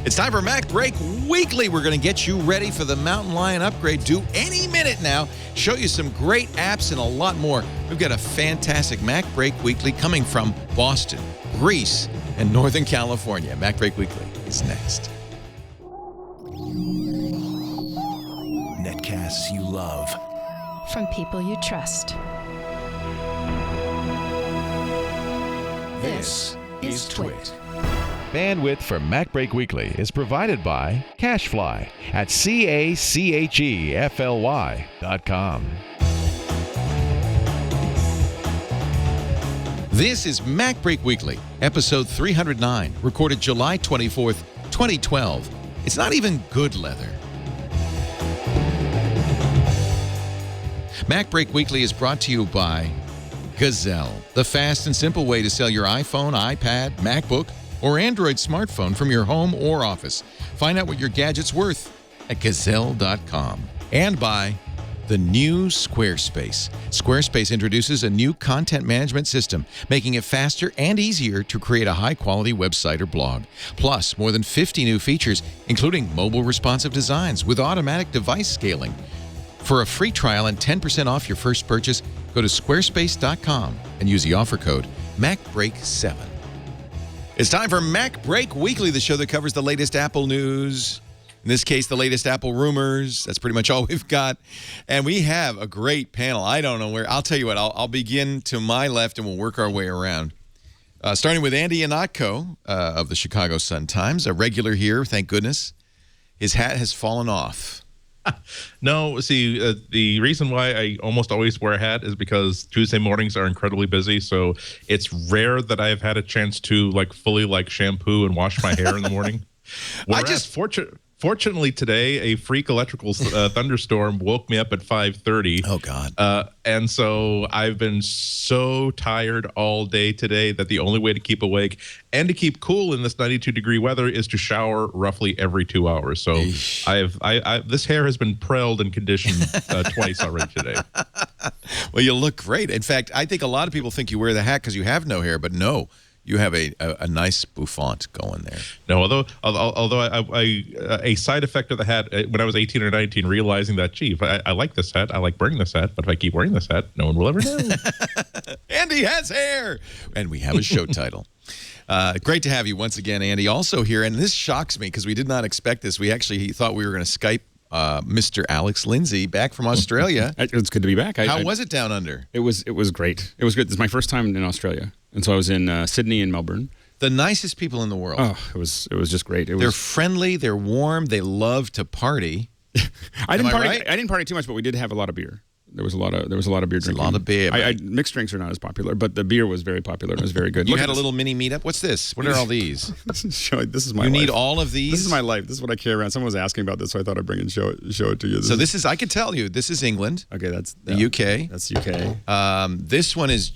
It's time for MacBreak Weekly. We're going to get you ready for the Mountain Lion upgrade due any minute now. Show you some great apps and a lot more. We've got a fantastic MacBreak Weekly coming from Boston, Greece, and Northern California. MacBreak Weekly is next. Netcasts you love. From people you trust. This is TWiT. Bandwidth for MacBreak Weekly is provided by Cachefly at CACHEFLY.com. This is MacBreak Weekly, episode 309, recorded July 24th, 2012. It's not even good leather. MacBreak Weekly is brought to you by Gazelle, the fast and simple way to sell your iPhone, iPad, MacBook, or Android smartphone from your home or office. Find out what your gadget's worth at Gazelle.com. And by the new Squarespace. Squarespace introduces a new content management system, making it faster and easier to create a high-quality website or blog. Plus, more than 50 new features, including mobile responsive designs with automatic device scaling. For a free trial and 10% off your first purchase, go to squarespace.com and use the offer code MacBreak7. It's time for MacBreak Weekly, the show that covers the latest Apple news. In this case, the latest Apple rumors. That's pretty much all we've got. And we have a great panel. I don't know where. I'll tell you what. I'll begin to my left, and we'll work our way around. Starting with Andy Ihnatko of the Chicago Sun-Times, a regular here, thank goodness. His hat has fallen off. No, see, the reason why I almost always wear a hat is because Tuesday mornings are incredibly busy. So it's rare that I've had a chance to fully shampoo and wash my hair in the morning. Whereas, fortunately today, a freak electrical thunderstorm woke me up at 5:30. Oh, God. And so I've been so tired all day today that the only way to keep awake and to keep cool in this 92-degree weather is to shower roughly every 2 hours. So this hair has been prelled and conditioned twice already today. Well, you look great. In fact, I think a lot of people think you wear the hat because you have no hair, but no. You have a nice bouffant going there. No, although a side effect of the hat when I was 18 or 19, realizing that, gee, I like this hat, I like wearing this hat, but if I keep wearing this hat, no one will ever know. Andy has hair, and we have a show title. Great to have you once again, Andy. Also here, and this shocks me because we did not expect this. We actually thought we were going to Skype Mr. Alex Lindsay back from Australia. It's good to be back. How was it down under? It was great. It was good. This is my first time in Australia, and so I was in Sydney and Melbourne. The nicest people in the world. Oh, it was just great. They're friendly. They're warm. They love to party. I didn't party too much, but we did have a lot of beer. There was a lot of beer drinking. A lot of beer. Mixed drinks are not as popular, but the beer was very popular and it was very good. You had a little mini meetup. What's this? What are all these? This is my You life. need all of these? This is my life. This is what I carry around. Someone was asking about this, so I thought I'd bring and show it to you. So this is, I can tell you, this is England. Okay, that's the UK. That's UK. This one is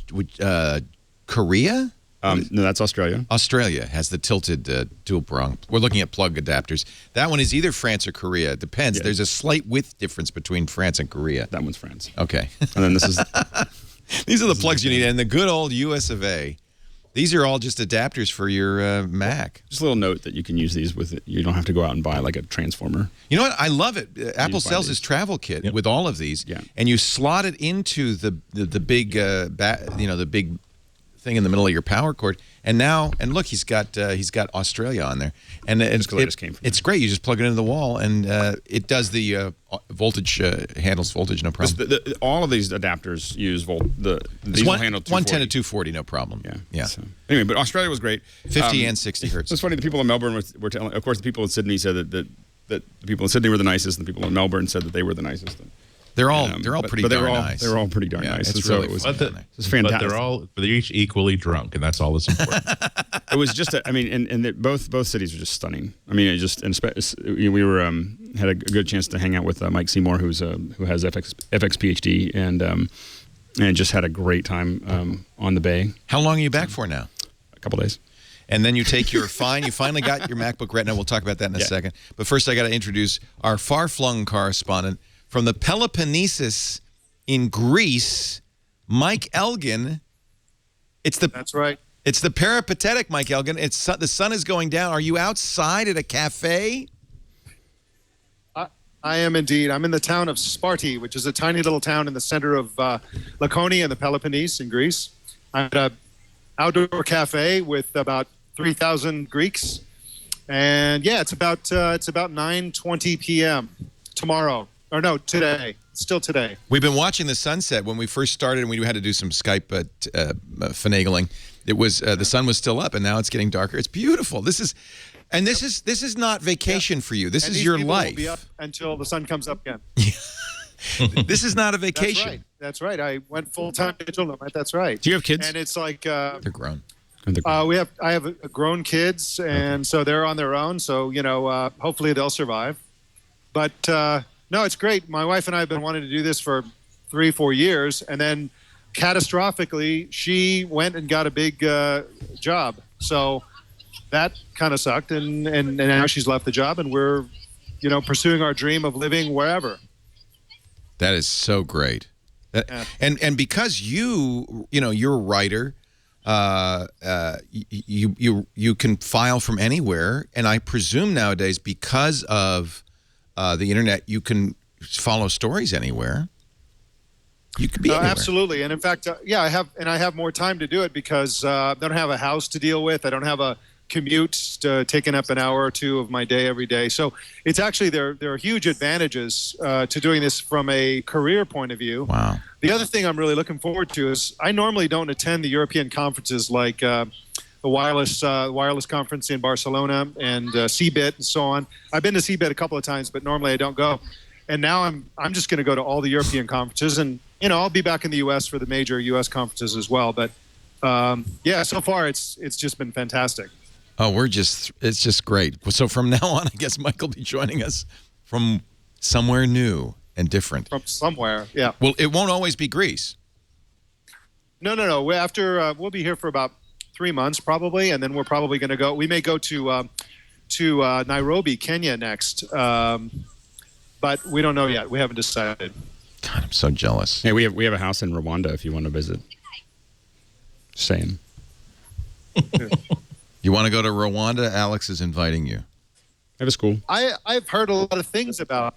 Korea? No, that's Australia. Australia has the tilted dual prong. We're looking at plug adapters. That one is either France or Korea. It depends. Yeah. There's a slight width difference between France and Korea. That one's France. Okay. And then this is... These are the plugs you need. And the good old US of A. These are all just adapters for your Mac. Just a little note that you can use these with it. You don't have to go out and buy like a transformer. You know what? I love it. Apple sells this travel kit with all of these. Yeah. And you slot it into the big, the big thing in the middle of your power cord, and look, he's got Australia on there, and it's great. You just plug it into the wall, and it does the voltage, handles voltage, no problem. All of these adapters use these will handle 110 to 240, no problem. Yeah. So, anyway, but Australia was great. 50 and 60 hertz. It's funny. The people in Melbourne were telling. Of course, the people in Sydney said that the people in Sydney were the nicest, and the people in Melbourne said that they were the nicest. They're all pretty darn nice. They were all pretty darn nice. It's really it was But fantastic. they're each equally drunk, and that's all that's important. It was just, both cities are just stunning. I mean, we were had a good chance to hang out with Mike Seymour, who has FX PhD, and just had a great time on the Bay. How long are you back for now? A couple days. And then you take you finally got your MacBook Retina. We'll talk about that in a second. But first, I got to introduce our far-flung correspondent from the Peloponnesus in Greece, Mike Elgin. That's right. It's the peripatetic, Mike Elgin. The sun is going down. Are you outside at a cafe? I am indeed. I'm in the town of Sparti, which is a tiny little town in the center of Laconia and the Peloponnese in Greece. I'm at an outdoor cafe with about 3,000 Greeks. And yeah, it's about 9:20 p.m. tomorrow. Or no, today. Still today. We've been watching the sunset. When we first started and we had to do some Skype finagling, it was the sun was still up, and now it's getting darker. It's beautiful. This is not vacation for you. This is your life. Will be up until the sun comes up again. This is not a vacation. That's right. I went full-time digital nomad. That's right. Do you have kids? And it's like they're grown. I have grown kids, and so they're on their own. So hopefully they'll survive. But no, it's great. My wife and I have been wanting to do this for 3-4 years, and then catastrophically, she went and got a big job. So that kind of sucked, and now she's left the job, and we're pursuing our dream of living wherever. That is so great. And because you're a writer. You can file from anywhere, and I presume nowadays because of the internet, you can follow stories anywhere. You could be anywhere. Absolutely, and in fact, I have more time to do it because I don't have a house to deal with. I don't have a commute taking up an hour or two of my day every day. So it's actually there are huge advantages to doing this from a career point of view. Wow. The other thing I'm really looking forward to is I normally don't attend the European conferences like the wireless conference in Barcelona and CBIT and so on. I've been to CBIT a couple of times, but normally I don't go. And now I'm just going to go to all the European conferences, and I'll be back in the U.S. for the major U.S. conferences as well. But so far it's just been fantastic. Oh, it's just great. So from now on, I guess Mike will be joining us from somewhere new and different. From somewhere, yeah. Well, it won't always be Greece. No. We'll be here for about 3 months probably, and then we're probably going to go. We may go to Nairobi, Kenya next, but we don't know yet. We haven't decided. God, I'm so jealous. Hey, we have a house in Rwanda if you want to visit. Just saying. You want to go to Rwanda? Alex is inviting you. I have a school. I've heard a lot of things about.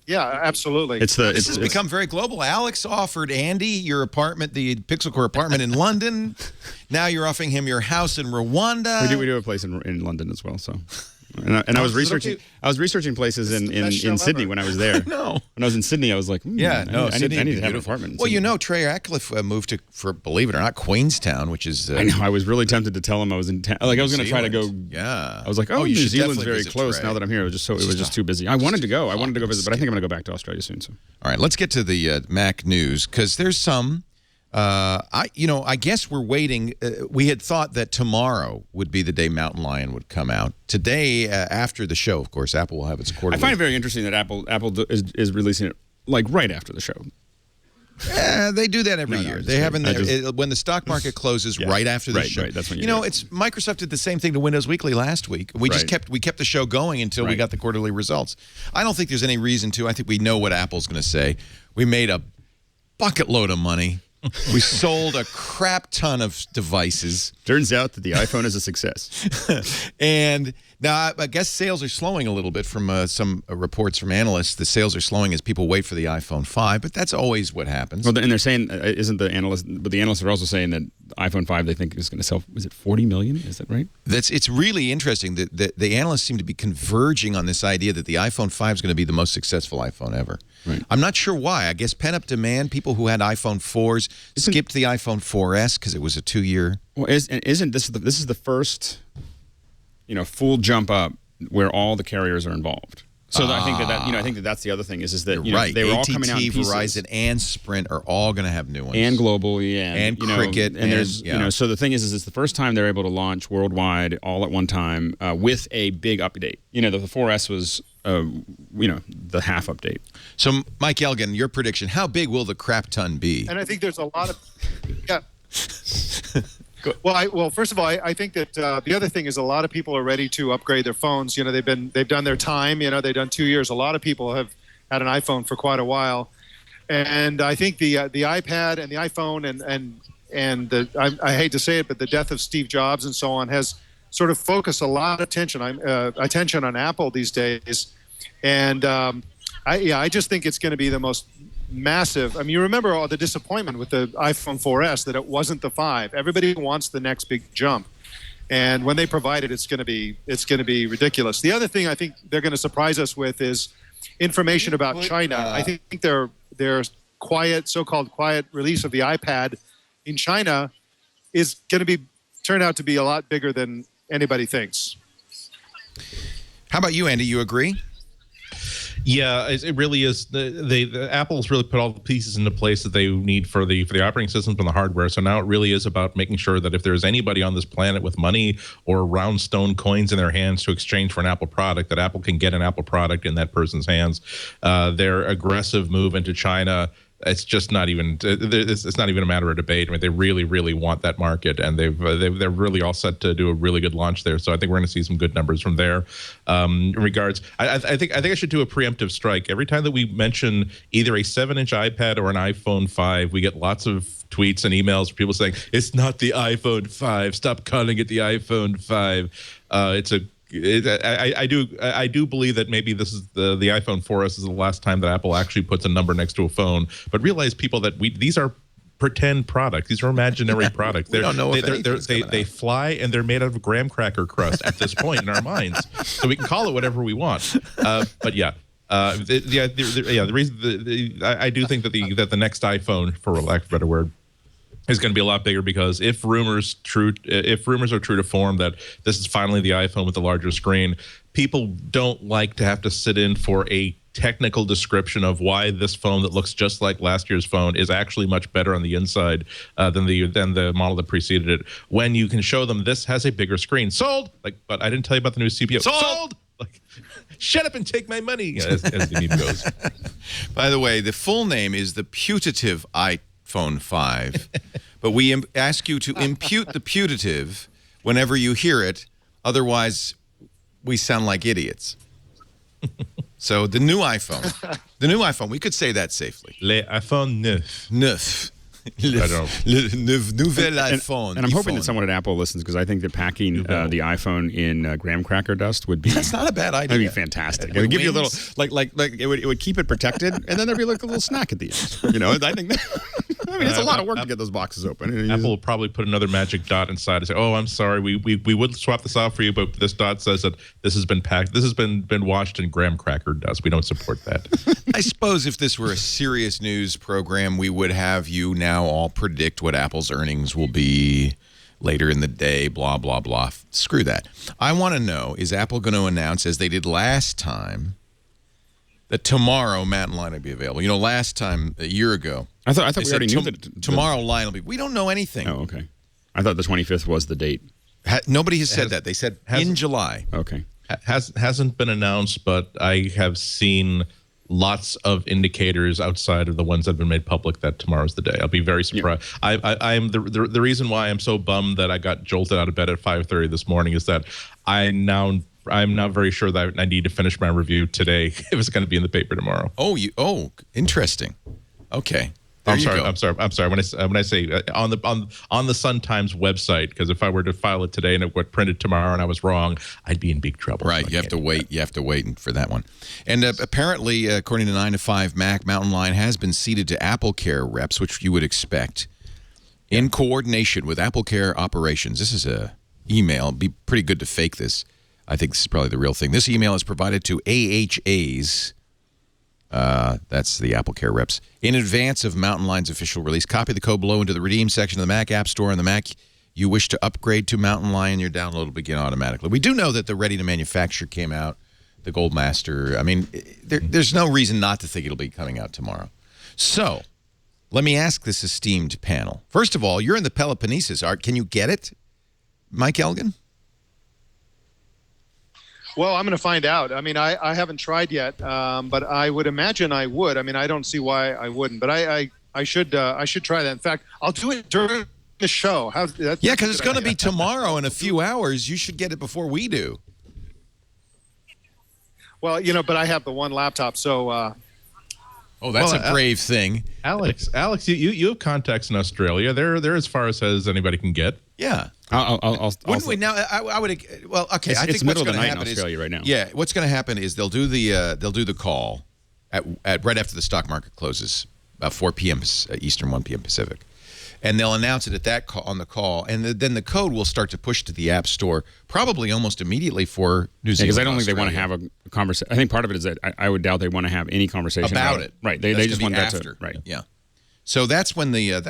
Yeah, absolutely. This has become very global. Alex offered Andy your apartment, the Pixel Core apartment in London. Now you're offering him your house in Rwanda. We do a place in London as well. So, and I was researching. I was researching places in Sydney when I was there. No, when I was in Sydney, I was like, Sydney I need to have an apartment. Well, Trey Ratcliffe moved for, believe it or not, Queenstown, which is. I know. I was really tempted to tell him I was in. I was going to try to go. Yeah. I was like, New Zealand's very close. Trey. Now that I'm here, it was just too busy. I wanted to go. I wanted to go visit, but I think I'm going to go back to Australia soon. So. All right, let's get to the Mac news because there's some. I guess we're waiting. We had thought that tomorrow would be the day Mountain Lion would come out. Today, after the show, of course, Apple will have its quarterly. I find it very interesting that Apple is releasing it like right after the show. They do that every year. They have when the stock market closes right after the show. Right, that's when it's Microsoft did the same thing to Windows Weekly last week. We just kept the show going until we got the quarterly results. I don't think there's any reason to. I think we know what Apple's going to say. We made a bucket load of money. We sold a crap ton of devices. Turns out that the iPhone is a success. And now I guess sales are slowing a little bit from some reports from analysts. The sales are slowing as people wait for the iPhone 5, but that's always what happens. Well, and they're saying, the analysts are also saying that iPhone 5 they think is going to sell, is it 40 million? Is that right? It's really interesting that the analysts seem to be converging on this idea that the iPhone 5 is going to be the most successful iPhone ever. Right. I'm not sure why. I guess pent-up demand, people who had iPhone 4s skipped the iPhone 4S because it was a 2-year. Well, isn't this the first, full jump up where all the carriers are involved? So I think that's the other thing is that they were all coming out in pieces. Verizon, and Sprint are all going to have new ones, and globally, and Cricket, and there's So the thing is it's the first time they're able to launch worldwide all at one time with a big update. The 4S was the half update. So Mike Elgin, your prediction: how big will the crap ton be? And I think there's a lot of Well, first of all, I think that the other thing is a lot of people are ready to upgrade their phones. They've done their time. They've done 2 years. A lot of people have had an iPhone for quite a while, and I think the iPad and the iPhone I hate to say it, but the death of Steve Jobs and so on has sort of focused a lot of attention on Apple these days. And I just think it's going to be the most massive. I mean, you remember all the disappointment with the iPhone 4S that it wasn't the 5. Everybody wants the next big jump. And when they provide it, it's going to be ridiculous. The other thing I think they're going to surprise us with is information about China. I think their so-called quiet release of the iPad in China is going to turn out to be a lot bigger than anybody thinks. How about you, Andy? You agree? Yeah, it really is. The Apple's really put all the pieces into place that they need for the operating systems and the hardware. So now it really is about making sure that if there's anybody on this planet with money or round stone coins in their hands to exchange for an Apple product, that Apple can get an Apple product in that person's hands. Their aggressive move into China, it's just not even. It's not even a matter of debate. I mean, they really, really want that market, and they're really all set to do a really good launch there. So I think we're going to see some good numbers from there. In regards, I think I should do a preemptive strike. Every time that we mention either a 7-inch iPad or an iPhone 5, we get lots of tweets and emails from people saying it's not the iPhone 5. Stop calling it the iPhone 5. I do believe that maybe this is the iPhone 4S is the last time that Apple actually puts a number next to a phone. But realize, people, that these are pretend products. These are imaginary products. We don't know they fly, and they're made out of graham cracker crust at this point in our minds. So we can call it whatever we want. But yeah. The reason I do think that the next iPhone, for lack of a better word, is going to be a lot bigger, because if rumors are true to form that this is finally the iPhone with the larger screen, people don't like to have to sit in for a technical description of why this phone that looks just like last year's phone is actually much better on the inside than the model that preceded it. When you can show them this has a bigger screen, sold. But I didn't tell you about the new CPU. Sold. Shut up and take my money, as the meme goes. By the way, the full name is the putative iPhone 5, but we ask you to impute the putative whenever you hear it. Otherwise, we sound like idiots. So the new iPhone, we could say that safely. Le iPhone neuf. Neuf. Nouvel iPhone. And I'm hoping that someone at Apple listens, because I think that packing the iPhone in graham cracker dust would be... That's not a bad idea. That'd be fantastic. It would give you a little... It would keep it protected, and then there'd be like a little snack at the end. You know, I think... I mean, it's a lot of work to get those boxes open. Apple will probably put another magic dot inside and say, "Oh, I'm sorry, we would swap this out for you, but this dot says that this has been packed. This has been washed in graham cracker dust. We don't support that." I suppose if this were a serious news program, we would have you now all predict what Apple's earnings will be later in the day. Blah blah blah. Screw that. I want to know: is Apple going to announce, as they did last time, that tomorrow Matt and Line will be available? You know, last time, a year ago, I thought we already knew that tomorrow Line will be. We don't know anything. Oh, okay. I thought the 25th was the date. Nobody has said that. They said in July. Okay. Hasn't been announced, but I have seen lots of indicators outside of the ones that have been made public that tomorrow's the day. I'll be very surprised. Yeah. I'm the reason why I'm so bummed that I got jolted out of bed at 5:30 this morning is that I'm now very sure that I need to finish my review today if it's going to be in the paper tomorrow. Oh, interesting. Okay. I'm sorry. When I say on the Sun Times website, because if I were to file it today and it got printed tomorrow and I was wrong, I'd be in big trouble. Right. You have to wait. You have to wait for that one. And apparently, according to 9 to 5 Mac, Mountain Lion has been ceded to AppleCare reps, which you would expect, in coordination with AppleCare operations. This is a email. It'd be pretty good to fake this. I think this is probably the real thing. This email is provided to AHAs. That's the AppleCare reps. In advance of Mountain Lion's official release, copy the code below into the redeem section of the Mac App Store, and the Mac you wish to upgrade to Mountain Lion, your download will begin automatically. We do know that the Ready to Manufacture came out, the Gold Master. I mean, there's no reason not to think it'll be coming out tomorrow. So, let me ask this esteemed panel. First of all, you're in the Peloponnesus. Can you get it, Mike Elgin? Well, I'm going to find out. I mean, I haven't tried yet, but I would imagine I would. I mean, I don't see why I wouldn't, but I should try that. In fact, I'll do it during the show. Yeah, because it's going to be tomorrow in a few hours. You should get it before we do. Well, you know, but I have the one laptop, so Oh, that's a brave thing. Alex, you have contacts in Australia. They're as far as anybody can get. Yeah. Wouldn't we now? I would. Well, okay. I think it's middle what's of the going to night in happen Australia is, right now. Yeah. What's going to happen is they'll do the call at right after the stock market closes, about 4 p.m. Eastern, 1 p.m. Pacific, and they'll announce it at that call, on the call, and then the code will start to push to the App Store probably almost immediately for New Zealand. Because I don't think they want to have a conversation. I think part of it is that I would doubt they want to have any conversation about it. Right. They just want that after. to. Right. Yeah. So that's when the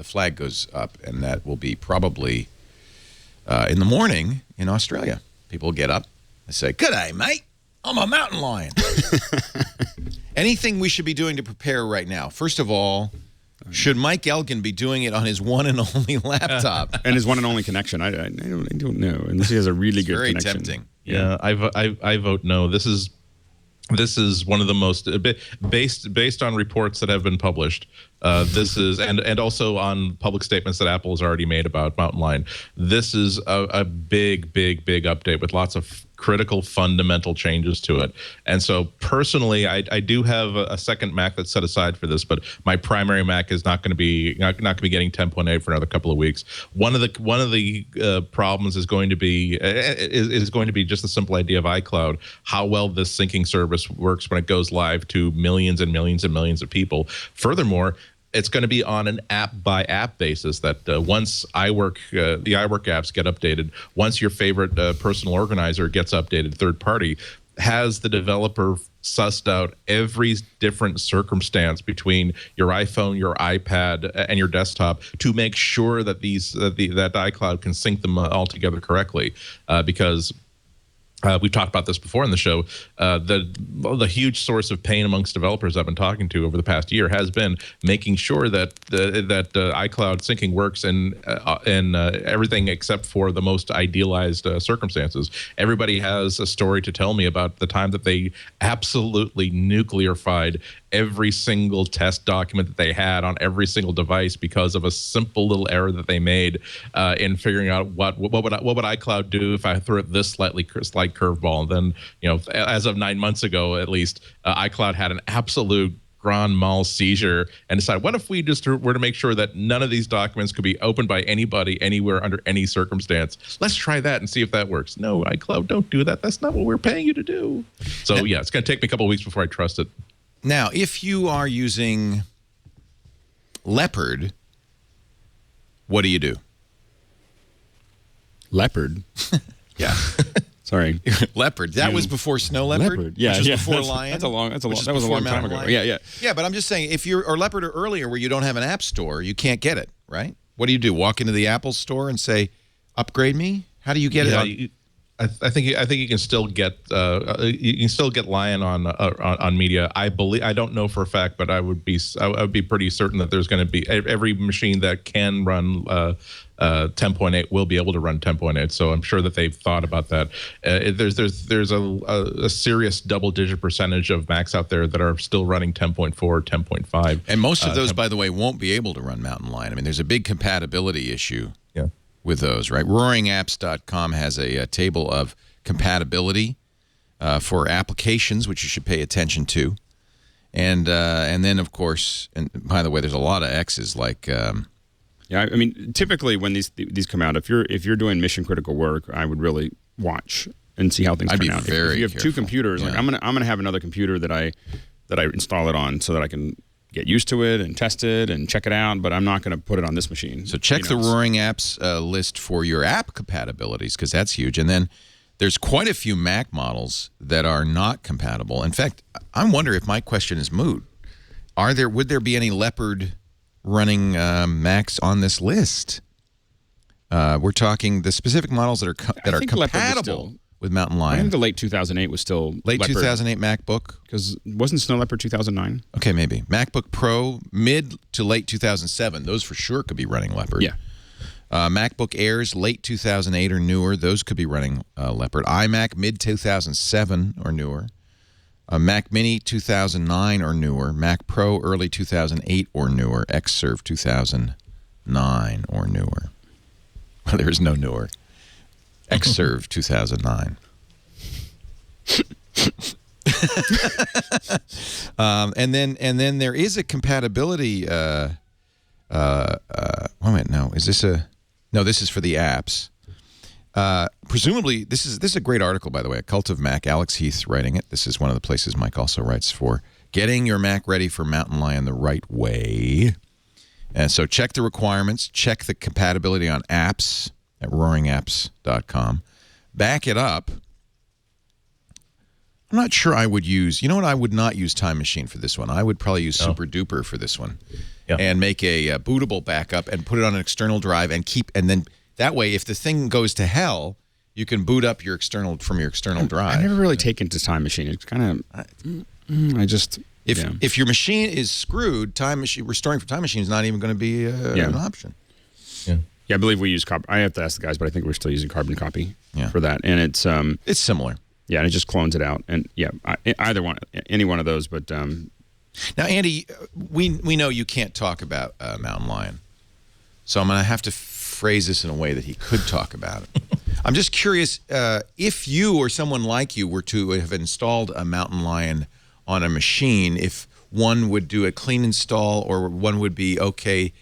flag goes up, and that will be probably in the morning in Australia. People get up and say, "Good day, mate. I'm a mountain lion." Anything we should be doing to prepare right now? First of all, should Mike Elgin be doing it on his one and only laptop? And his one and only connection? I don't know. Unless he has a really good very connection. Tempting. Yeah, I vote no. This is one of the most based on reports that have been published. This is and also on public statements that Apple has already made about Mountain Lion. This is a big update with lots of critical fundamental changes to it. And so personally, I do have a second Mac that's set aside for this, but my primary Mac is not going to be getting 10.8 for another couple of weeks. One of the problems is going to be just the simple idea of iCloud, how well this syncing service works when it goes live to millions and millions and millions of people. Furthermore, it's going to be on an app-by-app basis that once the iWork apps get updated, once your favorite personal organizer gets updated, third party, has the developer sussed out every different circumstance between your iPhone, your iPad, and your desktop to make sure that that iCloud can sync them all together correctly, because we've talked about this before in the show. The huge source of pain amongst developers I've been talking to over the past year has been making sure that iCloud syncing works in everything except for the most idealized circumstances. Everybody has a story to tell me about the time that they absolutely nuclearified every single test document that they had on every single device because of a simple little error that they made in figuring out what would iCloud do if I threw it this slight curveball. And then, as of 9 months ago, at least, iCloud had an absolute grand mal seizure and decided, what if we just were to make sure that none of these documents could be opened by anybody, anywhere, under any circumstance? Let's try that and see if that works. No, iCloud, don't do that. That's not what we're paying you to do. So yeah, it's going to take me a couple of weeks before I trust it. Now, if you are using Leopard, what do you do? Leopard? Yeah. Sorry. Leopard. That was before Snow Leopard? Yeah. Which was before Lion? That was a long time ago. Lion? Yeah. Yeah, but I'm just saying, if you're, or Leopard or earlier where you don't have an app store, you can't get it, right? What do? Walk into the Apple store and say, upgrade me? How do you get it? I think you can still get Lion on media. I don't know for a fact, but I would be pretty certain that there's going to be every machine that can run 10.8 will be able to run 10.8. So I'm sure that they've thought about that. There's a serious double-digit percentage of Macs out there that are still running 10.4, 10.5, and most of those, by the way, won't be able to run Mountain Lion. I mean, there's a big compatibility issue. Yeah. With those, right? RoaringApps.com has a table of compatibility for applications, which you should pay attention to, and then of course, and by the way, there's a lot of X's like. Yeah, I mean, typically when these come out, if you're doing mission critical work, I would really watch and see how things turn out. If you have careful. two computers, like I'm gonna have another computer that I install it on so that I can get used to it and test it and check it out, but I'm not going to put it on this machine. So check the Roaring Apps list for your app compatibilities, because that's huge. And then there's quite a few Mac models that are not compatible. In fact, I wonder if my question is moot. Would there be any Leopard running Macs on this list? We're talking the specific models that are compatible with Mountain Lion. I think the late 2008 was still late Leopard. 2008 MacBook, because wasn't Snow Leopard 2009? Okay, maybe MacBook Pro mid to late 2007. Those for sure could be running Leopard. Yeah. MacBook Airs late 2008 or newer. Those could be running Leopard. iMac mid 2007 or newer. Mac Mini 2009 or newer. Mac Pro early 2008 or newer. Xserve 2009 or newer. There's no newer. Xserve 2009. And then there is a compatibility. Wait a minute, no, is this a? No, this is for the apps. Presumably, this is a great article, by the way. A Cult of Mac, Alex Heath writing it. This is one of the places Mike also writes for. Getting your Mac ready for Mountain Lion the right way. And so check the requirements, check the compatibility on apps at roaringapps.com. Back it up. I'm not sure I would use, you know what, I would not use Time Machine for this one. I would probably use Super Duper for this one. Yep. And make a bootable backup and put it on an external drive and then that way if the thing goes to hell, you can boot up your external drive. I never really taken to Time Machine. It's kind of, If your machine is screwed, restoring for Time Machine is not even going to be an option. Yeah, I believe we use I have to ask the guys, but I think we're still using Carbon Copy for that, and it's similar. Yeah, and it just clones it out, and either one, any one of those. But now, Andy, we know you can't talk about Mountain Lion, so I'm going to have to phrase this in a way that he could talk about it. I'm just curious if you or someone like you were to have installed a Mountain Lion on a machine, if one would do a clean install or one would be okay.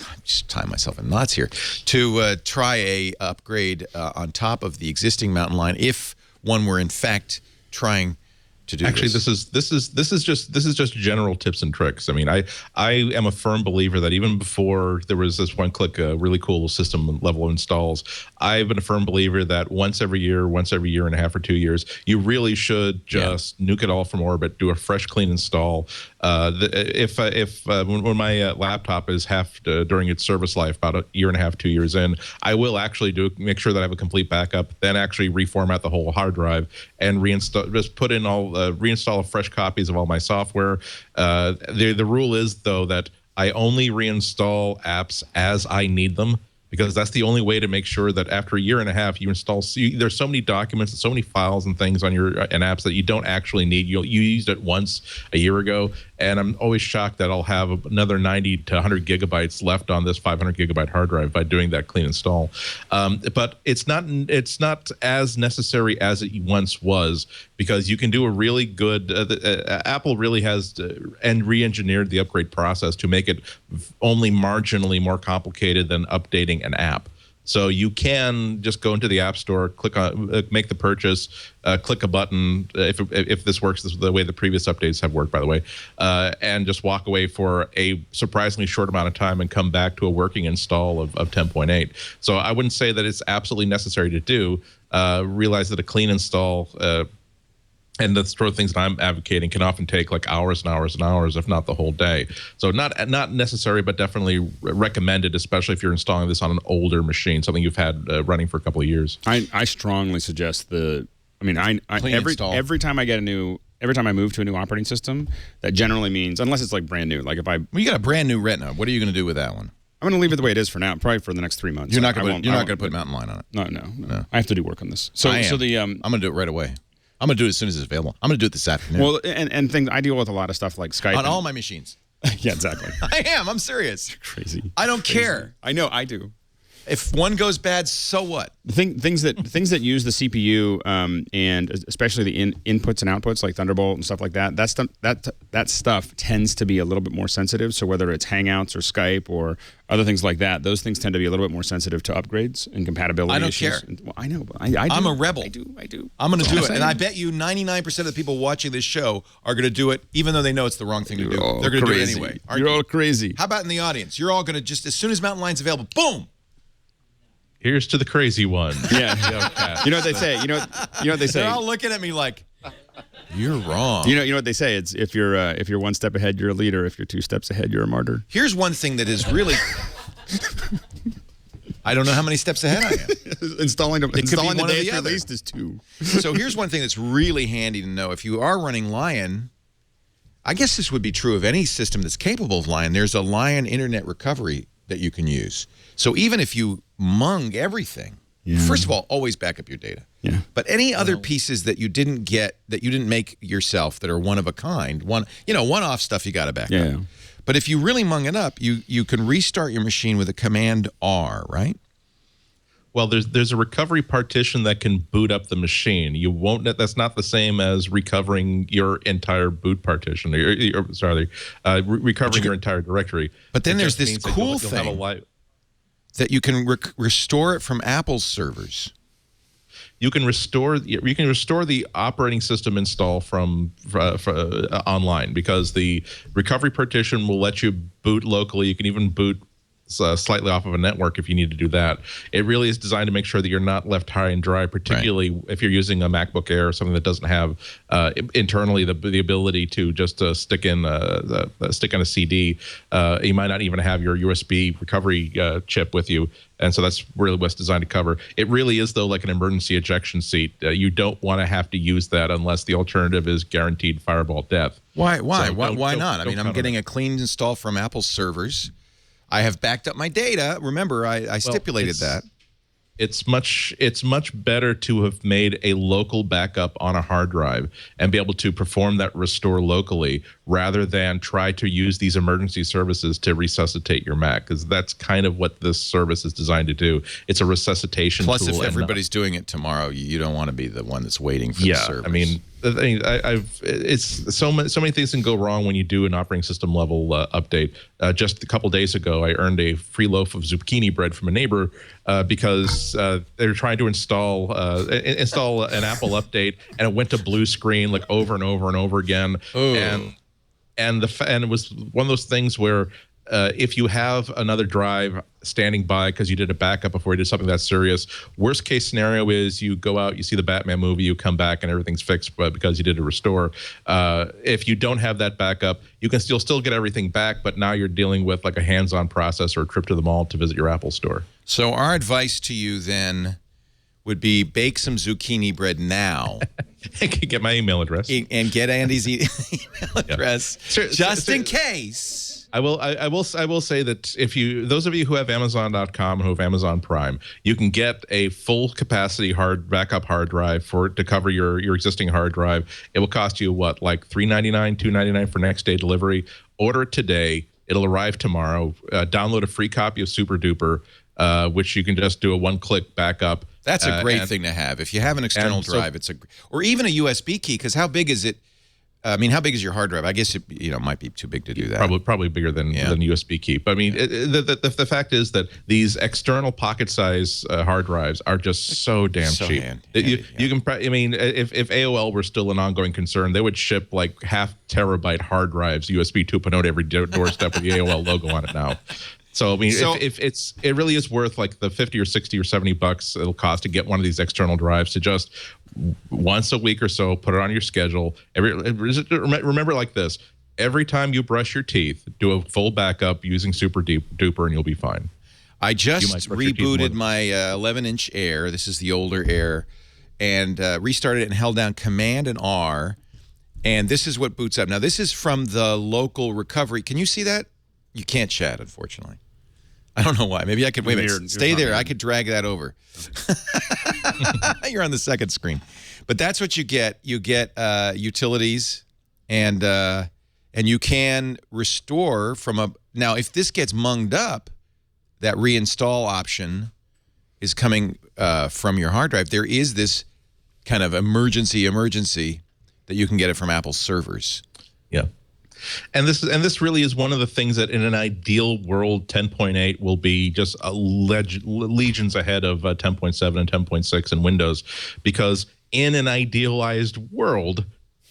I'm just tying myself in knots here to try a upgrade on top of the existing Mountain Lion if one were in fact trying to do Actually, this is just general tips and tricks. I mean, I am a firm believer that even before there was this one-click, really cool system level installs, I've been a firm believer that once every year and a half or 2 years, you really should just nuke it all from orbit, do a fresh, clean install. When my laptop is during its service life, about a year and a half, 2 years in, I will actually make sure that I have a complete backup, then actually reformat the whole hard drive and reinstall fresh copies of all my software. The rule is, though, that I only reinstall apps as I need them, because that's the only way to make sure that after a year and a half you install. There's so many documents and so many files and things on your and apps that you don't actually need. You used it once a year ago, and I'm always shocked that I'll have another 90 to 100 gigabytes left on this 500 gigabyte hard drive by doing that clean install. But it's not as necessary as it once was, because you can do a really good. Apple really has re-engineered the upgrade process to make it only marginally more complicated than updating an app. So you can just go into the App Store, click on, make the purchase, click a button, if this works the way the previous updates have worked, by the way, and just walk away for a surprisingly short amount of time and come back to a working install of 10.8. So I wouldn't say that it's absolutely necessary to do. Realize that a clean install and the sort of things that I'm advocating can often take like hours and hours and hours, if not the whole day. So not necessary, but definitely recommended, especially if you're installing this on an older machine, something you've had running for a couple of years. I strongly suggest every time I move to a new operating system, that generally means, unless it's like brand new, like if you got a brand new Retina, what are you going to do with that one? I'm going to leave it the way it is for now, probably for the next 3 months. You're not going to put Mountain Lion on it. No. I have to do work on this. I'm going to do it right away. I'm going to do it as soon as it's available. I'm going to do it this afternoon. Well, and things, I deal with a lot of stuff like Skype. On all my machines. Yeah, exactly. I am. I'm serious. You're crazy. I don't care. I know. I do. If one goes bad, so what? Things that use the CPU and especially the inputs and outputs like Thunderbolt and stuff like that. That stuff tends to be a little bit more sensitive. So whether it's Hangouts or Skype or other things like that, those things tend to be a little bit more sensitive to upgrades and compatibility. I don't issues. care. Well, I know, but I do. I'm a rebel. I do. I'm going to do it, and I bet you 99% of the people watching this show are going to do it, even though they know it's the wrong thing to do. They're going to do it anyway. You're all crazy. How about in the audience? You're all going to just, as soon as Mountain Lion's available, boom. Here's to the crazy one. Yeah. You know what they say? You know what they say? They're all looking at me like, you're wrong. You know what they say? It's if you're one step ahead, you're a leader. If you're 2 steps ahead, you're a martyr. Here's one thing that is really I don't know how many steps ahead I am. installing the day it's other. released is 2. So here's one thing that's really handy to know. If you are running Lion, I guess this would be true of any system that's capable of Lion. There's a Lion internet recovery that you can use. So even if you mung everything, first of all, always back up your data. Yeah. But any other pieces that you didn't get, that you didn't make yourself, that are one of a kind, one-off stuff you got to back up. But if you really mung it up, you can restart your machine with a Command R, right? Well, there's a recovery partition that can boot up the machine. You won't. That's not the same as recovering your entire boot partition. Recovering your entire directory. But then there's this cool thing that you can restore it from Apple's servers. You can restore the operating system install from online, because the recovery partition will let you boot locally. You can even boot slightly off of a network if you need to do that. It really is designed to make sure that you're not left high and dry, particularly if you're using a MacBook Air or something that doesn't have internally the ability to just stick in a CD. You might not even have your USB recovery chip with you. And so that's really what's designed to cover. It really is, though, like an emergency ejection seat. You don't want to have to use that unless the alternative is guaranteed fireball death. Why? So Why not? I mean, I'm getting a clean install from Apple's servers. I have backed up my data. Remember, I stipulated that. It's much better to have made a local backup on a hard drive and be able to perform that restore locally, rather than try to use these emergency services to resuscitate your Mac, because that's kind of what this service is designed to do. It's a resuscitation tool. Plus, if everybody's doing it tomorrow, you don't want to be the one that's waiting for the service. I mean, it's so many things can go wrong when you do an operating system level update. Just a couple days ago, I earned a free loaf of zucchini bread from a neighbor because they were trying to install an Apple update, and it went to blue screen like over and over and over again. Oh. And it was one of those things where if you have another drive standing by because you did a backup before you did something that's serious, worst case scenario is you go out, you see the Batman movie, you come back and everything's fixed, but because you did a restore. If you don't have that backup, you can still get everything back, but now you're dealing with like a hands-on process or a trip to the mall to visit your Apple store. So our advice to you then would be bake some zucchini bread now. Get my email address. And get Andy's email address, just in case. I will say that if those of you who have Amazon.com and who have Amazon Prime, you can get a full capacity backup hard drive to cover your existing hard drive. It will cost you what, like $3.99, $2.99 for next day delivery. Order it today. It'll arrive tomorrow. Download a free copy of Super Duper, which you can just do a one-click backup. That's a great thing to have. If you have an external drive, or even a USB key, because how big is it? I mean, how big is your hard drive? I guess it might be too big to do that. Probably bigger than USB key. But I mean, the fact is that these external pocket size hard drives are just so damn cheap. You can. I mean, if AOL were still an ongoing concern, they would ship like half terabyte hard drives, USB 2.0 to every doorstep with the AOL logo on it now. So I mean, if it really is worth like the $50 or $60 or $70 it'll cost to get one of these external drives, to just once a week or so put it on your schedule. Remember like this: every time you brush your teeth, do a full backup using Super Duper, and you'll be fine. I just rebooted my 11-inch Air. This is the older Air, and restarted it and held down Command and R, and this is what boots up. Now this is from the local recovery. Can you see that? You can't chat, unfortunately. I don't know why. Maybe I could, wait a minute, stay there. I could drag that over. You're on the second screen. But that's what you get. You get utilities, and you can restore from now, if this gets munged up, that reinstall option is coming from your hard drive. There is this kind of emergency that you can get it from Apple's servers. Yeah. And this really is one of the things that in an ideal world 10.8 will be just legions ahead of 10.7 and 10.6 in Windows, because in an idealized world,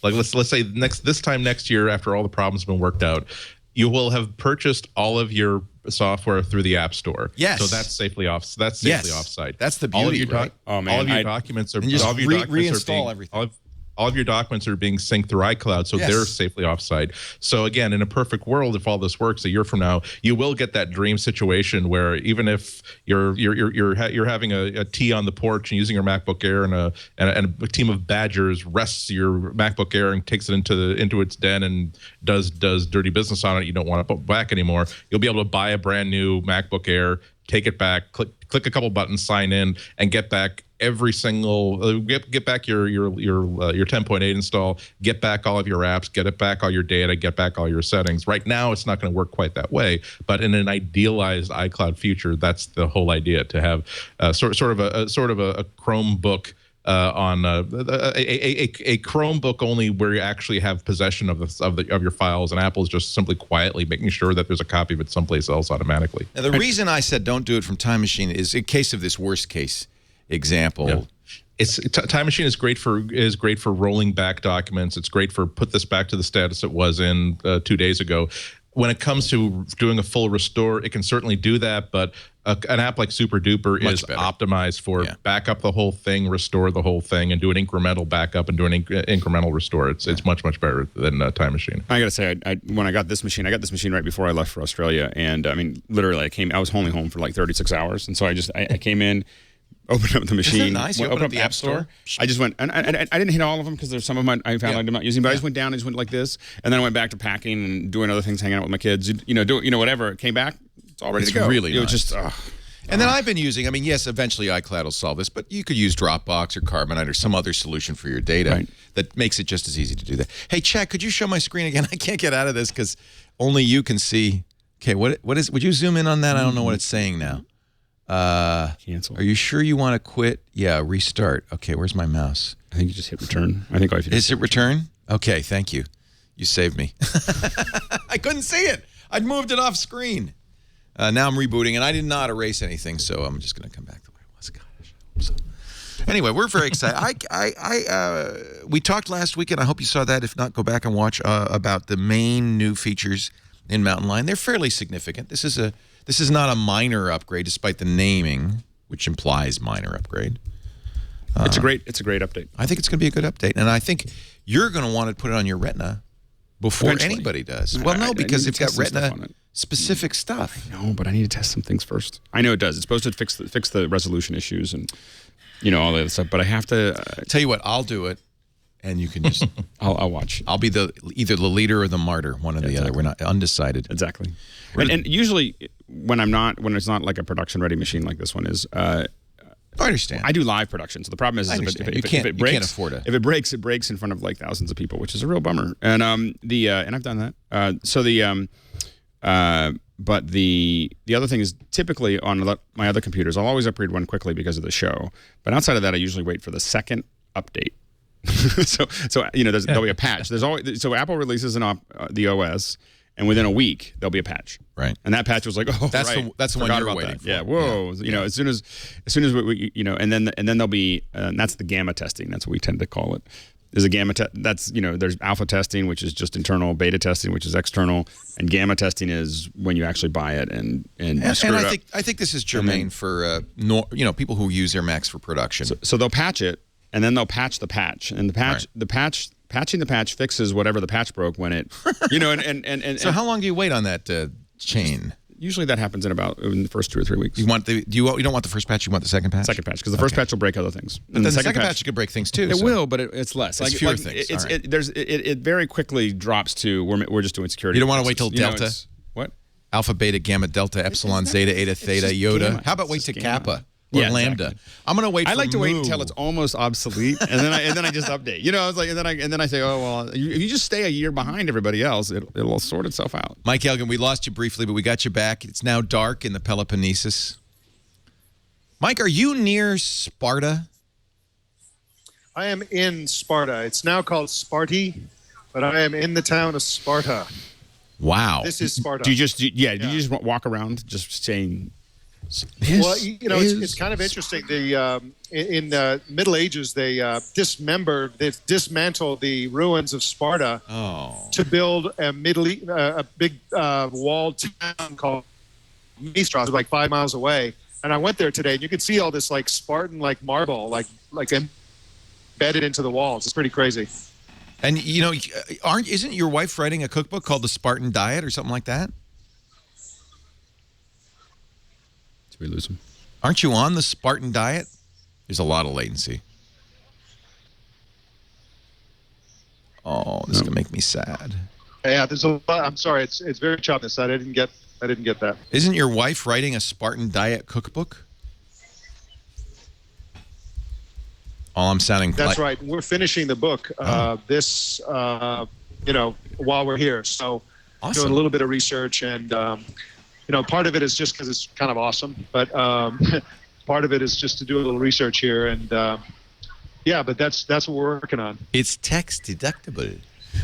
like let's say this time next year, after all the problems have been worked out, you will have purchased all of your software through the App Store. Yes. So that's safely offsite. That's the beauty, right? All of your documents are reinstall everything. All of your documents are being synced through iCloud, so they're safely offsite. So again, in a perfect world, if all this works a year from now, you will get that dream situation where even if you're having a tea on the porch and using your MacBook Air, and a team of badgers wrests your MacBook Air and takes it into its den and does dirty business on it, you don't want to put it back anymore. You'll be able to buy a brand new MacBook Air, take it back, click a couple buttons, sign in, and get back every single get back your 10.8 install, get back all of your apps, get it back all your data, get back all your settings. Right now, it's not going to work quite that way, but in an idealized iCloud future, that's the whole idea, to have sort of a Chromebook. On a Chromebook only, where you actually have possession of your files, and Apple's just simply quietly making sure that there's a copy of it someplace else automatically. Now, the reason I said don't do it from Time Machine is in case of this worst case example. Yeah. Time Machine is great for rolling back documents. It's great for put this back to the status it was in 2 days ago. When it comes to doing a full restore, it can certainly do that, but an app like Super Duper is optimized for back up the whole thing, restore the whole thing, and do an incremental backup and do an incremental restore. It's much better than Time Machine. I got to say, when I got this machine right before I left for Australia, and I mean, literally, I was only home for like 36 hours, and so I came in, opened up the machine. Isn't that nice? You opened up the App Store. I just went, and I didn't hit all of them because there's some of them I found I'm not using, but I just went down and just went like this, and then I went back to packing and doing other things, hanging out with my kids, whatever. It came back, it's all ready to go. Really nice. It was just. And then I've been using, I mean, yes, eventually iCloud will solve this, but you could use Dropbox or Carbonite or some other solution for your data that makes it just as easy to do that. Hey, Chad, could you show my screen again? I can't get out of this because only you can see. Okay, what is? Would you zoom in on that? I don't know what it's saying now. Cancel. Are you sure you want to quit? Yeah, restart. Okay, where's my mouse? I think you just hit return. I think Is it return? Okay, thank you. You saved me. I couldn't see it. I'd moved it off screen. Now I'm rebooting, and I did not erase anything, so I'm just going to come back the way it was. Gosh. So, anyway, we're very excited. We talked last week, and I hope you saw that. If not, go back and watch about the main new features in Mountain Lion. They're fairly significant. This is not a minor upgrade, despite the naming, which implies minor upgrade. It's a great update. I think it's going to be a good update, and I think you're going to want to put it on your Retina before anybody does. Well, no, because it's got Retina specific stuff. I know, but I need to test some things first. I know it does. It's supposed to fix the resolution issues and all that other stuff. But I have to tell you what. I'll do it, and you can just. I'll watch. I'll be either the leader or the martyr, one or the other. We're not undecided. Exactly. And usually when it's not like a production ready machine like this one is. I understand. I do live production, so the problem is if it breaks, you can't afford it. If it breaks in front of like thousands of people, which is a real bummer. And and I've done that. But the other thing is typically on my other computers, I'll always upgrade one quickly because of the show. But outside of that, I usually wait for the second update. so there'll be a patch. So Apple releases the OS. And within a week, there'll be a patch, right? And that patch was like, that's the one you're waiting for. Yeah, whoa, yeah. As soon as we, and then there'll be, and that's the gamma testing. That's what we tend to call it. There's a gamma that's there's alpha testing, which is just internal, beta testing, which is external, and gamma testing is when you actually buy it and screw it up. I think this is germane for people who use their Macs for production. So they'll patch it, and then they'll patch the patch, and patching the patch fixes whatever the patch broke when it, and so how long do you wait on that chain? Usually that happens in the first 2 or 3 weeks. You don't want the first patch. You want the second patch. Second patch, because the first patch will break other things. And the second patch could break things too. It will, but it's less. It's fewer things. It very quickly drops to we're just doing security. You don't want to wait till Delta. What? Alpha, beta, gamma, delta, epsilon, zeta, eta, theta, iota. Gamma. How about wait to kappa? Or lambda. Exactly. I'm gonna wait. I like to wait until it's almost obsolete, and then I just update. I was like, and then I say, oh well, if you just stay a year behind everybody else, it'll sort itself out. Mike Elgin, we lost you briefly, but we got you back. It's now dark in the Peloponnesus. Mike, are you near Sparta? I am in Sparta. It's now called Sparty, but I am in the town of Sparta. Wow. This is Sparta. Do you just walk around just saying? Well, it's kind of interesting. In the Middle Ages, they dismantled the ruins of Sparta to build a big walled town called Mistras, like 5 miles away. And I went there today, and you could see all this like Spartan marble, like embedded into the walls. It's pretty crazy. And isn't your wife writing a cookbook called The Spartan Diet or something like that? We lose them. Aren't you on the Spartan diet? There's a lot of latency. Oh, this is gonna make me sad. Yeah, there's a lot. I'm sorry, it's very choppy. I didn't get that. Isn't your wife writing a Spartan diet cookbook? All I'm sounding That's like. right. We're finishing the book while we're here. So Awesome. doing a little bit of research, and part of it is just because it's kind of awesome, but part of it is just to do a little research here, and but that's what we're working on. It's tax deductible.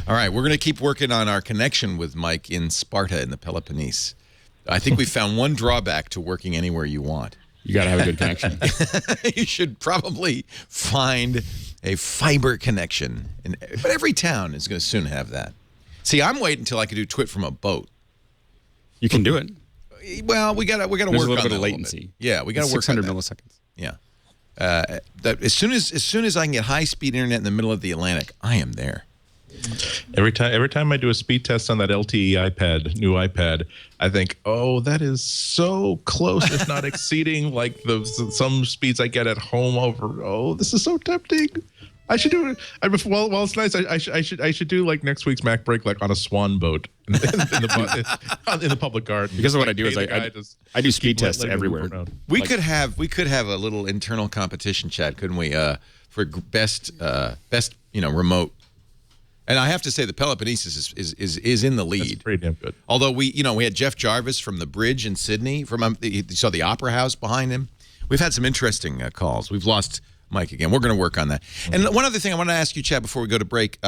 All right, we're going to keep working on our connection with Mike in Sparta in the Peloponnese. I think we found one drawback to working anywhere you want. You got to have a good connection. You should probably find a fiber connection. But every town is going to soon have that. See, I'm waiting until I can do TWiT from a boat. You can do it. Well, we got to work on There's a little that bit of latency. Yeah, we got to work 600 on that. milliseconds. Yeah. That as soon as I can get high-speed internet in the middle of the Atlantic, I am there. Every time I do a speed test on that LTE new iPad, I think, oh, that is so close, if not exceeding like some speeds I get at home over. Oh, this is so tempting. I should do it. Well, it's nice. I should do like next week's MacBreak like on a swan boat in the public garden. Because of what I do is I do speed tests everywhere. We could have a little internal competition, Chad, couldn't we? For best remote. And I have to say the Peloponnese is in the lead. That's pretty damn good. Although we had Jeff Jarvis from the Bridge in Sydney. You saw the Opera House behind him. We've had some interesting calls. We've lost Mike again. We're going to work on that. And one other thing I want to ask you, Chad, before we go to break.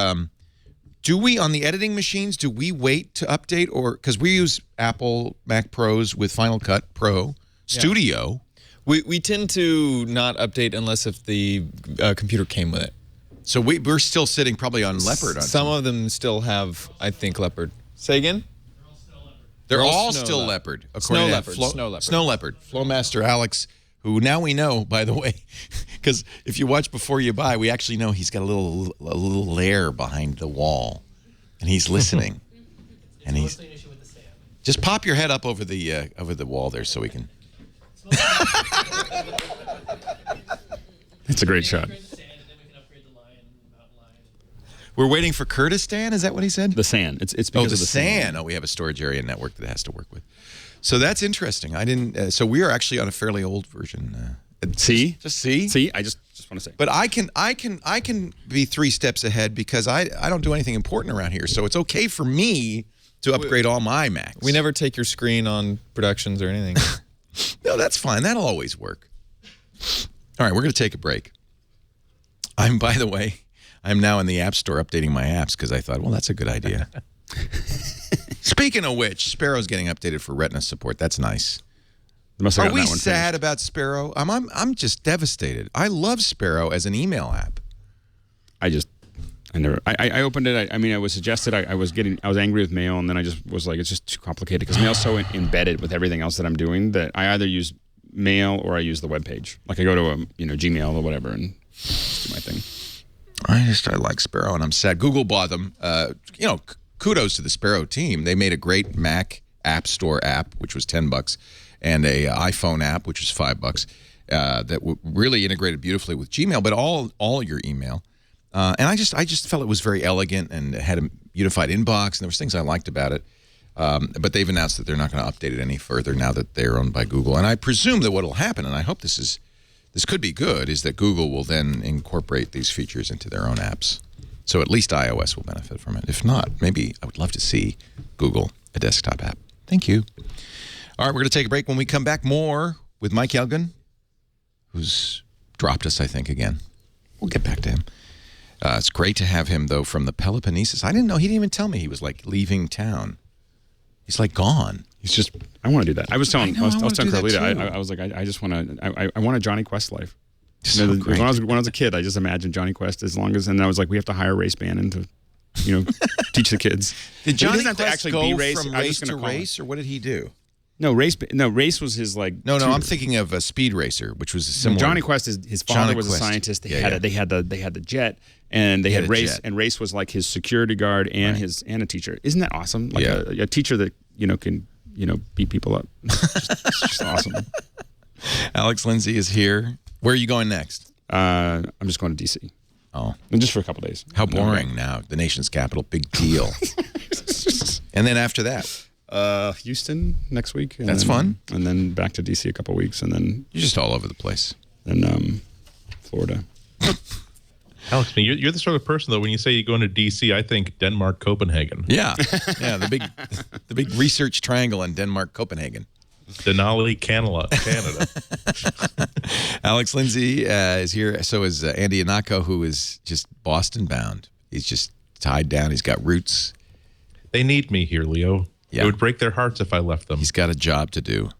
Do we, on the editing machines, do we wait to update? Or because we use Apple Mac Pros with Final Cut Pro Studio. We tend to not update unless if the computer came with it. So we're still sitting probably on Leopard. Some of them still have, I think, Leopard. Say again? They're all still Leopard. Snow Leopard. Snow Leopard. Snow Leopard. Flowmaster Alex, who now we know, by the way, because if you watch Before You Buy, we actually know he's got a little lair behind the wall, and he's listening. And he's just pop your head up over the wall there so we can. It's a great shot. We're waiting for Kurdistan. Is that what he said? The SAN. It's because of the SAN. Oh, we have a storage area network that it has to work with. So that's interesting. I didn't. So we are actually on a fairly old version. See, just see. See, I just want to say. But I can be 3 steps ahead because I don't do anything important around here. So it's okay for me to upgrade all my Macs. We never take your screen on productions or anything. No, that's fine. That'll always work. All right, we're going to take a break. By the way, I'm now in the App Store updating my apps because I thought, well, that's a good idea. Speaking of which, Sparrow's getting updated for Retina support. That's nice. Are we sad about Sparrow? I'm just devastated. I love Sparrow as an email app. I opened it. I was suggested. I was angry with Mail, and then I just was like, it's just too complicated because Mail's so embedded with everything else that I'm doing that I either use Mail or I use the web page. Like I go to Gmail or whatever and just do my thing. I like Sparrow, and I'm sad. Google bought them. Kudos to the Sparrow team. They made a great Mac App Store app, which was $10, and a iPhone app, which was $5. That really integrated beautifully with Gmail, but all your email. And I just felt it was very elegant and it had a unified inbox, and there was things I liked about it. But they've announced that they're not going to update it any further now that they're owned by Google. And I presume that what will happen, and I hope this could be good, is that Google will then incorporate these features into their own apps. So at least iOS will benefit from it. If not, maybe I would love to see Google, a desktop app. Thank you. All right, we're going to take a break. When we come back, more with Mike Elgin, who's dropped us, I think, again. We'll get back to him. It's great to have him, though, from the Peloponnesus. I didn't know. He didn't even tell me he was, like, leaving town. He's, like, gone. He's just, I want to do that. I was telling Carlita, too. I was like, I just want to, I want a Johnny Quest life. So great. When I was a kid, I just imagined Johnny Quest and I was like, we have to hire a race band and to, teach the kids. Did Johnny Quest actually go be race? from race to race, or what did he do? No, race was his like. No, I'm thinking of a Speed Racer, which was a similar. Johnny Quest his father was a scientist. They had the jet, and they had race, and race was like his security guard and and a teacher. Isn't that awesome? Like a teacher that can beat people up. It's just awesome. Alex Lindsay is here. Where are you going next? I'm just going to DC. Oh, and just for a couple days. How boring! Now the nation's capital, big deal. And then after that. Houston next week. That's fun. And then back to DC a couple weeks, and then you're just all over the place. And Florida. Alex, you're the sort of person, though, when you say you go into D.C., I think Denmark, Copenhagen. Yeah, the big research triangle in Denmark, Copenhagen. Denali, Canada. Alex Lindsay is here. So is Andy Ihnatko, who is just Boston bound. He's just tied down. He's got roots. They need me here, Leo. Yeah. It would break their hearts if I left them. He's got a job to do.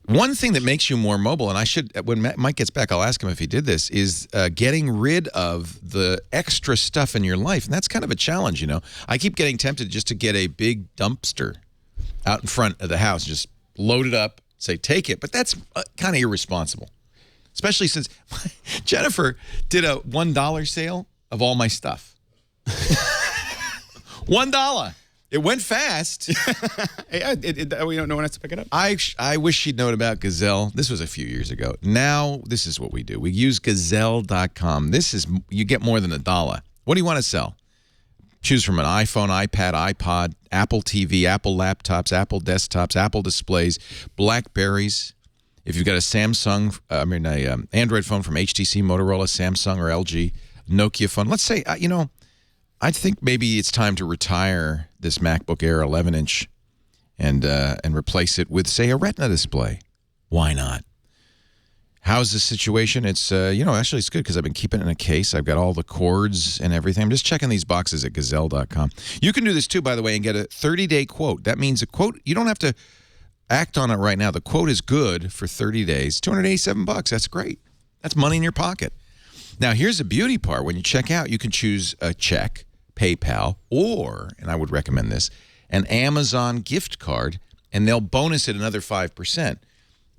One thing that makes you more mobile, and I should, when Mike gets back, I'll ask him if he did this, is getting rid of the extra stuff in your life. And that's kind of a challenge, you know. I keep getting tempted just to get a big dumpster out in front of the house, just load it up, say, take it. But that's kind of irresponsible, especially since Jennifer did a $1 sale of all my stuff. $1. It went fast. We don't know when to pick it up. I wish she'd known about Gazelle. This was a few years ago. Now, this is what we do. We use Gazelle.com. You get more than $1. What do you want to sell? Choose from an iPhone, iPad, iPod, Apple TV, Apple laptops, Apple desktops, Apple displays, Blackberries. If you've got a Android phone from HTC, Motorola, Samsung, or LG, Nokia phone. Let's say, I think maybe it's time to retire this MacBook Air 11-inch and replace it with, say, a Retina display. Why not? How's the situation? It's, actually it's good because I've been keeping it in a case. I've got all the cords and everything. I'm just checking these boxes at Gazelle.com. You can do this too, by the way, and get a 30-day quote. That means a quote, you don't have to act on it right now. The quote is good for 30 days. $287. That's great. That's money in your pocket. Now, here's the beauty part. When you check out, you can choose a check, PayPal, or, and I would recommend this, an Amazon gift card, and they'll bonus it another 5%.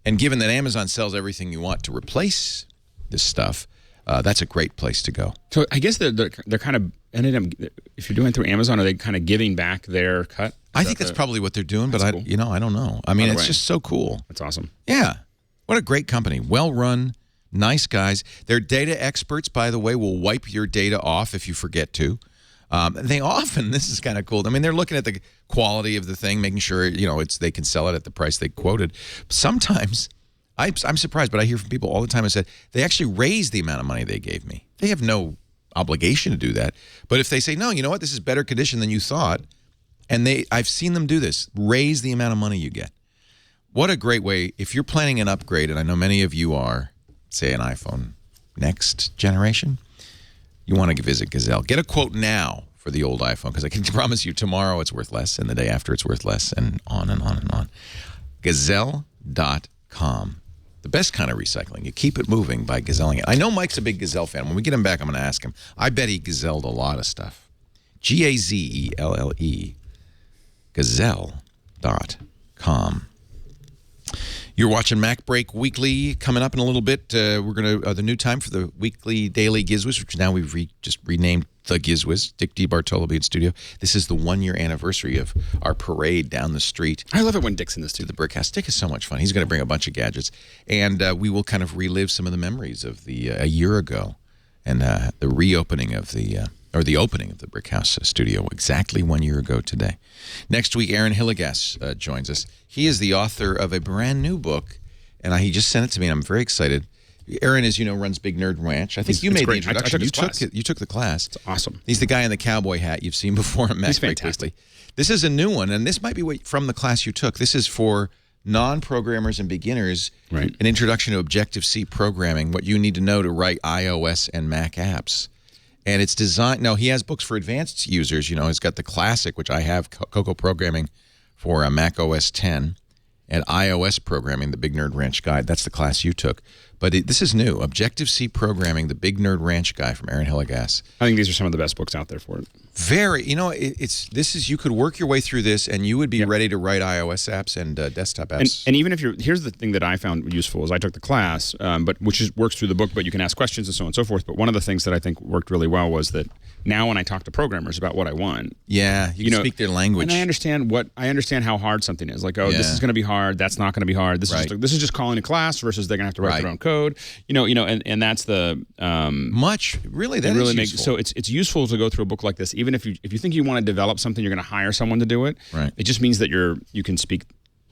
And given that Amazon sells everything you want to replace this stuff, that's a great place to go. So I guess they're kind of ended up. If you're doing it through Amazon, are they kind of giving back their cut? I think that's probably what they're doing, but cool. I don't know. I mean, it's just so cool. That's awesome. Yeah, what a great company. Well run, nice guys. Their data experts, by the way, will wipe your data off if you forget to. They often, this is kind of cool. I mean, they're looking at the quality of the thing, making sure, they can sell it at the price they quoted. Sometimes, I'm surprised, but I hear from people all the time who said they actually raise the amount of money they gave me. They have no obligation to do that. But if they say, no, you know what, this is better condition than you thought, and I've seen them do this, raise the amount of money you get. What a great way, if you're planning an upgrade, and I know many of you are, say an iPhone next generation, you want to visit Gazelle. Get a quote now for the old iPhone, because I can promise you tomorrow it's worth less, and the day after it's worth less, and on and on and on. Gazelle.com. The best kind of recycling. You keep it moving by gazelling it. I know Mike's a big Gazelle fan. When we get him back, I'm going to ask him. I bet he gazelled a lot of stuff. Gazelle. Gazelle.com. You're watching MacBreak Weekly. Coming up in a little bit, we're going to the new time for the weekly daily Gizwiz, which now we've just renamed the Gizwiz. Dick DeBartolo in studio. This is the 1-year anniversary of our parade down the street. I love it when Dick's in this too. The Brick House. Dick is so much fun. He's going to bring a bunch of gadgets, and we will kind of relive some of the memories of a year ago, and the reopening of the opening of the Brick House studio exactly 1 year ago today. Next week, Aaron Hillegas joins us. He is the author of a brand new book, and he just sent it to me, and I'm very excited. Aaron, as you know, runs Big Nerd Ranch. I think you made the introduction. You took the class. It's awesome. He's the guy in the cowboy hat you've seen before in MacBreak Weekly. This is a new one, and this might be from the class you took. This is for non-programmers and beginners, right. An introduction to Objective-C programming, what you need to know to write iOS and Mac apps. And it's designed, now he has books for advanced users, he's got the classic, which I have, Cocoa Programming for Mac OS X, and iOS Programming, the Big Nerd Ranch Guide. That's the class you took. But this is new, Objective-C Programming, the Big Nerd Ranch Guide from Aaron Hillegas. I think these are some of the best books out there for it. Very, you could work your way through this, and you would be ready to write iOS apps and desktop apps. And even if here's the thing that I found useful is I took the class, works through the book, but you can ask questions and so on and so forth. But one of the things that I think worked really well was that now when I talk to programmers about what I want, you can speak their language, and I understand how hard something is. Like, this is going to be hard. That's not going to be hard. This is just calling a class versus they're going to have to write their own code. And that's the useful. So it's useful to go through a book like this. Even if you think you want to develop something, you're going to hire someone to do it. Right. It just means that you can speak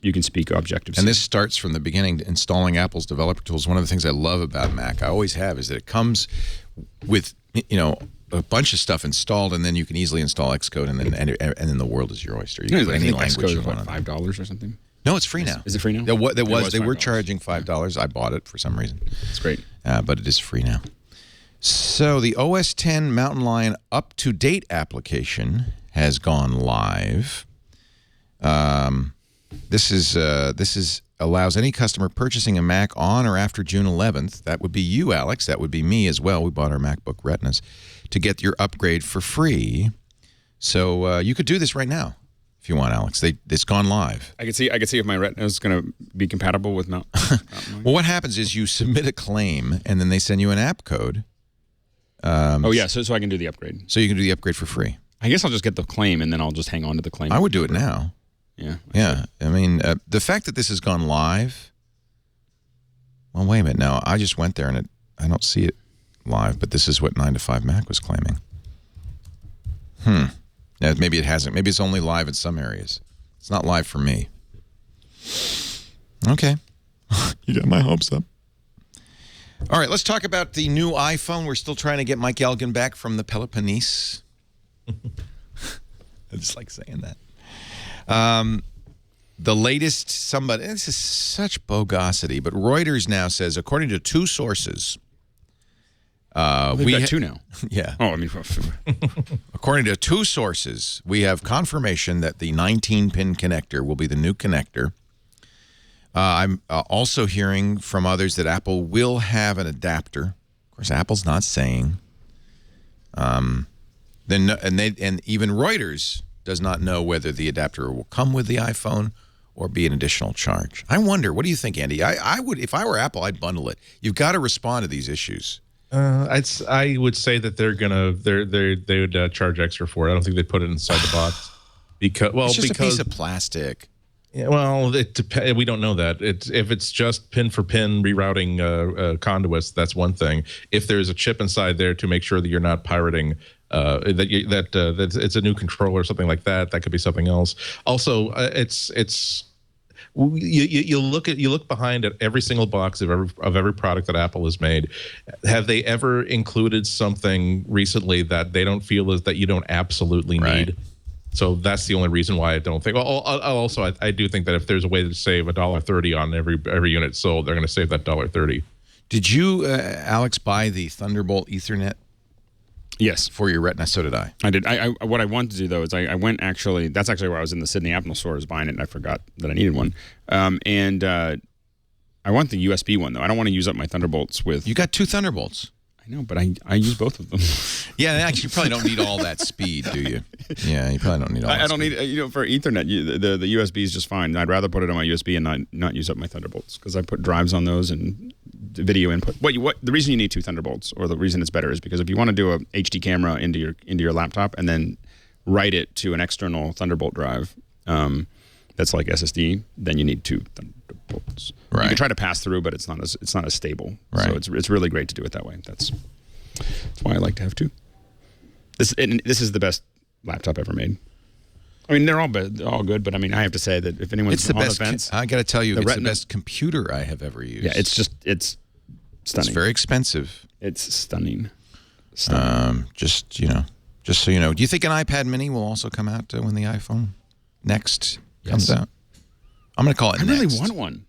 Objective-C. And this starts from the beginning, installing Apple's developer tools. One of the things I love about Mac, I always have, is that it comes with a bunch of stuff installed, and then you can easily install Xcode, and then the world is your oyster. You can put any language you want. $5 or something. No, it's free now. Is it free now? They were $5. charging $5. I bought it for some reason. It's great, but it is free now. So the OS 10 Mountain Lion up-to-date application has gone live. This allows any customer purchasing a Mac on or after June 11th. That would be you, Alex. That would be me as well. We bought our MacBook Retinas to get your upgrade for free. So you could do this right now if you want, Alex. It's gone live. I could see if my Retina is going to be compatible with Mountain Lion. Well, what happens is you submit a claim, and then they send you an app code. So I can do the upgrade. So you can do the upgrade for free. I guess I'll just get the claim, and then I'll just hang on to the claim. I would do it now. Yeah. Yeah. I mean, the fact that this has gone live. Well, wait a minute. Now, I just went there, and I don't see it live, but this is what 9 to 5 Mac was claiming. Yeah, maybe it hasn't. Maybe it's only live in some areas. It's not live for me. Okay. You got my hopes up. All right, let's talk about the new iPhone. We're still trying to get Mike Elgin back from the Peloponnese. I just like saying that. The latest, this is such bogosity, but Reuters now says, according to two sources, we got two now. Yeah. Oh, I mean, according to two sources, we have confirmation that the 19-pin connector will be the new connector. I'm also hearing from others that Apple will have an adapter. Of course, Apple's not saying. And even Reuters does not know whether the adapter will come with the iPhone or be an additional charge. I wonder. What do you think, Andy? I would, if I were Apple, I'd bundle it. You've got to respond to these issues. I would say that they would charge extra for it. I don't think they'd put it inside the box because it's just a piece of plastic. Yeah, well, we don't know that. If it's just pin for pin rerouting conduits, that's one thing. If there's a chip inside there to make sure that you're not pirating, that it's a new controller or something like that, that could be something else. Also, you look behind at every single box of every product that Apple has made. Have they ever included something recently that they don't feel is that you don't absolutely need? So that's the only reason why I don't think. Also, I do think that if there's a way to save $1.30 on every unit sold, they're going to save that $1.30. Did you, Alex, buy the Thunderbolt Ethernet? Yes. For your Retina? So did I. I did. What I wanted to do, though, is I went actually, that's actually where I was in the Sydney Apple store, was buying it, and I forgot that I needed one. I want the USB one, though. I don't want to use up my Thunderbolts with... You got two Thunderbolts. I know, but I use both of them. Yeah, actually, you probably don't need all that speed, do you? Yeah, you probably don't need all that I don't need, for Ethernet, the USB is just fine. I'd rather put it on my USB and not use up my Thunderbolts, because I put drives on those and video input. The reason you need two Thunderbolts, or the reason it's better, is because if you want to do a HD camera into your laptop and then write it to an external Thunderbolt drive, that's like SSD, then you need two Thunderbolts. Right. You can try to pass through, but it's not as stable. Right. So it's really great to do it that way. That's why I like to have two. This is the best laptop ever made. I mean, they're all good, but I mean, I have to say that if anyone's on the fence, I got to tell you, it's the best computer I have ever used. Yeah, it's stunning. It's very expensive. It's stunning. Just so you know, do you think an iPad Mini will also come out when the iPhone next comes out? I'm going to call it. I really want one.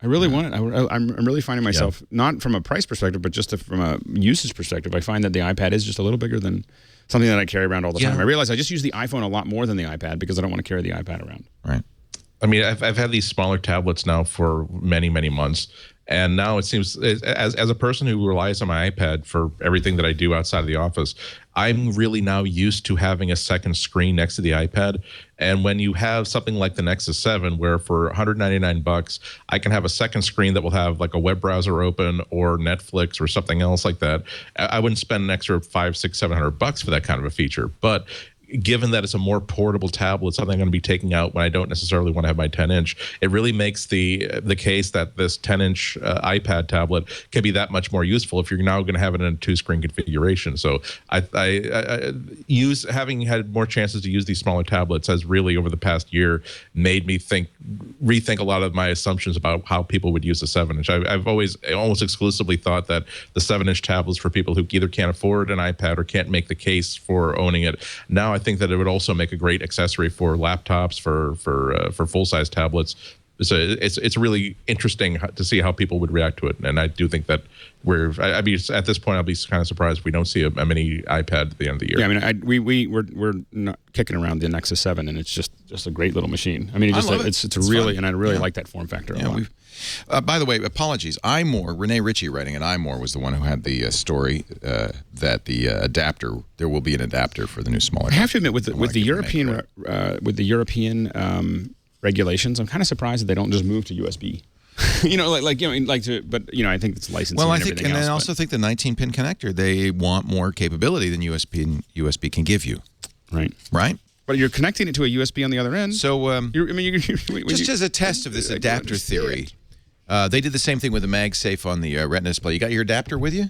I really want it. I'm really finding myself, not from a price perspective, but just from a usage perspective, I find that the iPad is just a little bigger than something that I carry around all the time. I realize I just use the iPhone a lot more than the iPad because I don't want to carry the iPad around. Right. I mean, I've had these smaller tablets now for many, many months. And now it seems, as a person who relies on my iPad for everything that I do outside of the office, I'm really now used to having a second screen next to the iPad. And when you have something like the Nexus 7, where for $199, I can have a second screen that will have like a web browser open or Netflix or something else like that, I wouldn't spend an extra $500, $600, $700 for that kind of a feature. But given that it's a more portable tablet, something I'm going to be taking out when I don't necessarily want to have my 10-inch, it really makes the case that this 10-inch iPad tablet can be that much more useful if you're now going to have it in a 2-screen configuration. So I having had more chances to use these smaller tablets has really, over the past year, made me rethink a lot of my assumptions about how people would use the 7-inch. I've always almost exclusively thought that the 7-inch tablets for people who either can't afford an iPad or can't make the case for owning it. Now I think that it would also make a great accessory for laptops, for full-size tablets. So it's really interesting to see how people would react to it, and I do think that I'd be at this point, I'll be kind of surprised if we don't see a mini iPad at the end of the year. Yeah, I mean, we're not kicking around the Nexus 7, and it's just a great little machine. I mean, it's really fun. And I really like that form factor a lot. By the way, apologies. Renee Ritchie writing at iMore was the one who had the story that the adapter, there will be an adapter for the new smaller. I have to admit, with the European regulations, I'm kind of surprised that they don't just move to USB. But I think it's licensing. Well, I and think, everything and else, I also think the 19-pin connector, they want more capability than USB can give you. Right. But you're connecting it to a USB on the other end. So, just as a test of this adapter theory, they did the same thing with the MagSafe on the Retina display. You got your adapter with you?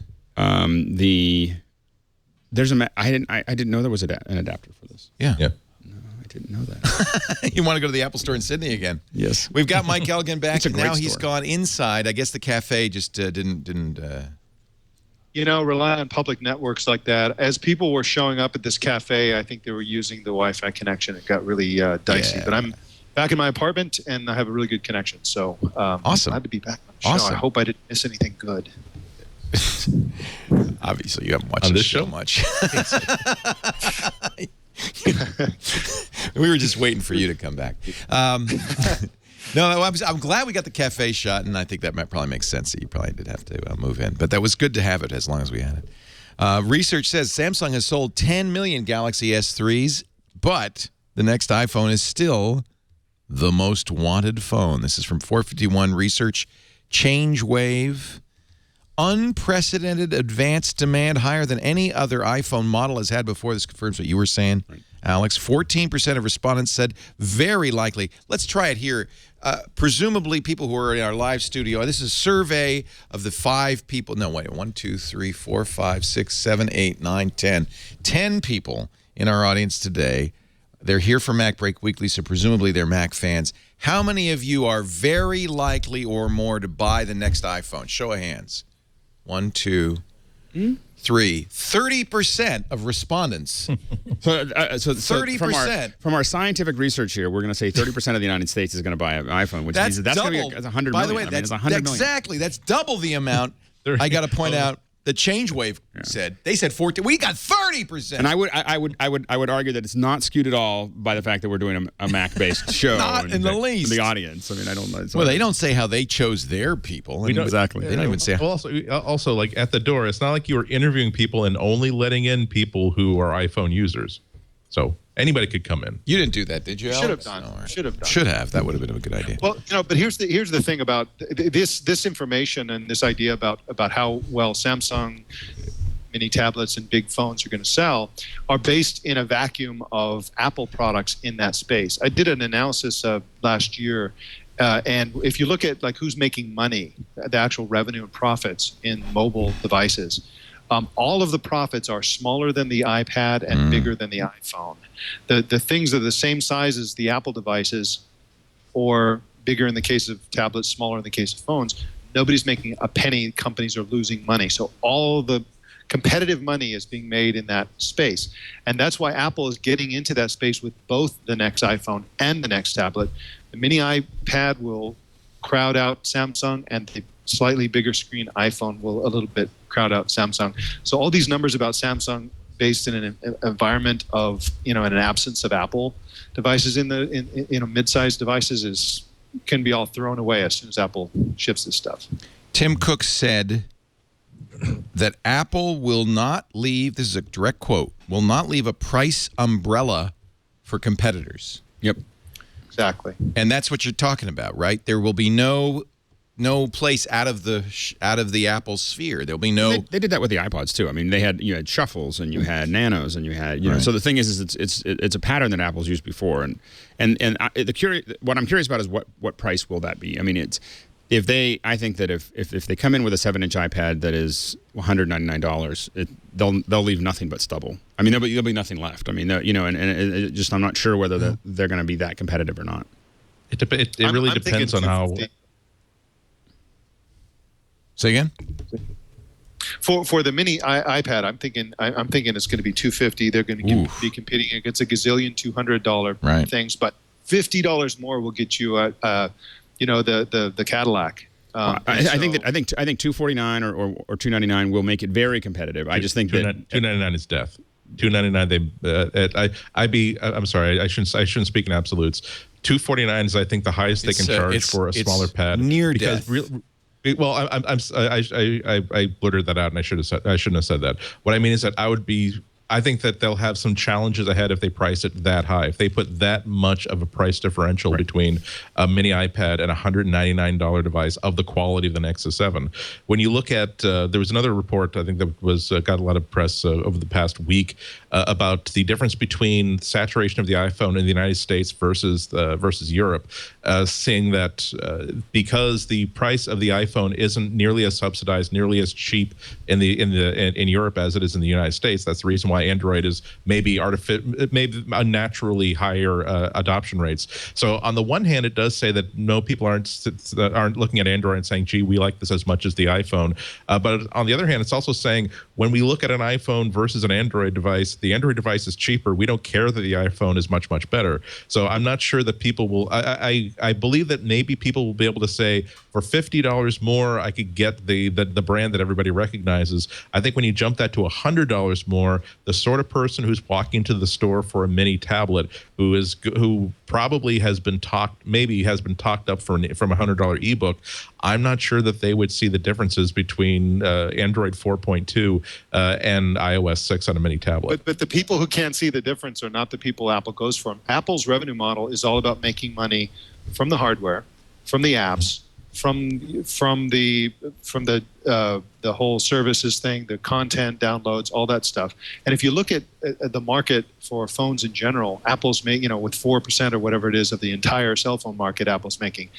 There's I didn't know there was an adapter for this. Yeah. I didn't know that. You want to go to the Apple Store in Sydney again? Yes. We've got Mike Elgin back. It's a great now he's store. gone inside. I guess the cafe just didn't. Rely on public networks like that. As people were showing up at this cafe, I think they were using the Wi-Fi connection. It got really dicey. Yeah. But I'm back in my apartment, and I have a really good connection. So awesome. I'm glad to be back on the show. Awesome. I hope I didn't miss anything good. Obviously, you haven't watched On this this show show? much. We were just waiting for you to come back. No, I'm glad we got the cafe shot, and I think that probably makes sense that you probably did have to move in. But that was good to have it as long as we had it. Research says Samsung has sold 10 million Galaxy S3s, but the next iPhone is still the most wanted phone. This is from 451 Research. Change Wave. Unprecedented advanced demand, higher than any other iPhone model has had before. This confirms what you were saying, right, Alex. 14% of respondents said very likely. Let's try it here. Presumably people who are in our live studio. This is a survey of the 5 people. No, wait. 1, 2, 3, 4, 5, 6, 7, 8, 9, 10. 10 people in our audience today. They're here for MacBreak Weekly, so presumably they're Mac fans. How many of you are very likely or more to buy the next iPhone? Show of hands. 1, 2, 3. 30% of respondents. So 30%. From our scientific research here, we're going to say 30% of the United States is going to buy an iPhone, which means that's going to be 100 million. By the way, that's 100 million. Exactly. That's double the amount. I got to point out. The Change Wave said they said 14. We got 30%. And I would argue that it's not skewed at all by the fact that we're doing a Mac-based show. Not in the least. The audience. I mean, I don't know. Well, they don't say how they chose their people. Exactly. They don't even say. Also, like at the door, it's not like you were interviewing people and only letting in people who are iPhone users. So anybody could come in. You didn't do that, did you? Should have Alex? done. No, right. Should have. That would have been a good idea. Well, but here's the thing about this information and this idea about how well Samsung mini tablets and big phones are going to sell are based in a vacuum of Apple products in that space. I did an analysis last year, and if you look at like who's making money, the actual revenue and profits in mobile devices, all of the profits are smaller than the iPad and bigger than the iPhone. The things are the same size as the Apple devices, or bigger in the case of tablets, smaller in the case of phones. Nobody's making a penny. Companies are losing money. So all the competitive money is being made in that space. And that's why Apple is getting into that space with both the next iPhone and the next tablet. The mini iPad will crowd out Samsung, and the slightly bigger screen iPhone will a little bit crowd out Samsung. So all these numbers about Samsung based in an environment of, in an absence of Apple devices in mid-sized devices can be all thrown away as soon as Apple ships this stuff. Tim Cook said that Apple will not leave, this is a direct quote, will not leave a price umbrella for competitors. Yep. Exactly. And that's what you're talking about, right? There will be no no place out of the Apple sphere. There'll be no. They did that with the iPods too. I mean, you had shuffles and you had nanos and you had know. So the thing is it's a pattern that Apple's used before. What I'm curious about is what price will that be? I mean, I think that if they come in with a 7-inch iPad that is $199, they'll leave nothing but stubble. I mean, there'll be nothing left. I mean, I'm not sure whether they're going to be that competitive or not. It really depends on how. Say again. For the mini iPad, I'm thinking it's going to be $250. They're going to be competing against a gazillion $200 things, but $50 more will get you the Cadillac. I think $249 or $299 will make it very competitive. I just think that $299 is death. $299. I'm sorry. I shouldn't speak in absolutes. $249 is I think the highest they can charge for a smaller pad. Near death. Well, I blurted that out, and I shouldn't have said that. What I mean is that I think that they'll have some challenges ahead if they price it that high. If they put that much of a price differential between a mini iPad and a $199 device of the quality of the Nexus 7. When you look at, there was another report I think that was got a lot of press over the past week about the difference between saturation of the iPhone in the United States versus Europe, saying that because the price of the iPhone isn't nearly as subsidized, nearly as cheap in Europe as it is in the United States, that's the reason why Android is maybe unnaturally higher adoption rates. So on the one hand, it does say that no, people aren't looking at Android and saying, "Gee, we like this as much as the iPhone." But on the other hand, it's also saying when we look at an iPhone versus an Android device, the Android device is cheaper. We don't care that the iPhone is much better. So I'm not sure that people will. I believe that maybe people will be able to say for $50 more, I could get the brand that everybody recognizes. I think when you jump that to $100 more, the sort of person who's walking to the store for a mini tablet, who probably has been talked up from a $100 ebook, I'm not sure that they would see the differences between Android 4.2 and iOS 6 on a mini tablet. But the people who can't see the difference are not the people Apple goes for. Apple's revenue model is all about making money from the hardware, from the apps, from the whole services thing, the content downloads, all that stuff. And if you look at the market for phones in general, Apple's with 4% or whatever it is of the entire cell phone market, Apple's making,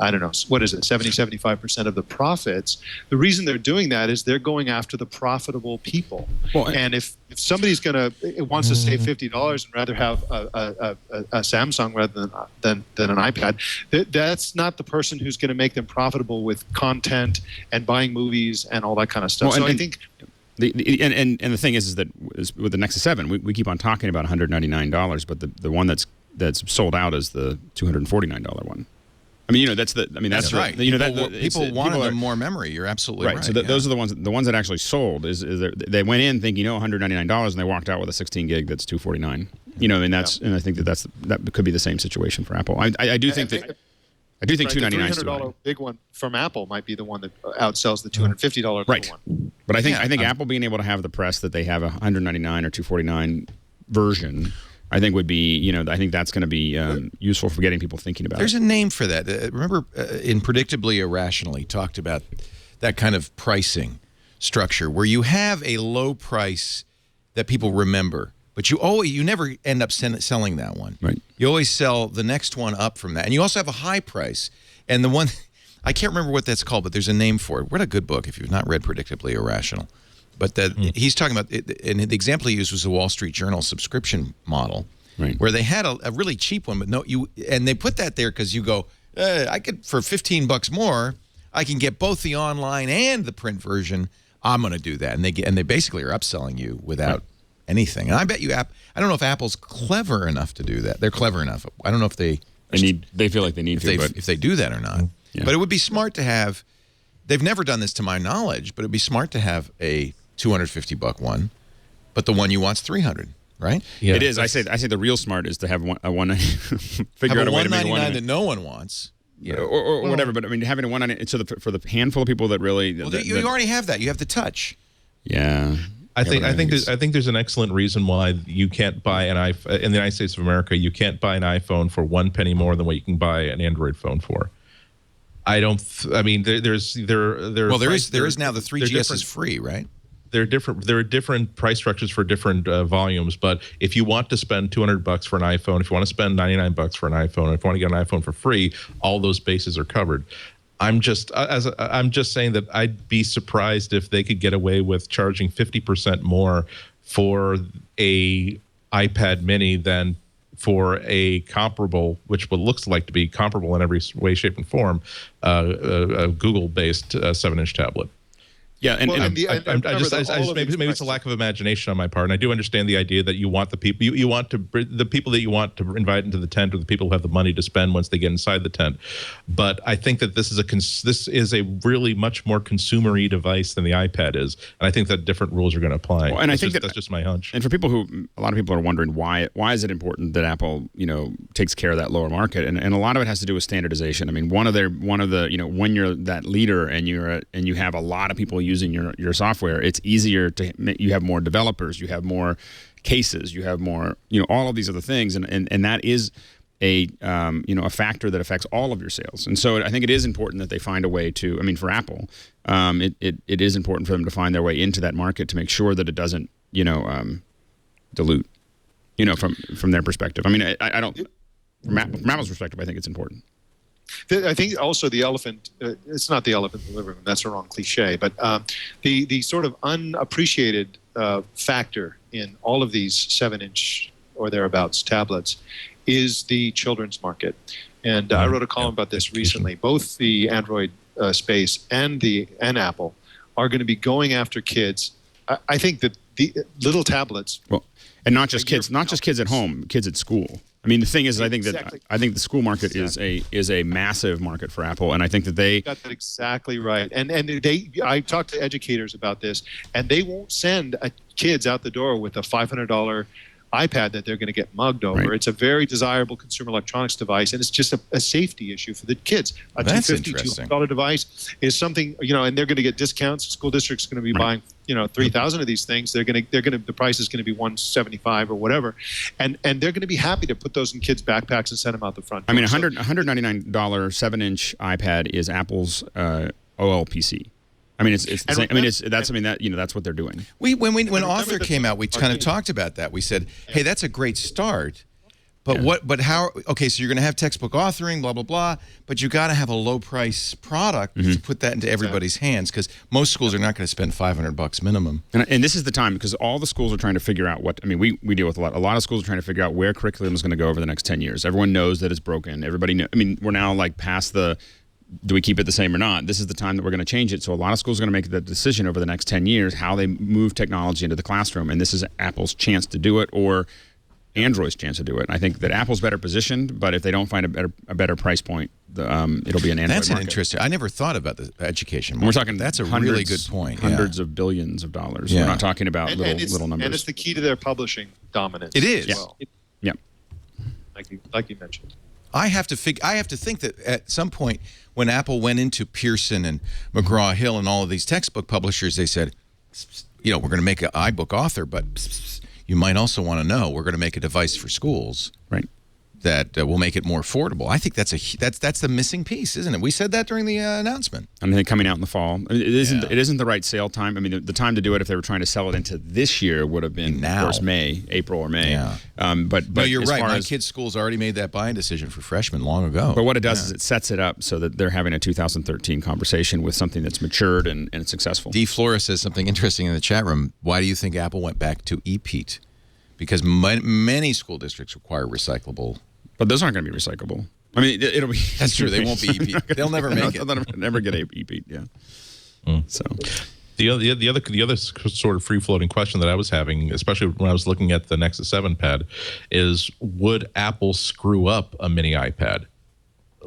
I don't know, what is it, 75% of the profits. The reason they're doing that is they're going after the profitable people. Well, and if somebody's wants to save $50 and rather have a Samsung rather than an iPad, that's not the person who's going to make them profitable with content and buying movies and all that kind of stuff. Well, so I think. And the thing is that with the Nexus 7, we keep on talking about $199, but the one that's sold out is the $249 one. I mean, that's right. People wanted more memory. You're absolutely right. So those are the ones that actually sold. They went in thinking, $199, and they walked out with a 16 gig that's $249. And I think that could be the same situation for Apple. I do think $299 is the $300 big one from Apple might be the one that outsells the $250 right. one. But I think Apple being able to have the press that they have a $199 or $249 version, I think would be, I think that's going to be useful for getting people thinking about There's a name for that. Remember, in Predictably Irrationally, talked about that kind of pricing structure where you have a low price that people remember, but you never end up selling that one. Right. You always sell the next one up from that. And you also have a high price. And the one, I can't remember what that's called, but there's a name for it. Read a good book if you've not read Predictably Irrational. But he's talking about, and the example he used was the Wall Street Journal subscription model, right, where they had a really cheap one, but and they put that there because you go, I could, for $15 more, I can get both the online and the print version. I'm going to do that, and they basically are upselling you without anything. And I bet you, I don't know if Apple's clever enough to do that. They're clever enough. I don't know if they feel like they need to, if they do that or not. Yeah. But it would be smart to have. They've never done this to my knowledge, but it'd be smart to have a $250 one, but the one you want's $300, right? Yeah. It is. I say the real smart is to have a figure out a way to make $199 that no one wants, or whatever. But I mean, having a $199 for the handful of people that really, you already have that. You have the touch. Yeah. I think there's an excellent reason why you can't buy an iPhone in the United States of America. You can't buy an iPhone for 1 penny more than what you can buy an Android phone for. I don't. I mean, there's Well, there is now the 3GS is free, right? There are different price structures for different volumes, but if you want to spend $200 for an iPhone, if you want to spend $99 for an iPhone, if you want to get an iPhone for free, all those bases are covered. I'm just saying that I'd be surprised if they could get away with charging 50% more for a iPad Mini than for a comparable, which what looks like to be comparable in every way, shape, and form, a Google-based 7-inch tablet. Yeah, and, well, and maybe it's a lack of imagination on my part, and I do understand the idea that you want the people the people that you want to invite into the tent are the people who have the money to spend once they get inside the tent. But I think that this is a really much more consumer-y device than the iPad is, and I think that different rules are going to apply. Well, and I think that's just my hunch. And for people a lot of people are wondering why is it important that Apple takes care of that lower market, and a lot of it has to do with standardization. I mean, one of the when you're that leader and you have a lot of people using your software, it's easier you have more developers, you have more cases, you have more all of these other things, and that is a factor that affects all of your sales. And so I think it is important that they find a way to, I mean, for Apple, it is important for them to find their way into that market to make sure that it doesn't dilute from their perspective. I mean, I don't from Apple's perspective, I think it's important. I think also the elephant, it's not the elephant in the living room, that's a wrong cliche, but the sort of unappreciated factor in all of these 7-inch or thereabouts tablets is the children's market. And I wrote a column about this recently. Both the Android space and Apple are going to be going after kids. I think that the little tablets... Well, and not just kids at home, kids at school. I mean, the thing is, I think the school market is a massive market for Apple, and I think that they got that exactly right. And I talked to educators about this, and they won't send kids out the door with a $500 iPad that they're going to get mugged over. Right. It's a very desirable consumer electronics device, and it's just a safety issue for the kids. A $250 device is something, and they're going to get discounts. School district's going to be buying, 3,000 of these things. The price is going to be $175 or whatever, and they're going to be happy to put those in kids' backpacks and send them out the front door. I mean, $199 7-inch iPad is Apple's OLPC. I mean, it's the same. I mean, that's something that that's what they're doing. When Author came out, we kind of talked about that. We said, hey, that's a great start, but how? Okay, so you're going to have textbook authoring, blah blah blah, but you got to have a low price product to put that into everybody's hands, because most schools are not going to spend $500 minimum. And this is the time, because all the schools are trying to figure out what. I mean, we deal with a lot of schools are trying to figure out where curriculum is going to go over the next 10 years. Everyone knows that it's broken. Everybody knows. I mean, we're now like past the. Do we keep it the same or not? This is the time that we're going to change it. So a lot of schools are going to make the decision over the next 10 years how they move technology into the classroom. And this is Apple's chance to do it, or Android's chance to do it. I think that Apple's better positioned, but if they don't find a better price point, it'll be an Android That's market. Interesting. I never thought about the education market. We're talking that's a really good point. Hundreds of billions of dollars. Yeah. We're not talking about little numbers. And it's the key to their publishing dominance. It is. As well. Yeah. Like you mentioned. I have to think that at some point when Apple went into Pearson and McGraw-Hill and all of these textbook publishers, they said, we're going to make an iBook Author, but you might also want to know we're going to make a device for schools, right? That will make it more affordable. I think that's the missing piece, isn't it? We said that during the announcement. I mean, coming out in the fall. I mean, it isn't the right sale time. I mean, the time to do it if they were trying to sell it into this year would have been now. Of course, April or May. Yeah. But no, you're right. My kids' school's already made that buying decision for freshmen long ago. But what it does is it sets it up so that they're having a 2013 conversation with something that's matured and successful. D. Flora says something interesting in the chat room. Why do you think Apple went back to ePeat? Because many school districts require recyclable. But those aren't going to be recyclable. I mean, it'll be. That's true. They won't be EP. They'll never make it. They'll never get EP. Yeah. So, the other sort of free floating question that I was having, especially when I was looking at the Nexus 7 pad, is would Apple screw up a mini iPad?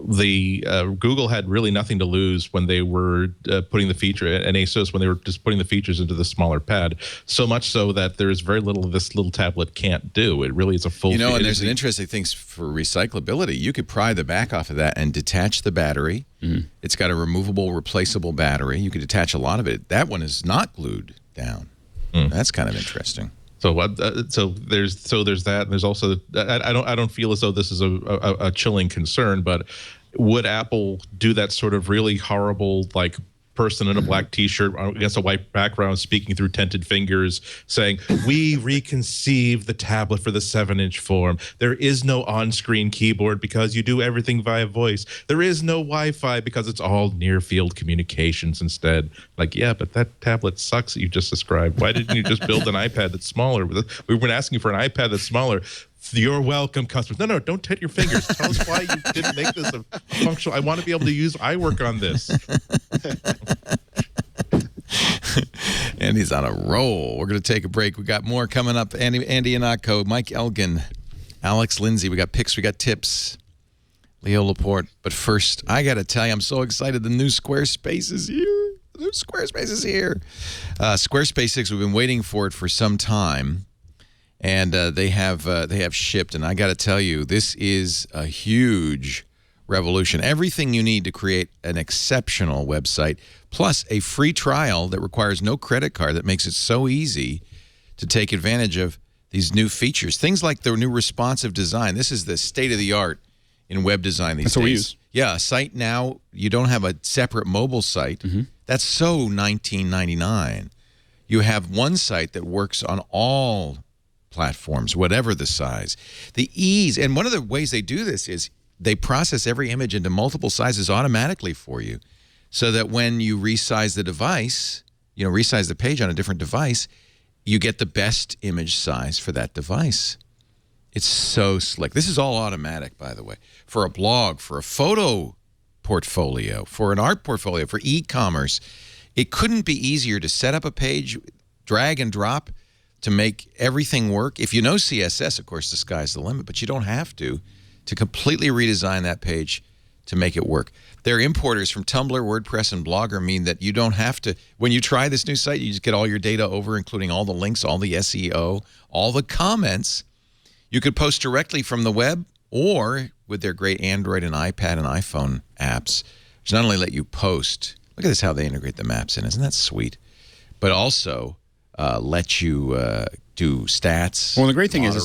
The Google had really nothing to lose when they were putting the feature, and ASUS when they were just putting the features into the smaller pad. So much so that there's very little this little tablet can't do. It really is a full. And there's an interesting thing for recyclability. You could pry the back off of that and detach the battery. Mm-hmm. It's got a removable, replaceable battery. You could detach a lot of it. That one is not glued down. That's kind of interesting. So there's that. And there's also I don't feel as though this is a chilling concern, but would Apple do that sort of really horrible, like, person in a black t-shirt against a white background speaking through tented fingers saying, we reconceive the tablet for the 7-inch form. There is no on-screen keyboard because you do everything via voice. There is no Wi-Fi because it's all near-field communications instead. Like, yeah, but that tablet sucks that you just described. Why didn't you just build an iPad that's smaller? We've been asking for an iPad that's smaller. You're welcome, customers. No, don't tit your fingers. Tell us why you didn't make this a functional. I want to be able to use iWork on this. Andy's on a roll. We're going to take a break. We got more coming up. Andy Ihnatko, Mike Elgin, Alex Lindsay. We got picks. We got tips. Leo Laporte. But first, I got to tell you, I'm so excited. The new Squarespace is here. The new Squarespace is here. Squarespace 6, we've been waiting for it for some time. And they have shipped, and I got to tell you, this is a huge revolution. Everything you need to create an exceptional website, plus a free trial that requires no credit card, that makes it so easy to take advantage of these new features. Things like the new responsive design. This is the state of the art in web design these days. That's what we use. Yeah, a site now, you don't have a separate mobile site. That's so 1999. You have one site that works on all platforms, whatever the size. The ease, and one of the ways they do this is they process every image into multiple sizes automatically for you, so that when you resize the device, resize the page on a different device, you get the best image size for that device. It's so slick. This is all automatic, by the way, for a blog, for a photo portfolio, for an art portfolio, for e-commerce. It couldn't be easier to set up a page, drag and drop, to make everything work. If you know CSS, of course, the sky's the limit, but you don't have to completely redesign that page to make it work. Their importers from Tumblr, WordPress, and Blogger mean that you don't have to, when you try this new site, you just get all your data over, including all the links, all the SEO, all the comments. You could post directly from the web or with their great Android and iPad and iPhone apps, which not only let you post, look at this, how they integrate the maps in. Isn't that sweet? But also let you do stats. Well, the great thing is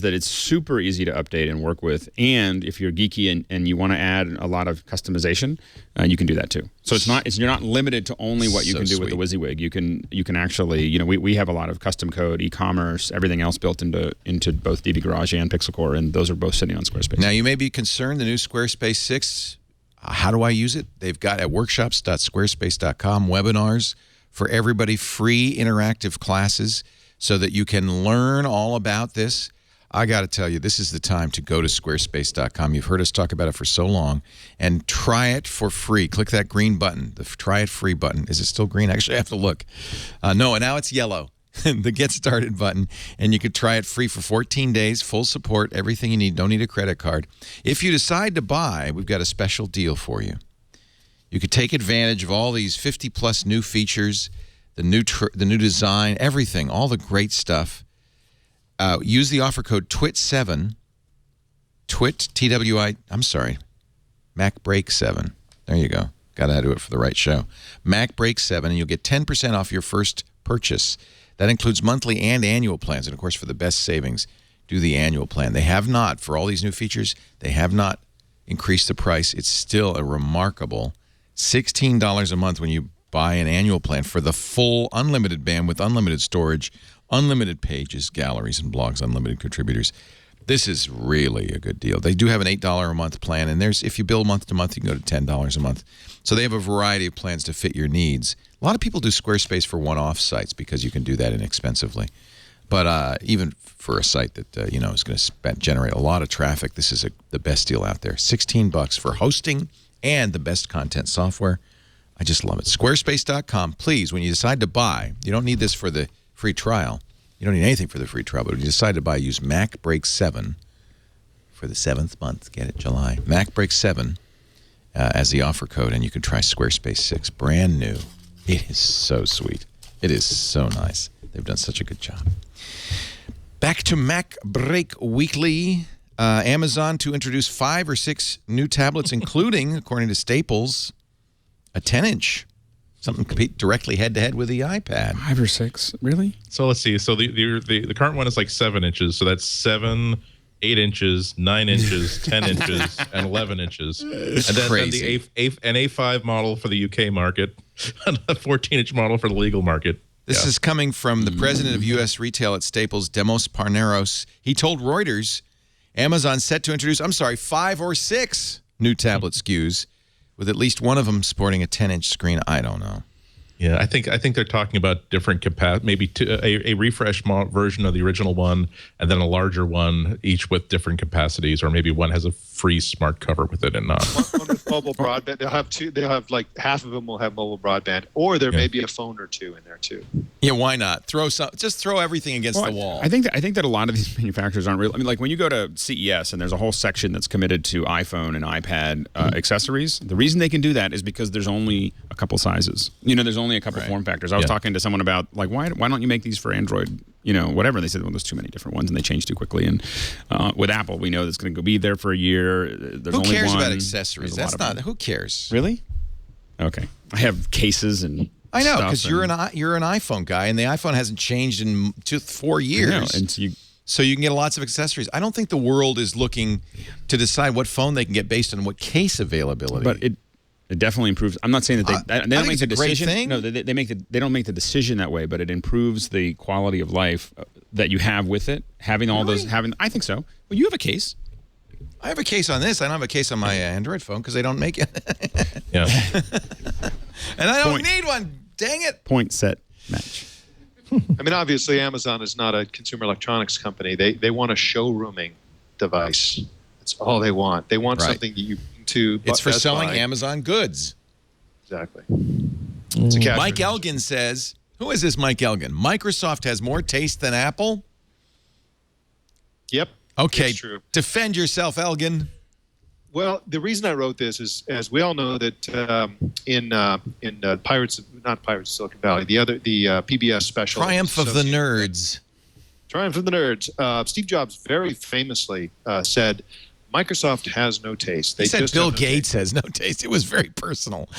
that it's super easy to update and work with. And if you're geeky and you want to add a lot of customization, you can do that too. So you're not limited to only what you can do with the WYSIWYG. You can actually, we have a lot of custom code, e-commerce, everything else built into both DB Garage and Pixel Core, and those are both sitting on Squarespace. Now, you may be concerned, the new Squarespace 6, how do I use it? They've got at workshops.squarespace.com webinars for everybody, free interactive classes so that you can learn all about this. I got to tell you, this is the time to go to squarespace.com. You've heard us talk about it for so long, and try it for free. Click that green button, the try it free button. Is it still green? Actually, I have to look. No, and now it's yellow, the get started button, and you could try it free for 14 days, full support, everything you need. Don't need a credit card. If you decide to buy, we've got a special deal for you. You could take advantage of all these 50-plus new features, the new design, everything, all the great stuff. Use the offer code TWiT7, TWiT, T-W-I, I'm sorry, MacBreak7. There you go. Got to do it for the right show. MacBreak7, and you'll get 10% off your first purchase. That includes monthly and annual plans. And, of course, for the best savings, do the annual plan. They have not, for all these new features, they have not increased the price. It's still a remarkable $16 a month when you buy an annual plan for the full unlimited bandwidth, unlimited storage, unlimited pages, galleries, and blogs, unlimited contributors. This is really a good deal. They do have an $8 a month plan, and if you bill month to month, you can go to $10 a month. So they have a variety of plans to fit your needs. A lot of people do Squarespace for one-off sites because you can do that inexpensively. But even for a site that is going to generate a lot of traffic, this is the best deal out there. $16 for hosting and the best content software. I just love it. Squarespace.com. Please, when you decide to buy, you don't need this for the free trial. You don't need anything for the free trial, but when you decide to buy, use MacBreak7 for the 7th month. Get it, July. MacBreak7 as the offer code, and you can try Squarespace 6. Brand new. It is so sweet. It is so nice. They've done such a good job. Back to MacBreak Weekly. Amazon to introduce 5 or 6 new tablets, including, according to Staples, a 10-inch. Something compete directly head-to-head with the iPad. 5 or 6? Really? So let's see. So the current one is like 7 inches. So that's 7 8 inches, 9 inches, 10 inches, and 11 inches. And then crazy. an A5 model for the UK market, and a 14-inch model for the legal market. This is coming from the president of U.S. retail at Staples, Demos Parneros. He told Reuters Amazon's set to introduce, 5 or 6 new tablet SKUs, with at least one of them sporting a 10-inch screen. I don't know. Yeah, I think they're talking about different maybe a refresh version of the original one, and then a larger one, each with different capacities, or maybe one has a free smart cover with it and not. One with mobile broadband. They'll have two. They'll have like half of them will have mobile broadband, or there may be a phone or two in there too. Yeah, why not? Just throw everything against the wall. I think that a lot of these manufacturers aren't real. I mean, like when you go to CES and there's a whole section that's committed to iPhone and iPad accessories. The reason they can do that is because there's only a couple sizes. There's only a couple form factors. I was talking to someone about like why don't you make these for Android? Whatever. They said, well, there's too many different ones, and they change too quickly. And with Apple, we know that's going to be there for a year. There's who only cares one. about accessories? That's not. Who cares? Really? Okay. I have cases and. I know, because you're an iPhone guy, and the iPhone hasn't changed in 4 years. I know, and so you can get lots of accessories. I don't think the world is looking to decide what phone they can get based on what case availability. But it definitely improves. I'm not saying that they don't make the decision. Thing. No, they don't make the decision that way, but it improves the quality of life that you have with it. Having all those, I think so. Well, you have a case. I have a case on this. I don't have a case on my Android phone because they don't make it. Yeah. And I don't need one. Dang it. Point, set, match. I mean, obviously, Amazon is not a consumer electronics company. They want a showrooming device. That's all they want. They want something that you to. It's for selling Amazon goods. Exactly. It's a cash Mike Elgin says, who is this Mike Elgin? Microsoft has more taste than Apple? Yep. Okay. It's true. Defend yourself, Elgin. Well, the reason I wrote this is, as we all know, that in Pirates of Silicon Valley, the PBS special, Triumph of the Nerds. Triumph of the Nerds. Steve Jobs very famously said, "Microsoft has no taste." He said Bill Gates has no taste. It was very personal.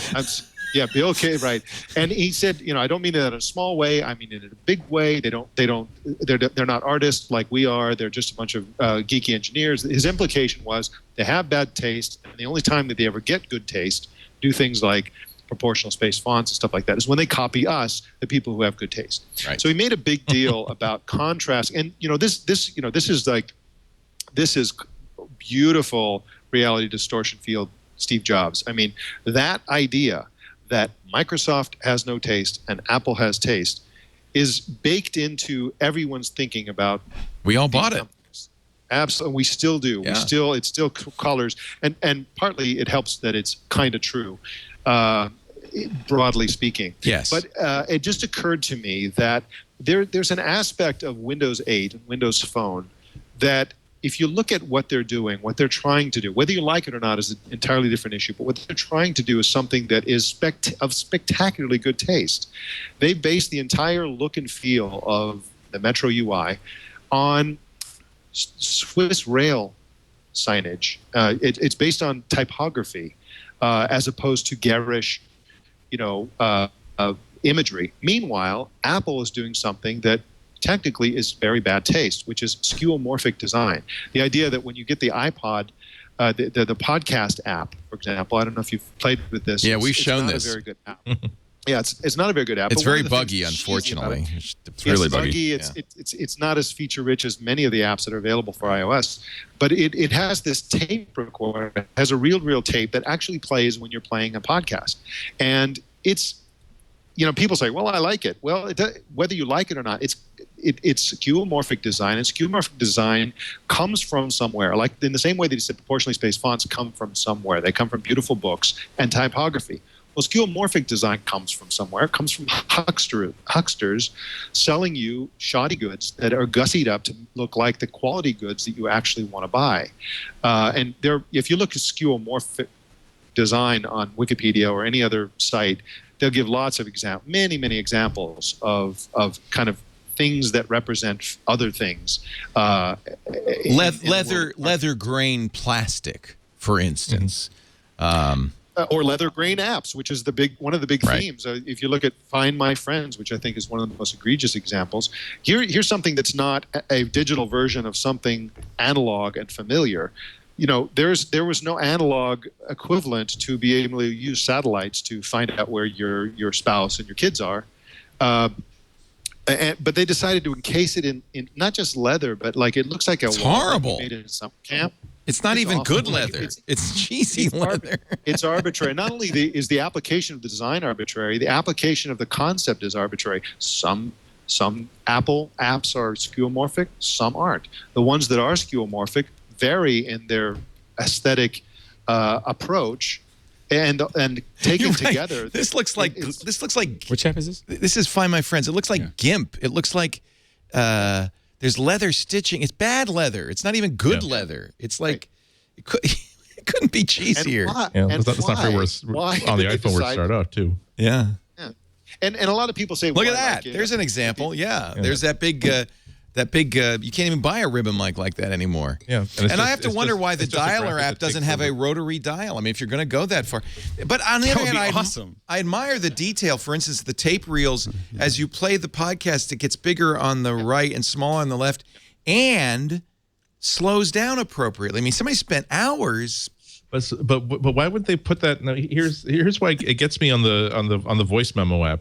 Yeah, Bill Gates, right? And he said, I don't mean that in a small way. I mean it in a big way. They're not artists like we are. They're just a bunch of geeky engineers. His implication was they have bad taste, and the only time that they ever get good taste, do things like proportional space fonts and stuff like that, is when they copy us, the people who have good taste. Right. So he made a big deal about contrast, and this is beautiful reality distortion field. Steve Jobs. I mean, that idea that Microsoft has no taste and Apple has taste is baked into everyone's thinking about. We all bought it. Absolutely, we still do. Yeah. It still colors, and partly it helps that it's kind of true, broadly speaking. Yes. But it just occurred to me that there's an aspect of Windows 8 and Windows Phone that, if you look at what they're doing, what they're trying to do, whether you like it or not is an entirely different issue, but what they're trying to do is something that is of spectacularly good taste. They base the entire look and feel of the Metro UI on Swiss rail signage. It's based on typography as opposed to garish, imagery. Meanwhile, Apple is doing something that technically is very bad taste, which is skeuomorphic design. The idea that when you get the iPod, the podcast app, for example, I don't know if you've played with this. Yeah, we've shown this. It's not a very good app. Yeah, it's not a very good app. It's but one very of the things buggy, that's cheesy unfortunately. about It's really buggy. It's not as feature rich as many of the apps that are available for iOS, but it has this tape recorder. It has a real tape that actually plays when you're playing a podcast, and it's. People say, "Well, I like it." Well, whether you like it or not, it's skeuomorphic design, and skeuomorphic design comes from somewhere. Like in the same way that you said, proportionally spaced fonts come from somewhere. They come from beautiful books and typography. Well, skeuomorphic design comes from somewhere. It comes from hucksters selling you shoddy goods that are gussied up to look like the quality goods that you actually want to buy. And if you look at skeuomorphic design on Wikipedia or any other site, they'll give lots of many examples of kind of things that represent other things. Leather grain plastic, for instance. or leather grain apps, which is one of the big Right. themes. If you look at Find My Friends, which I think is one of the most egregious examples, here's something that's not a digital version of something analog and familiar. You know, there was no analog equivalent to be able to use satellites to find out where your spouse and your kids are. But they decided to encase it in not just leather, but like it looks like It's horrible. made it in some camp. It's not even awful. good leather. It's cheesy leather. It's arbitrary. Not only is the application of the design arbitrary, the application of the concept is arbitrary. Some Apple apps are skeuomorphic, some aren't. The ones that are skeuomorphic vary in their aesthetic approach, and taken You're right. together. This looks like Which app is this? This is Find My Friends. It looks like GIMP. It looks like there's leather stitching. It's bad leather. It's not even good leather. It's like it couldn't be cheesier. That's not fair. On the iPhone, where it started out too. Yeah. And a lot of people say, Look at "Why that. like it?" There's an example. Yeah. There's that big. You can't even buy a ribbon mic like that anymore. Yeah. And I have to wonder why the dialer app doesn't have a rotary dial. I mean, if you're going to go that far. But on the other hand, I admire the detail. For instance, the tape reels, as you play the podcast, it gets bigger on the right and smaller on the left and slows down appropriately. I mean, somebody spent hours. But why wouldn't they put that? Now, here's why it gets me on the voice memo app.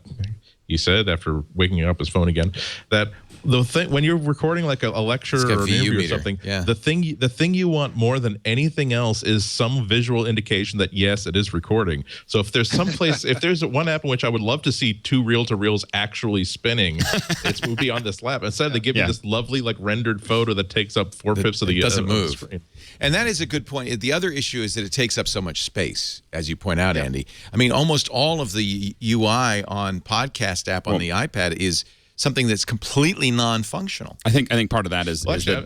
He said after waking up his phone again that the thing when you're recording like a lecture or an interview or something, the thing you want more than anything else is some visual indication that yes, it is recording. So if there's some place, if there's one app in which I would love to see two reel-to-reels actually spinning, it would be on this lap. Instead, they give you this lovely like rendered photo that takes up 4/5 of the doesn't move. the screen. And that is a good point. The other issue is that it takes up so much space, as you point out, Andy. I mean, almost all of the UI on Podcast app on the iPad is something that's completely non-functional. I think part of that is, Well, actually,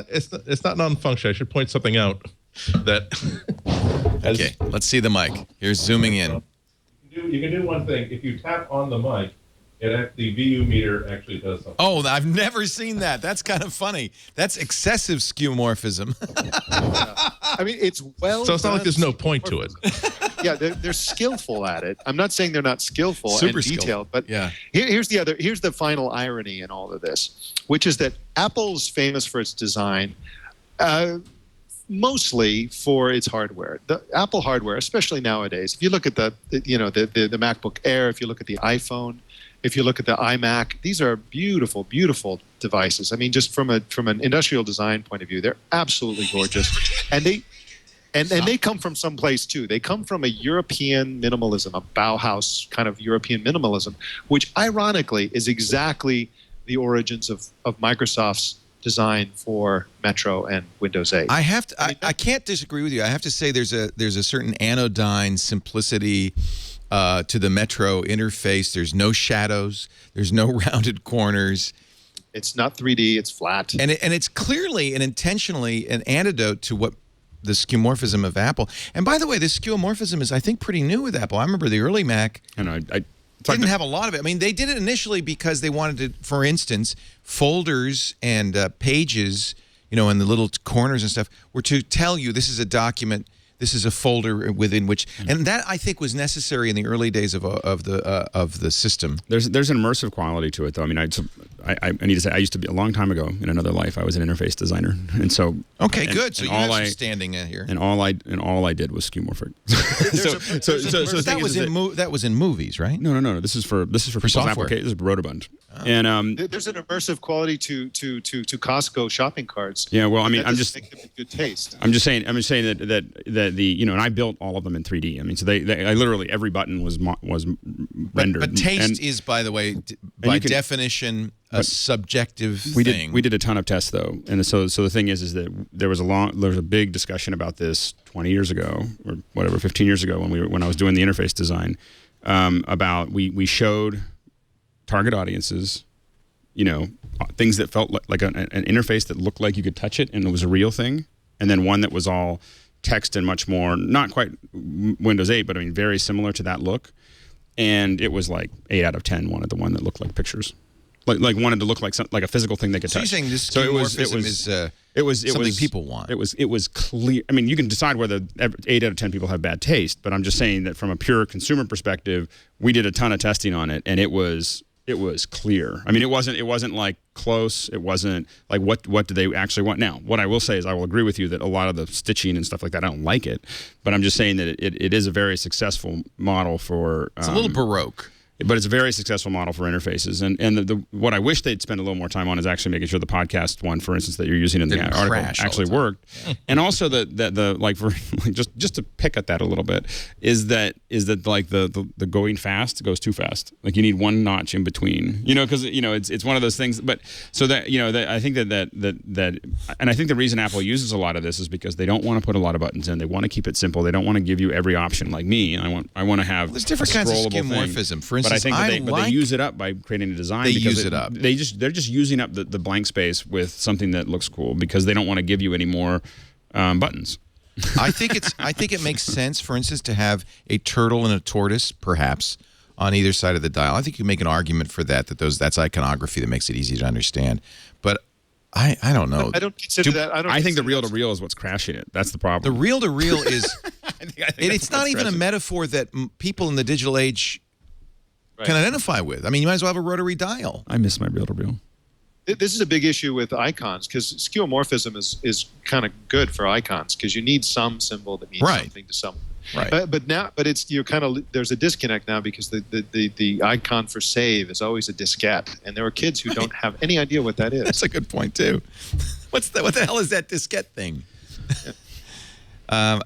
it's not non-functional. I should point something out that. Okay, let's see the mic. Here's zooming in. You can do one thing. If you tap on the mic, the VU meter actually does something. Oh, I've never seen that. That's kind of funny. That's excessive skeuomorphism. I mean, it's well. So it's not like there's no point to it. Yeah, they're skillful at it. I'm not saying they're not skillful Super and detailed, skillful. but here's the final irony in all of this, which is that Apple's famous for its design, mostly for its hardware. The Apple hardware, especially nowadays, if you look at the MacBook Air, if you look at the iPhone, if you look at the iMac, these are beautiful, beautiful devices. I mean, just from an industrial design point of view, they're absolutely gorgeous, and they come from someplace too. They come from a European minimalism, a Bauhaus kind of European minimalism, which ironically is exactly the origins of Microsoft's design for Metro and Windows 8. I can't disagree with you. I have to say there's a certain anodyne simplicity to the Metro interface. There's no shadows. There's no rounded corners. It's not 3D. It's flat. And it's clearly and intentionally an antidote to what the skeuomorphism of Apple. And by the way, this skeuomorphism is, I think, pretty new with Apple. I remember the early Mac didn't have a lot of it. I mean, they did it initially because they wanted to, for instance, folders and pages, in the little corners and stuff, were to tell you this is a document. This is a folder within which, and that I think was necessary in the early days of the system. There's an immersive quality to it, though. I mean, I need to say, I used to be a long time ago in another life. I was an interface designer, and so okay, good. So you have some standing here, and all I did was skeuomorphic. That was in movies, right? No. This is for software. This is Rotobund. And there's an immersive quality to Costco shopping carts. Yeah, well, I mean, I'm just make them in good taste. I'm just saying that the and I built all of them in 3D. I mean, so I literally every button was rendered. But taste is, by the way, by definition, a subjective thing. We did a ton of tests though, and so the thing is that there was a big discussion about this 20 years ago or whatever, 15 years ago when I was doing the interface design, about we showed target audiences, things that felt like an interface that looked like you could touch it and it was a real thing, and then one that was all text and much more, not quite Windows 8, but I mean very similar to that look. And it was like 8 out of 10 wanted the one that looked like pictures, like wanted to look like a physical thing they could touch. So you're saying this skeuomorphism is It was something people want. It was clear. I mean, you can decide whether 8 out of 10 people have bad taste, but I'm just saying that from a pure consumer perspective, we did a ton of testing on it, and it was clear. I mean, it wasn't like close. It wasn't like what do they actually want. Now, what I will say is I will agree with you that a lot of the stitching and stuff like that, I don't like it, but I'm just saying that it is a very successful model for. It's a little Baroque. But it's a very successul model for interfaces. And what I wish they'd spend a little more time on is actually making sure the podcast one, for instance, that you're using in the article actually worked. And also the like for just to pick at that a little bit is that like the going fast goes too fast. Like you need one notch in between, because it's one of those things. But so that I think that and I think the reason Apple uses a lot of this is because they don't want to put a lot of buttons in. They want to keep it simple. They don't want to give you every option like me. I want to have there's different kinds of skeuomorphism. For instance, but I think they use it up by creating a design. They use it up. They're just using up the blank space with something that looks cool because they don't want to give you any more buttons. I think it makes sense, for instance, to have a turtle and a tortoise, perhaps, on either side of the dial. I think you can make an argument for that's iconography that makes it easy to understand. But I don't know. I don't consider that. I think the reel-to-reel is what's crashing it. That's the problem. The reel-to-reel is. I think it's not even a metaphor that people in the digital age can identify with. I mean, you might as well have a rotary dial. I miss my reel-to-reel. This is a big issue with icons because skeuomorphism is kind of good for icons because you need some symbol that means something to someone. Right. But it's there's a disconnect now because the icon for save is always a diskette, and there are kids who don't have any idea what that is. That's a good point too. What the hell is that diskette thing?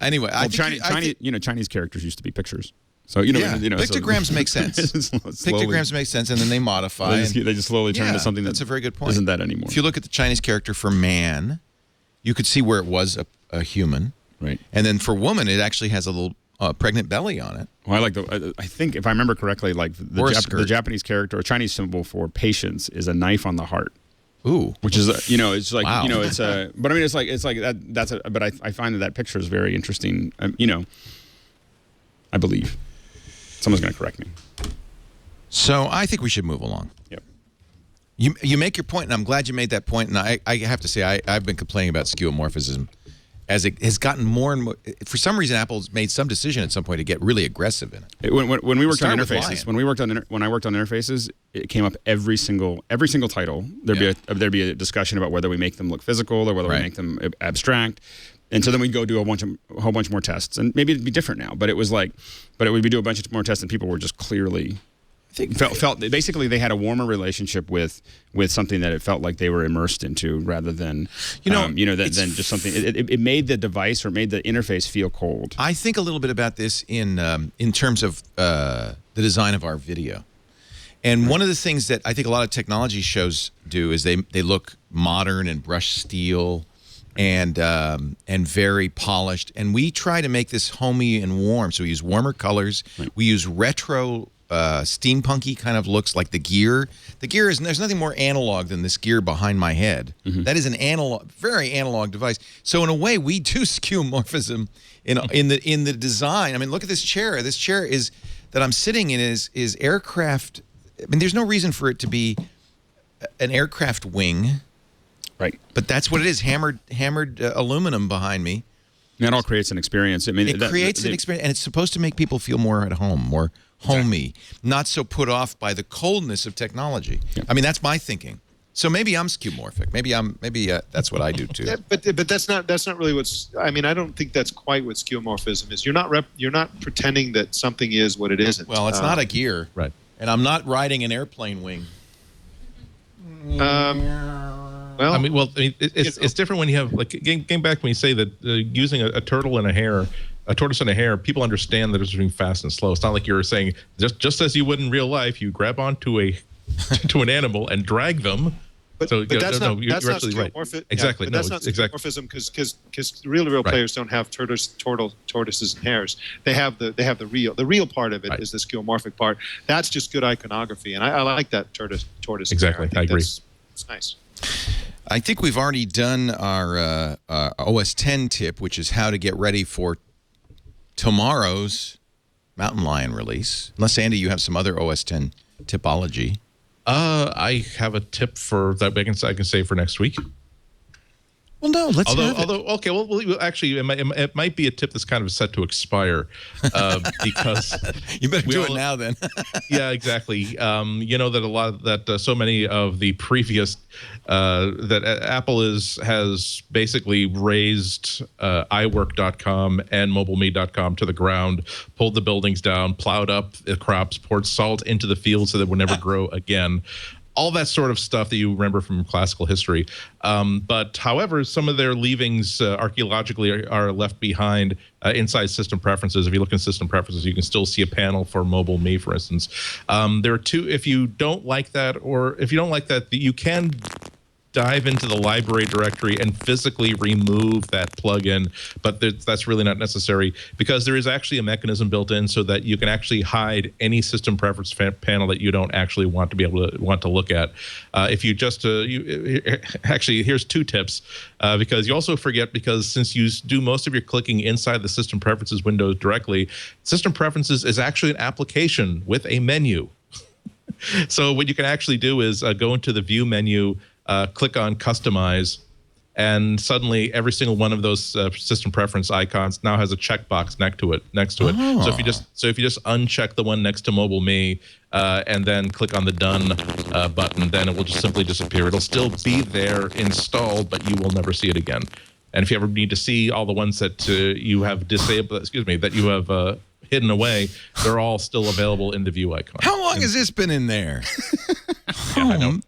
Anyway, Chinese characters used to be pictures. So pictograms make sense. Pictograms make sense, and then they modify. They just slowly turn into something that's a very good point. Isn't that anymore? If you look at the Chinese character for man, you could see where it was a human, right? And then for woman, it actually has a little pregnant belly on it. Well, I think if I remember correctly, like the Japanese character or Chinese symbol for patience is a knife on the heart. Ooh, which is it's like wow. It's a. But I mean, it's like that. That's a. But I find that picture is very interesting. I believe. Someone's going to correct me. So I think we should move along. Yep. You make your point, and I'm glad you made that point. And I have to say, I've been complaining about skeuomorphism as it has gotten more and more. For some reason, Apple's made some decision at some point to get really aggressive in it. When we worked on interfaces, when I worked on interfaces, it came up every single title. There'd be a discussion about whether we make them look physical or whether we make them abstract. And so then we'd go do a whole bunch more tests, and maybe it'd be different now. But it would be do a bunch of more tests, and people were just clearly felt basically they had a warmer relationship with something that it felt like they were immersed into, rather than than just something. It made the device or made the interface feel cold. I think a little bit about this in terms of the design of our video. And one of the things that I think a lot of technology shows do is they look modern and brushed steel. And very polished, and we try to make this homey and warm. So we use warmer colors. Right. We use retro, steampunky kind of looks, like the gear. The gear there's nothing more analog than this gear behind my head. Mm-hmm. That is an very analog device. So in a way, we do skeuomorphism in the design. I mean, look at this chair. This chair that I'm sitting in is aircraft. I mean, there's no reason for it to be an aircraft wing. Right, but that's what it is. Hammered aluminum behind me. That all creates an experience. I mean, it creates an experience, and it's supposed to make people feel more at home, more homey, not so put off by the coldness of technology. Yeah. I mean, that's my thinking. So maybe I'm skeuomorphic. Maybe that's what I do too. Yeah, but that's not really what's. I mean, I don't think that's quite what skeuomorphism is. You're not pretending that something is what it isn't. Well, it's not a gear, right? And I'm not riding an airplane wing. Well, it's different when you have, like, getting back when you say that using a turtle and a tortoise and a hare, people understand that it's doing fast and slow. It's not like you're saying just as you would in real life, you grab onto to an animal and drag them. But that's not skeuomorphism. Exactly. Yeah, but that's not skeuomorphism because real players don't have tortoises and hares. They have the real. The real part of it is the skeuomorphic part. That's just good iconography, and I like that tortoise. Exactly, I agree. It's nice. I think we've already done our OS 10 tip, which is how to get ready for tomorrow's Mountain Lion release. Unless, Andy, you have some other OS 10 tipology. I have a tip for that I can say for next week. Well, no, let's have it. Although, okay, well, actually, it might be a tip that's kind of set to expire because you better do it now then. Yeah, exactly. You know that so many of the previous that Apple has basically raised iWork.com and MobileMe.com to the ground, pulled the buildings down, plowed up the crops, poured salt into the fields so they would never grow again. All that sort of stuff that you remember from classical history. But however, some of their leavings archaeologically are left behind inside system preferences. If you look in system preferences, you can still see a panel for Mobile Me, for instance. There are two, if you don't like that, you can dive into the library directory and physically remove that plugin, but that's really not necessary because there is actually a mechanism built in so that you can actually hide any system preference panel that you don't actually want to look at. If you just actually, here's 2 tips because you also forget, because since you do most of your clicking inside the system preferences window directly, system preferences is actually an application with a menu. So what you can actually do is go into the view menu, click on customize, and suddenly every single one of those system preference icons now has a checkbox next to it. Oh. So if you just uncheck the one next to Mobile Me and then click on the done button, then it will just simply disappear. It'll still be there installed, but you will never see it again. And if you ever need to see all the ones that you have disabled, that you have hidden away, they're all still available in the view icon. How long has this been in there? Yeah, I know.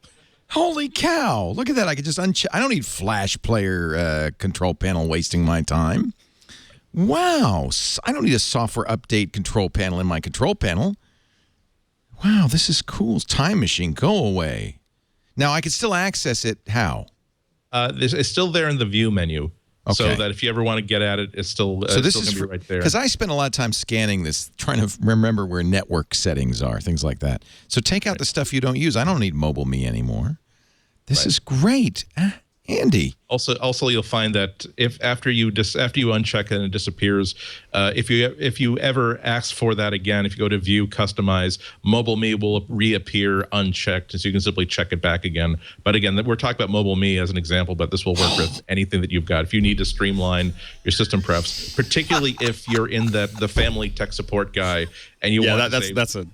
Holy cow. Look at that. I could just uncheck. I don't need Flash Player control panel wasting my time. Wow. I don't need a software update control panel in my control panel. Wow, this is cool. Time Machine, go away. Now, I can still access it. How? It's still there in the view menu. Okay. So that if you ever want to get at it, it's still so this still is going to be right there. Because I spent a lot of time scanning this, trying to remember where network settings are, things like that. So take out the stuff you don't use. I don't need Mobile Me anymore. This is great. Andy. Also, you'll find that after you uncheck it and it disappears, if you ever ask for that again, if you go to View, Customize, Mobile Me will reappear unchecked, so you can simply check it back again. But again, we're talking about Mobile Me as an example, but this will work with anything that you've got. If you need to streamline your system prefs, particularly if you're in the family tech support guy and you want to say,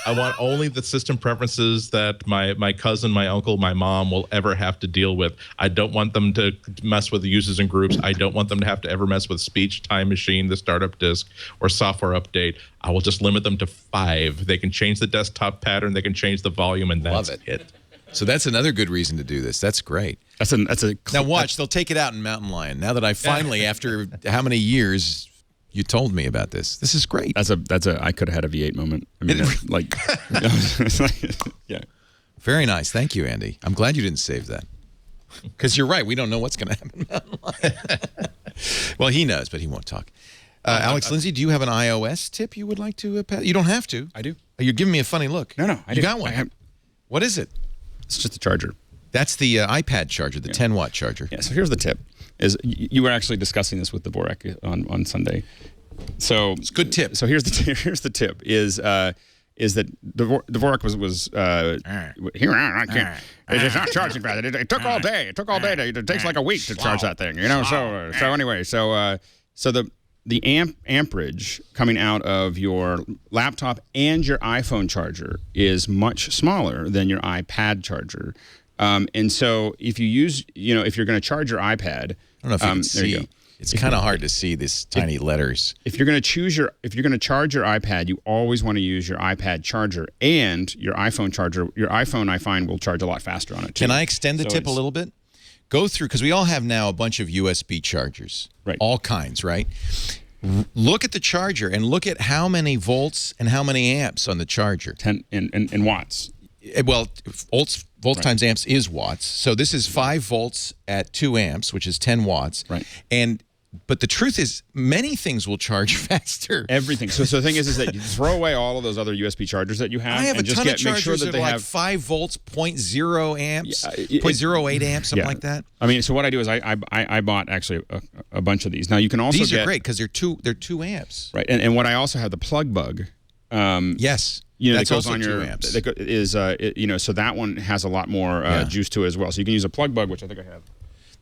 I want only the system preferences that my cousin, my uncle, my mom will ever have to deal with. I don't want them to mess with the users and groups. I don't want them to have to ever mess with speech, time machine, the startup disk, or software update. I will just limit them to 5. They can change the desktop pattern, they can change the volume, and that's it. So that's another good reason to do this. That's great. Now watch, they'll take it out in Mountain Lion. Now that I finally, after how many years, you told me about this. This is great. That's a I could have had a V8 moment. I mean, yeah. Very nice. Thank you, Andy. I'm glad you didn't save that. Because you're right. We don't know what's going to happen. Well, he knows, but he won't talk. Alex, Lindsay, do you have an iOS tip you would like to pass? You don't have to. I do. You're giving me a funny look. No, you got one. What is it? It's just a charger. That's the iPad charger, the 10-watt charger. Yeah, so here's the tip. Is you were actually discussing this with the Dvorak on Sunday. So it's a good tip. So here's the tip is that Dvorak was it's not charging fast. It took all day. It takes like a week to charge that thing. You know. So anyway, so the amperage coming out of your laptop and your iPhone charger is much smaller than your iPad charger. And so if you use, if you're going to charge your iPad, I don't know if you can see. It's kind of hard to see these tiny letters. If you're going to charge your iPad, you always want to use your iPad charger and your iPhone charger. Your iPhone, I find, will charge a lot faster on it too. Can I extend the tip a little bit? Go through, because we all have now a bunch of USB chargers, right? All kinds, right? Look at the charger and look at how many volts and how many amps on the charger. 10 in watts. Well, volts times amps is watts. So this is 5 volts at 2 amps, which is 10 watts. Right. But the truth is, many things will charge faster. Everything. So the thing is that you throw away all of those other USB chargers that you have. I have and a ton of chargers make sure that they are have like 5 volts, 0.0 amps, 0.08 amps, something like that. I mean, so what I do is I bought actually a bunch of these. Now you can also these are great because they're 2 amps. Right. And what I also have, the plug bug. Yes. That's that goes also on 2 amps. So that one has a lot more juice to it as well. So you can use a plug bug, which I think I have.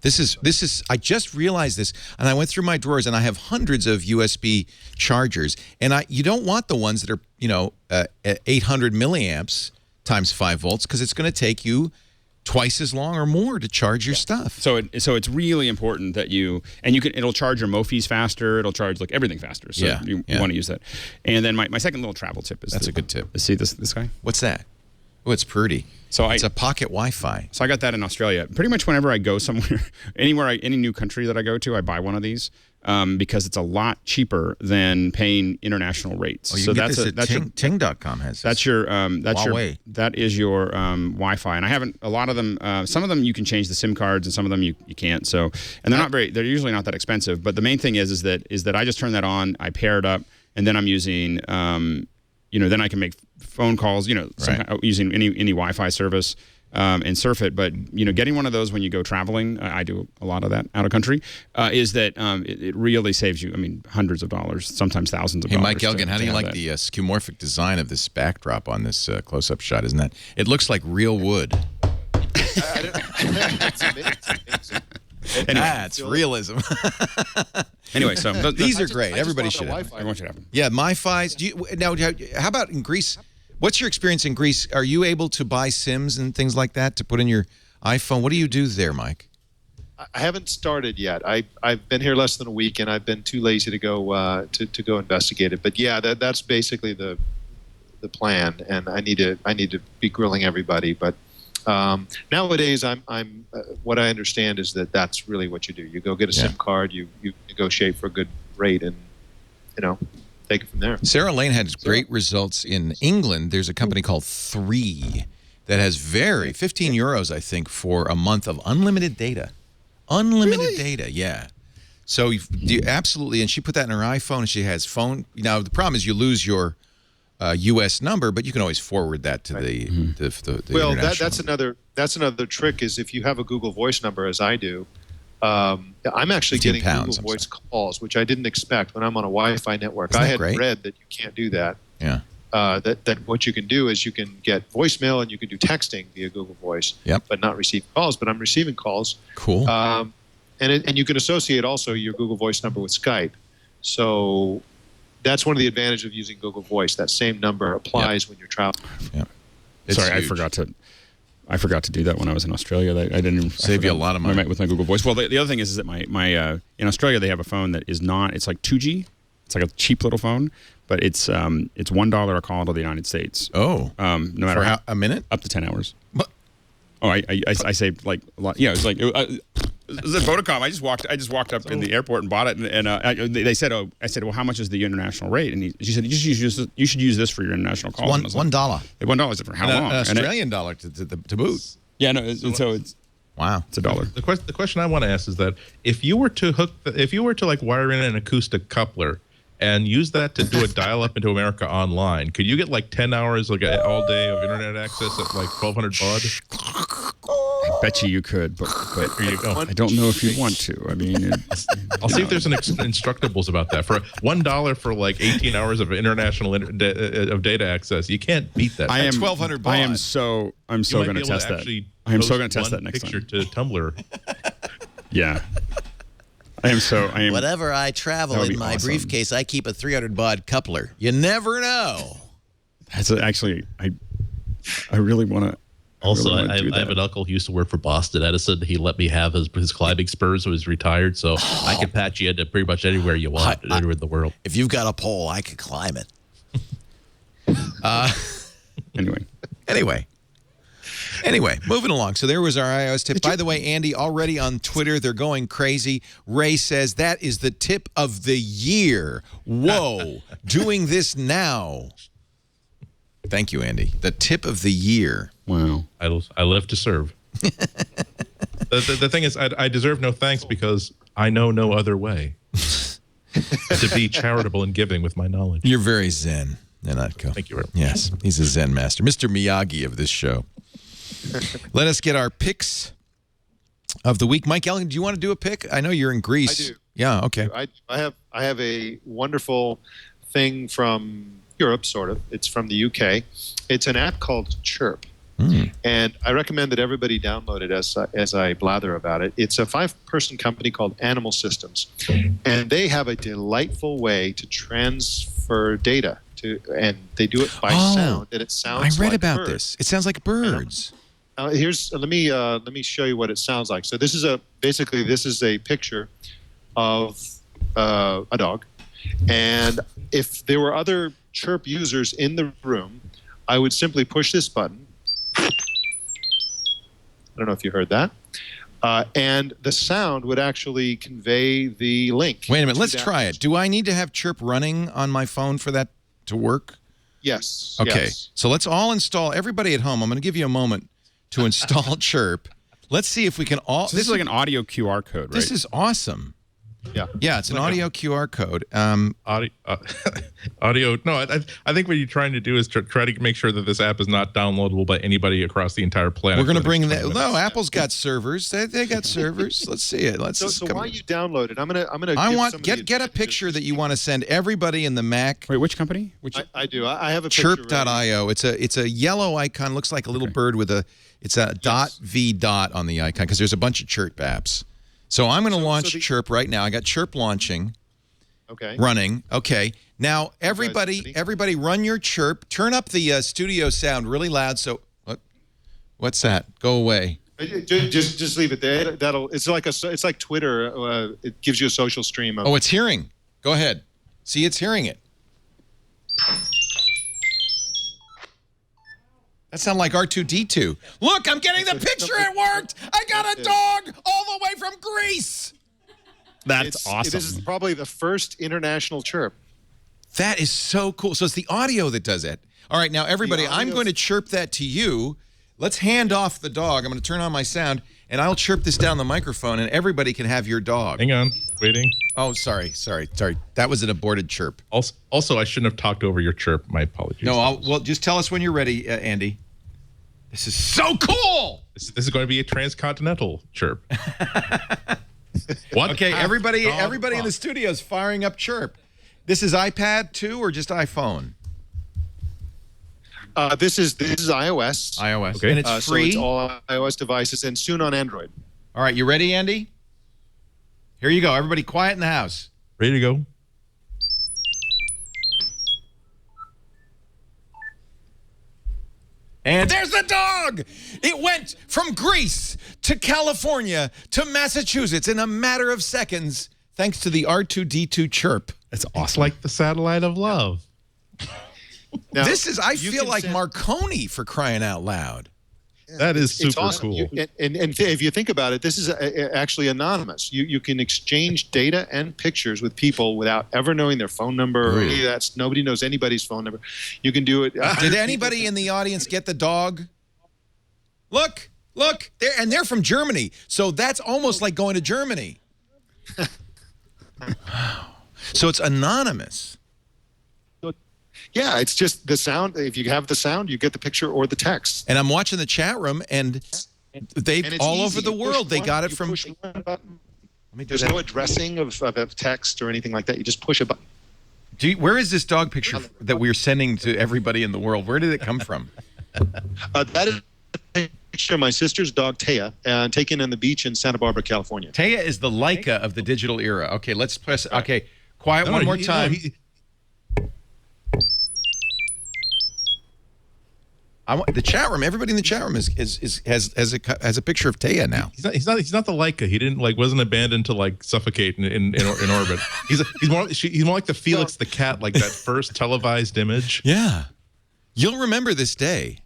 This is. I just realized this, and I went through my drawers, and I have hundreds of USB chargers, and you don't want the ones that are 800 milliamps times 5 volts because it's going to take you twice as long or more to charge your stuff. So it's really important that it'll charge your Mophis faster. It'll charge like everything faster. So you want to use that. And then my second little travel tip is that's a good tip. See this guy? What's that? Oh, it's pretty. So it's a pocket Wi-Fi. So I got that in Australia. Pretty much whenever I go somewhere, any new country that I go to, I buy one of these because it's a lot cheaper than paying international rates. Oh, you can get this at Ting.com has this. That is your Wi-Fi, and I haven't a lot of them. Some of them you can change the SIM cards, and some of them you can't. So, and they're usually not that expensive. But the main thing is that I just turn that on, I pair it up, and then I'm using then I can make phone calls, using any Wi-Fi service and surf it. But, getting one of those when you go traveling, I do a lot of that out of country, is that it really saves you, hundreds of dollars, sometimes thousands of dollars. Hey, Mike Elgin, how do you like the skeuomorphic design of this backdrop on this close-up shot? Isn't that? It looks like real wood. It's amazing. It's realism. Anyway, so these are great. Everybody should have. Everyone should have them. Yeah, MiFis. Now, how about in Greece? What's your experience in Greece? Are you able to buy SIMs and things like that to put in your iPhone? What do you do there, Mike? I haven't started yet. I've been here less than a week, and I've been too lazy to go to go investigate it. But yeah, that's basically the plan, and I need to be grilling everybody. But nowadays, I'm what I understand is that's really what you do. You go get a SIM card, you negotiate for a good rate, and take it from there. Sarah Lane had great results in England. There's a company called 3 that has 15 euros, I think, for a month of unlimited data. Unlimited data, yeah. So you absolutely, and she put that in her iPhone, and she has phone. Now the problem is you lose your U.S. number, but you can always forward that to the well, international. that's another trick is if you have a Google Voice number, as I do. I'm actually getting Google Voice calls, which I didn't expect when I'm on a Wi-Fi network. I had read that you can't do that. Yeah. That what you can do is you can get voicemail and you can do texting via Google Voice, but not receive calls. But I'm receiving calls. Cool. And you can associate also your Google Voice number with Skype. So that's one of the advantages of using Google Voice. That same number applies when you're traveling. Yeah. Sorry, I forgot to do that when I was in Australia. I didn't save you a lot of money with my Google Voice. Well, the other thing is that my in Australia they have a phone that is not. It's like 2G. It's like a cheap little phone, but it's $1 a call to the United States. Oh, no matter for a minute, up to 10 hours. But, I saved like a lot. Yeah, it's like. It was at Vodacom. I just walked up in the airport and bought it, and they said, "Oh," I said, "Well, how much is the international rate?" And she said, "You should use this for your international calls." $1. $1 for how long? An Australian dollar to boot. Yeah, no. So it's wow. It's $1. The question I want to ask is that if you were to like wire in an acoustic coupler and use that to do a dial-up into America online, could you get like 10 hours, like all day of internet access at like 1,200 baud? I bet you could, but Here you go. I don't know if you'd want to. I mean, I'll see if there's an instructables about that. For $1 for like 18 hours of international of data access, you can't beat that. I am 1,200 baud. I'm so going to test that. I am so going to test that next time. Picture to Tumblr. Yeah. I am. Whenever I travel in my briefcase, I keep a 300 baud coupler. You never know. That's actually, I really want to. Also, I have an uncle who used to work for Boston Edison. He let me have his climbing spurs when he was retired, so I can patch you into pretty much anywhere you want, anywhere in the world. If you've got a pole, I can climb it. Anyway, moving along. So there was our iOS tip. By the way, Andy, already on Twitter, they're going crazy. Ray says that is the tip of the year. Whoa, doing this now. Thank you, Andy. The tip of the year. Wow. I live to serve. The thing is, I deserve no thanks because I know no other way to be charitable and giving with my knowledge. You're very zen, Ihnatko. Thank you, Rip. Yes, he's a zen master. Mr. Miyagi of this show. Let us get our picks of the week. Mike Elgin, do you want to do a pick? I know you're in Greece. I do. Yeah, okay. I have a wonderful thing from Europe, sort of. It's from the UK. It's an app called Chirp. And I recommend that everybody download it as I blather about it. It's a 5-person company called Animal Systems, and they have a delightful way to transfer data and they do it by sound, and it sounds. I read like about birds. this. It sounds like birds. Let me show you what it sounds like. So this is a picture of a dog, and if there were other Chirp users in the room, I would simply push this button. I don't know if you heard that. And the sound would actually convey the link. Wait a minute. Let's try it. Do I need to have Chirp running on my phone for that to work? Yes. Okay. Yes. So let's all install. Everybody at home, I'm going to give you a moment to install Chirp. Let's see if we can all. So this is like an audio QR code, right? This is awesome. Yeah. Yeah, it's an audio QR code. Audio. No, I think what you're trying to do is try to make sure that this app is not downloadable by anybody across the entire planet. We're going to bring that. No, Apple's got servers. They got servers. Let's see it. So while you download it, I'm gonna. I want get a picture that you want to send everybody in the Mac. Wait, which company? I do. I have a picture. Chirp.io. It's a yellow icon. Looks like a little bird with a. It's a .v on the icon because there's a bunch of Chirp apps. So I'm going to launch Chirp right now. I got Chirp launching. Okay. Running. Okay. Now everybody run your Chirp. Turn up the studio sound really loud. So what's that? Go away. Just leave it there. It's like Twitter. It gives you a social stream. Oh, it's hearing. Go ahead. See, it's hearing it. That sounded like R2-D2. Look, I'm getting the picture. It worked. I got a dog all the way from Greece. That's awesome. This is probably the first international Chirp. That is so cool. So it's the audio that does it. All right, now everybody, I'm going to chirp that to you. Let's hand off the dog. I'm going to turn on my sound, and I'll chirp this down the microphone, and everybody can have your dog. Hang on. Waiting. Oh, sorry. That was an aborted chirp. Also, I shouldn't have talked over your chirp. My apologies. No, well, just tell us when you're ready, Andy. This is so cool. This is going to be a transcontinental Chirp. What? Okay, everybody in the studio is firing up Chirp. This is iPad too, or just iPhone? This is iOS. iOS. Okay. And it's free. So it's all iOS devices and soon on Android. All right, you ready, Andy? Here you go. Everybody quiet in the house. Ready to go. And there's the dog! It went from Greece to California to Massachusetts in a matter of seconds, thanks to the R2-D2 Chirp. That's awesome. It's like the satellite of love. Now, I feel like Marconi, for crying out loud. That is super awesome. cool. And if you think about it, this is actually anonymous. You can exchange data and pictures with people without ever knowing their phone number. Nobody knows anybody's phone number. You can do it. Did anybody in the audience get the dog? Look, they're from Germany. So that's almost like going to Germany. Wow. So it's anonymous. Yeah, it's just the sound. If you have the sound, you get the picture or the text. And I'm watching the chat room, and all over the world, they got it from. There's no addressing of text or anything like that. You just push a button. Where is this dog picture that we're sending to everybody in the world? Where did it come from? That is a picture of my sister's dog, Taya, taken on the beach in Santa Barbara, California. Taya is the Leica of the digital era. Okay, let's press. Okay, quiet one more time. The chat room. Everybody in the chat room has a picture of Taya now. He's not the Leica. He didn't wasn't abandoned to suffocate in orbit. He's more like the Felix the cat, like that first televised image. Yeah, you'll remember this day.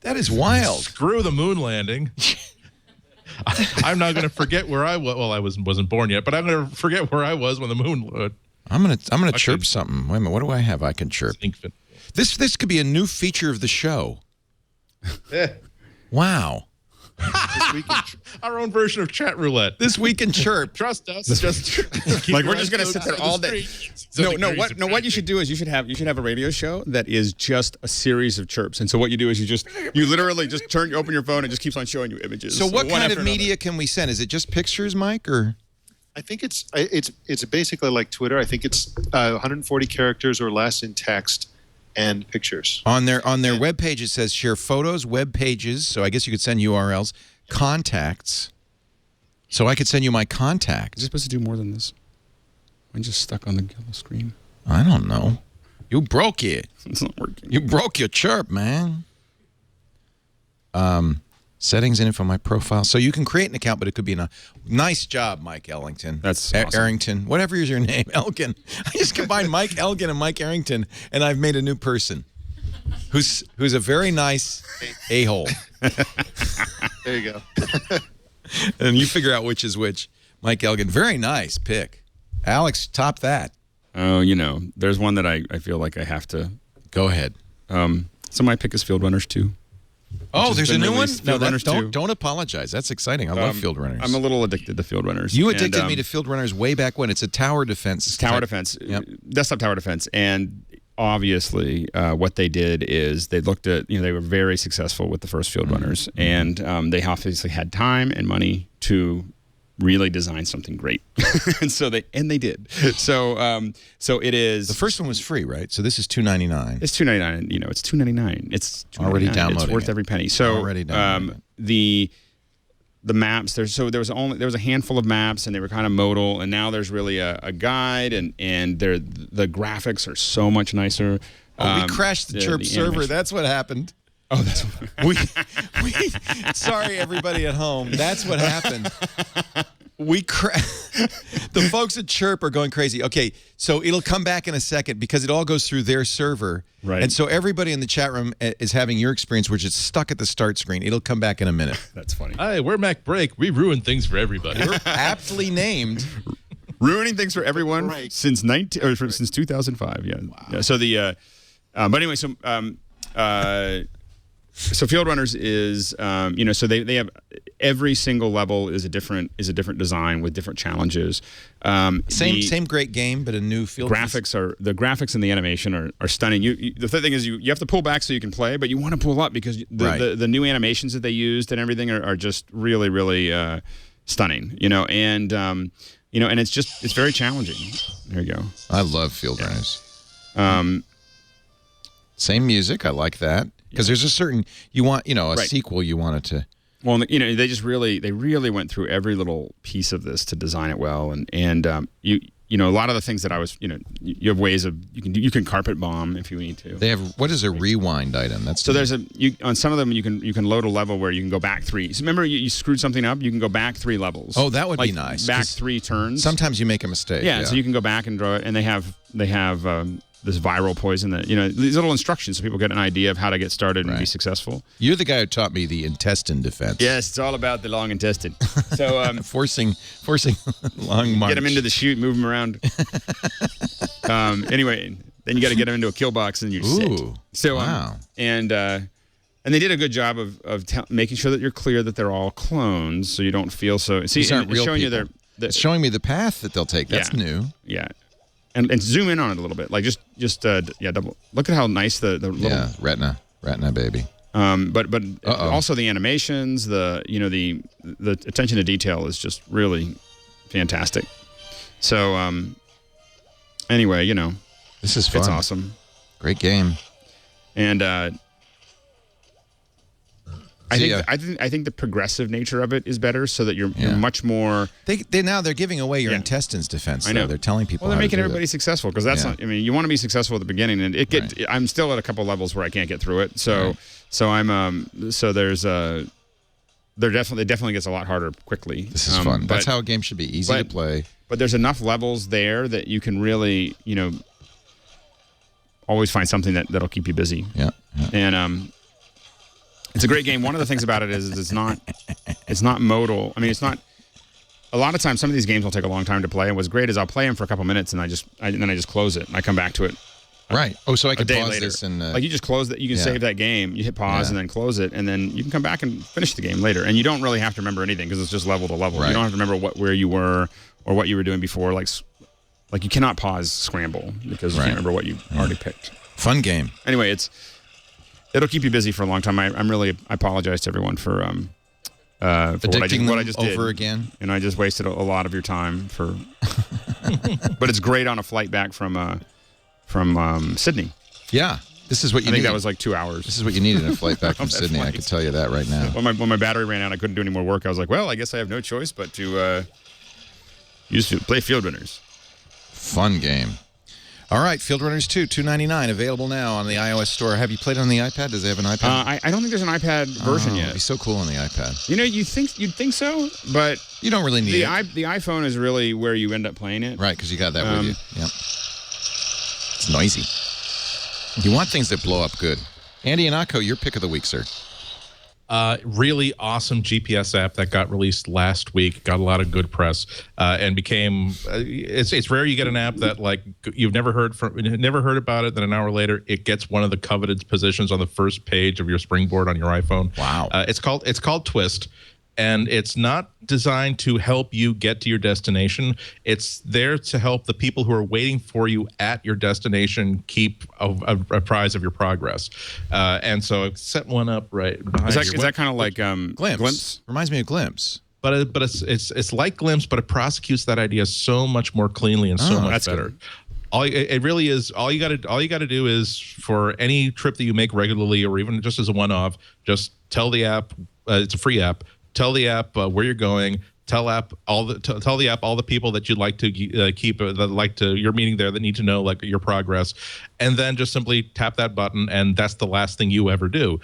That is wild. Screw the moon landing. I'm not going to forget where I was. Well, I wasn't born yet, but I'm going to forget where I was when the moon landed. I'm gonna chirp something. Wait a minute. What do I have? I can chirp. This could be a new feature of the show. Wow. Our own version of chat roulette. This week in Chirp. Trust us. We're just gonna sit there all day. What you should do is you should have a radio show that is just a series of chirps. And so what you do is you literally just open your phone and it just keeps on showing you images. So what kind of media can we send? Is it just pictures, Mike, or? I think it's basically like Twitter. I think it's 140 characters or less in text. and pictures. On their webpage, it says share photos, web pages. So I guess you could send URLs, contacts. So I could send you my contact. Is it supposed to do more than this? I'm just stuck on the yellow screen. I don't know. You broke it. It's not working. You broke your Chirp, man. Settings in it for my profile. So you can create an account, but it could be a nice job, Mike Ellington. That's awesome. Arrington. Whatever is your name, Elgin. I just combined Mike Elgin and Mike Arrington, and I've made a new person who's a very nice a-hole. There you go. And you figure out which is which. Mike Elgin, very nice pick. Alex, top that. Oh, there's one that I feel like I have to. Go ahead. So my pick is Field Runners 2. Oh, there's a new one? No, Field Runners 2. Don't apologize. That's exciting. I love Field Runners. I'm a little addicted to Field Runners. You addicted me to Field Runners way back when. It's a tower defense. Tower defense. Yep. Desktop tower defense. And obviously, what they did is they looked at, they were very successful with the first Field Runners. And they obviously had time and money to really design something great. and they did. So it is. The first one was free, right? So this is $2.99. It's $2.99. It's $2.99. It's $2.99. Already downloading. It's worth it. every penny. So already downloading the maps. There was a handful of maps, and they were kind of modal. And now there's really a guide, and the graphics are so much nicer. We crashed the Chirp server. animation. That's what happened. Oh, that's we sorry everybody at home. That's what happened. The folks at Chirp are going crazy. Okay, so it'll come back in a second because it all goes through their server. Right. And so everybody in the chat room is having your experience, which is stuck at the start screen. It'll come back in a minute. That's funny. Hi, we're MacBreak. We ruin things for everybody. We're aptly named. Ruining things for everyone since 2005. Yeah. Wow. Yeah. So but anyway, so Field Runners is, so they have every single level is a different design with different challenges. Same great game, but a new field. The graphics and the animation are stunning. The thing is you have to pull back so you can play, but you want to pull up because the new animations that they used and everything are just really, really stunning. And it's very challenging. There you go. I love Field Runners. Same music. I like that. Because there's a certain, you want, a sequel, you want it to. Well, they really went through every little piece of this to design it well. And a lot of the things that I was, you have ways of, you can carpet bomb if you need to. They have, what is a rewind item? That's so there's on some of them, you can load a level where you can go back 3. So remember you screwed something up, you can go back 3 levels. Oh, that would be nice. Back 3 turns. Sometimes you make a mistake. Yeah, so you can go back and draw it. And they have this viral poison that, these little instructions so people get an idea of how to get started and be successful. You're the guy who taught me the intestine defense. Yes, it's all about the long intestine. So forcing long march. Get them into the chute, move them around. Anyway, then you got to get them into a kill box and you're set. So, wow. And they did a good job of making sure that you're clear that they're all clones so you don't feel so... See, these aren't real showing people. It's showing me the path that they'll take. That's new. Yeah. And zoom in on it a little bit, like just double. Look at how nice the little retina baby. But also the animations, the attention to detail is just really fantastic. So anyway, this is fun. It's awesome. Great game. And I think the progressive nature of it is better, so that you're much more. They're giving away your intestines defense. I know they're telling people. Well, they're making everybody successful because that's not. I mean, you want to be successful at the beginning, and I'm still at a couple levels where I can't get through it. So there's definitely gets a lot harder quickly. This is fun. That's how a game should be, easy to play. But there's enough levels there that you can really always find something that'll keep you busy. Yeah. And it's a great game. One of the things about it is it's not modal. I mean, it's not. A lot of times, some of these games will take a long time to play. And what's great is I'll play them for a couple minutes, and then I just close it, and I come back to it. Right. Oh, so I can pause later. this and like you just close that. You can save that game. You hit pause and then close it, and then you can come back and finish the game later. And you don't really have to remember anything because it's just level to level. Right. You don't have to remember where you were or what you were doing before. Like you cannot pause Scramble because you can't remember what you already picked. Fun game. Anyway, it'll keep you busy for a long time. I apologize to everyone for what I just did over again, and I just wasted a lot of your time for. But it's great on a flight back from Sydney. Yeah, This is what you I think need. that was like 2 hours. This is what you needed in a flight back from That Sydney. I flight. can tell you that right now. When my battery ran out, I couldn't do any more work. I was like, well, I guess I have no choice but to play Field Runners. Fun game. All right, Field Runners 2, $2.99, available now on the iOS store. Have you played it on the iPad? Does it have an iPad? I don't think there's an iPad version yet. It'd be so cool on the iPad. You know, you'd think so, but you don't really need it. The iPhone is really where you end up playing it. Right, because you got that with you. Yep. It's noisy. You want things that blow up good. Andy Ihnatko, your pick of the week, sir. Really awesome GPS app that got released last week. Got a lot of good press and became. It's rare you get an app that like you've never heard about it. Then an hour later, it gets one of the coveted positions on the first page of your Springboard on your iPhone. Wow. It's called Twist. And it's not designed to help you get to your destination. It's there to help the people who are waiting for you at your destination keep apprised of your progress. And so I set one up right behind Is that kind of like Glimpse? Reminds me of Glimpse. But it's like Glimpse, but it prosecutes that idea so much more cleanly and so much better. It really is. All you got to do is for any trip that you make regularly, or even just as a one-off, just tell the app. It's a free app. Tell the app where you're going. Tell the app all the people that you'd like to keep you're meeting there that need to know like your progress, and then just simply tap that button, and that's the last thing you ever do,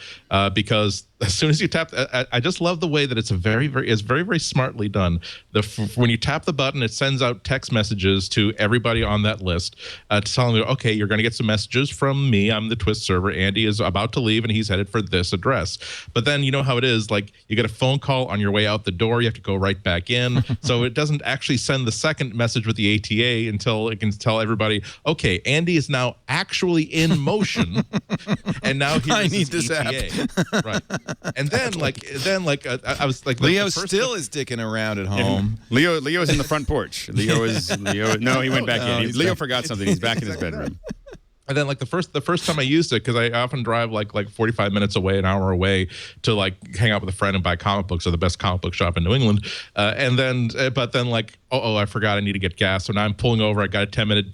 because as soon as you tap, I just love the way that it's very smartly done. When you tap the button, it sends out text messages to everybody on that list, telling them, okay, you're going to get some messages from me. I'm the Twist server. Andy is about to leave, and he's headed for this address. But then you know how it is. Like you get a phone call on your way out the door. You have to go right back in. So it doesn't actually send the second message with the ATA until it can tell everybody, okay, Andy is now actually in motion, and now I need this ETA. App. Right. And then, I was like, Leo still is dicking around at home. Leo's in the front porch. Leo. No, he went back in. Leo forgot something. He's back in his bedroom. And then, like the first time I used it, because I often drive like 45 minutes away, an hour away, to like hang out with a friend and buy comic books at the best comic book shop in New England. But then like, I forgot I need to get gas. So now I'm pulling over. I got a 10-minute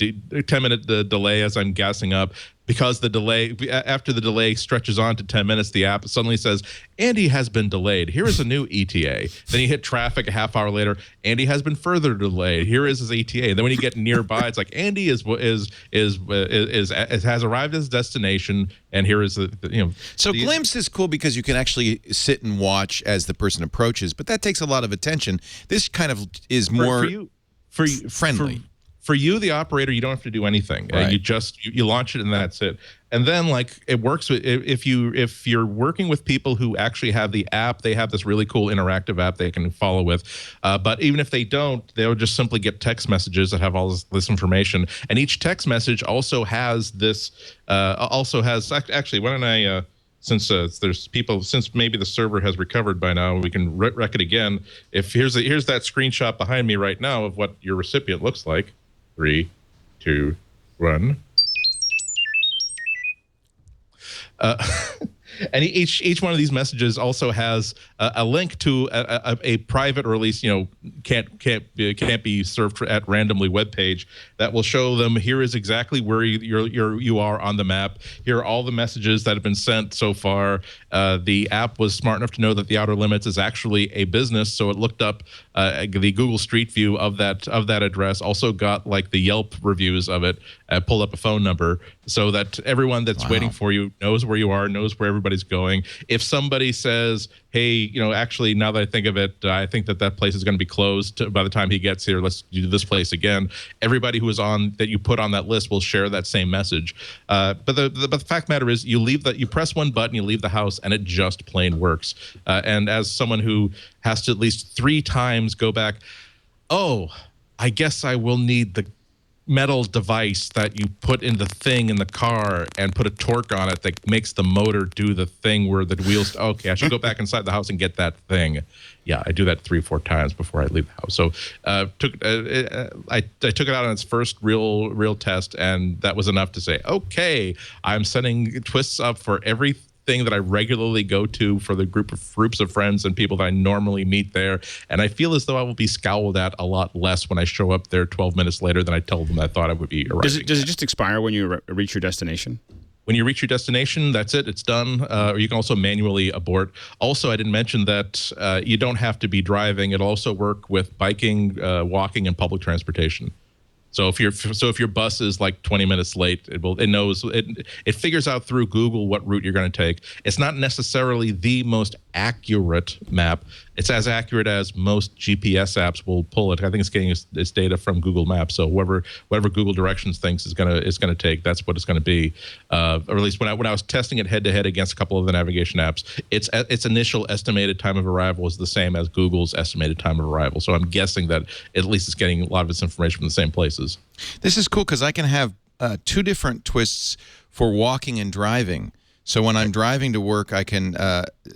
delay as I'm gassing up. Because after the delay stretches on to 10 minutes, the app suddenly says, Andy has been delayed. Here is a new ETA. Then you hit traffic a half hour later. Andy has been further delayed. Here is his ETA. And then when you get nearby, it's like Andy has arrived at his destination, and here is the. So Glimpse is cool because you can actually sit and watch as the person approaches, but that takes a lot of attention. This kind of is more friendly. For you, the operator, you don't have to do anything. Right. You launch it and that's it. And then like it works with if you're working with people who actually have the app, they have this really cool interactive app they can follow with. But even if they don't, they'll just simply get text messages that have all this information. And each text message also has this. Actually, why don't I? Since maybe the server has recovered by now, we can wreck it again. If here's that screenshot behind me right now of what your recipient looks like. 3, 2, 1. And each one of these messages also has a link to a private, or at least can't be served at randomly web page that will show them here is exactly where you are on the map. Here are all the messages that have been sent so far. The app was smart enough to know that the Outer Limits is actually a business, so it looked up the Google Street View of that address. Also got like the Yelp reviews of it. Pulled up a phone number so that everyone that's waiting for you knows where you are, knows where everybody's going. If somebody says, hey, actually, now that I think of it, I think that place is going to be closed by the time he gets here. Let's do this place again. Everybody who is on that you put on that list will share that same message. But the fact of the matter is, you press one button, you leave the house, and it just plain works. And as someone who has to at least 3 times go back, I guess I will need the metal device that you put in the thing in the car and put a torque on it that makes the motor do the thing where the wheels. Okay, I should go back inside the house and get that thing. Yeah, I do that 3 or 4 times before I leave the house. So I took it out on its first real test, and that was enough to say, okay, I'm setting Twists up for everything that I regularly go to for the groups of friends and people that I normally meet there, and I feel as though I will be scowled at a lot less when I show up there 12 minutes later than I told them I thought I would be arriving. Does it just expire when you reach your destination? when you reach your destination, that's it. It's done. Or you can also manually abort. Also, I didn't mention that you don't have to be driving. It'll also work with biking, walking, and public transportation. So if your bus is like 20 minutes late, it figures out through Google what route you're going to take. It's not necessarily the most accurate map. It's as accurate as most GPS apps will pull it. I think it's getting its data from Google Maps. So whatever Google Directions thinks is going to take, that's what it's going to be. Or at least when I was testing it head to head against a couple of the navigation apps, its initial estimated time of arrival is the same as Google's estimated time of arrival. So I'm guessing that at least it's getting a lot of its information from the same places. This is cool because I can have 2 different twists for walking and driving. So when I'm driving to work, I can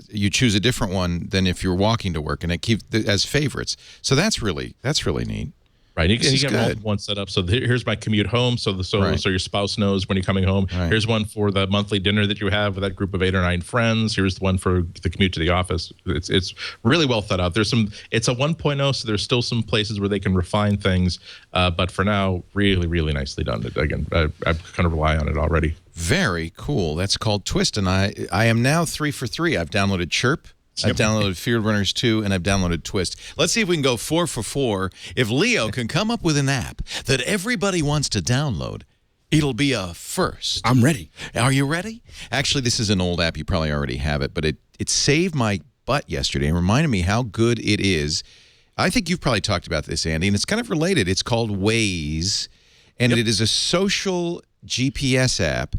you choose a different one than if you're walking to work, and it keeps as favorites. So that's really neat. Right, and you can have one set up. So here's my commute home. So your spouse knows when you're coming home. Right. Here's one for the monthly dinner that you have with that group of 8 or 9 friends. Here's the one for the commute to the office. It's really well thought out. It's a 1.0, so there's still some places where they can refine things. But for now, really, really nicely done. Again, I kind of rely on it already. Very cool. That's called Twist, and I am now 3 for 3. I've downloaded Chirp. I've downloaded Field Runners 2, and I've downloaded Twist. Let's see if we can go 4 for 4. If Leo can come up with an app that everybody wants to download, it'll be a first. I'm ready. Are you ready? Actually, this is an old app. You probably already have it, but it saved my butt yesterday and reminded me how good it is. I think you've probably talked about this, Andy, and it's kind of related. It's called Waze, and it is a social GPS app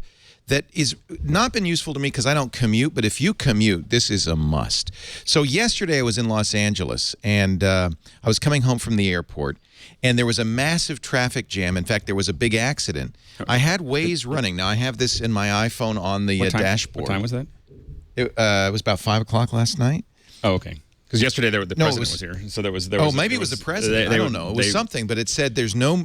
that is not been useful to me because I don't commute, but if you commute, this is a must. So yesterday I was in Los Angeles, and I was coming home from the airport, and there was a massive traffic jam. In fact, there was a big accident. I had Waze running. Now, I have this in my iPhone on the dashboard. What time was that? It was about 5 o'clock last night. Oh, okay. Because yesterday the president was here, so there was. Maybe it was the president. I don't know. It was something, but it said there's no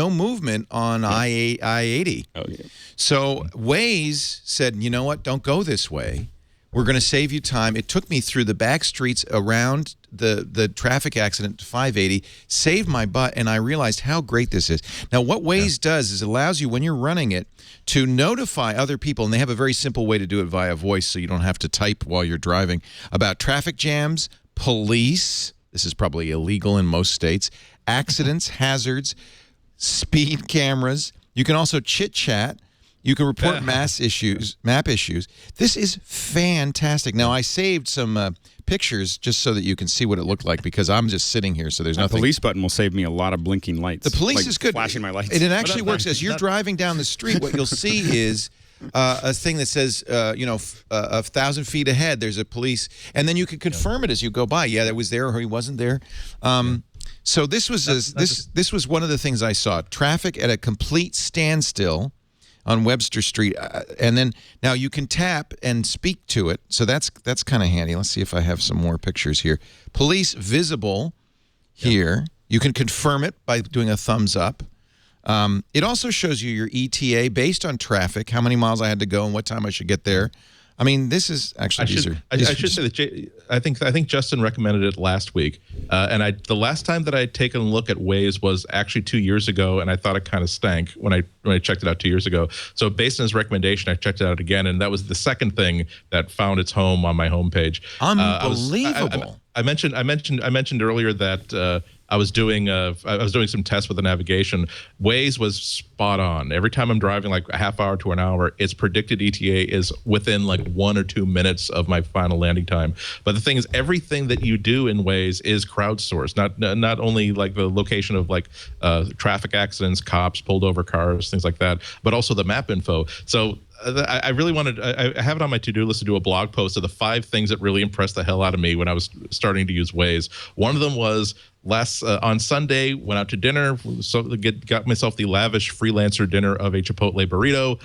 movement on I-80. Oh yeah. So Waze said, you know what? Don't go this way. We're going to save you time. It took me through the back streets around the traffic accident to 580, saved my butt, and I realized how great this is. Now, what Waze does is it allows you, when you're running it, to notify other people, and they have a very simple way to do it via voice, so you don't have to type while you're driving, about traffic jams, police, this is probably illegal in most states, accidents, hazards, speed cameras. You can also chit-chat. You can report map issues. This is fantastic. Now, I saved some pictures just so that you can see what it looked like, because I'm just sitting here, so there's nothing. The police button will save me a lot a blinking lights. The police is good. Flashing my lights. And it actually works. As you're driving down the street, what you'll see is a thing that says, 1,000 feet ahead, there's a police, and then you can confirm it as you go by. Yeah, that was there, or he wasn't there. So this was this was one of the things I saw. Traffic at a complete standstill on Webster Street, and then now you can tap and speak to it. So that's kind of handy. Let's see if I have some more pictures here. Police visible here. You can confirm it by doing a thumbs up. It also shows you your ETA based on traffic, how many miles I had to go and what time I should get there. I mean, this is actually I should say that I think Justin recommended it last week, and the last time that I had taken a look at Waze was actually 2 years ago, and I thought it kind of stank when I checked it out 2 years ago. So based on his recommendation, I checked it out again, and that was the second thing that found its home on my homepage. Unbelievable. I mentioned earlier that I was doing some tests with the navigation. Waze was spot on. Every time I'm driving like a half hour to an hour, its predicted ETA is within like 1 or 2 minutes of my final landing time. But the thing is, everything that you do in Waze is crowdsourced. Not only like the location of like traffic accidents, cops, pulled over cars, things like that, but also the map info. So I really wanted, I have it on my to-do list to do a blog post of the 5 things that really impressed the hell out of me when I was starting to use Waze. One of them was on Sunday, went out to dinner, so got myself the lavish freelancer dinner of a Chipotle burrito.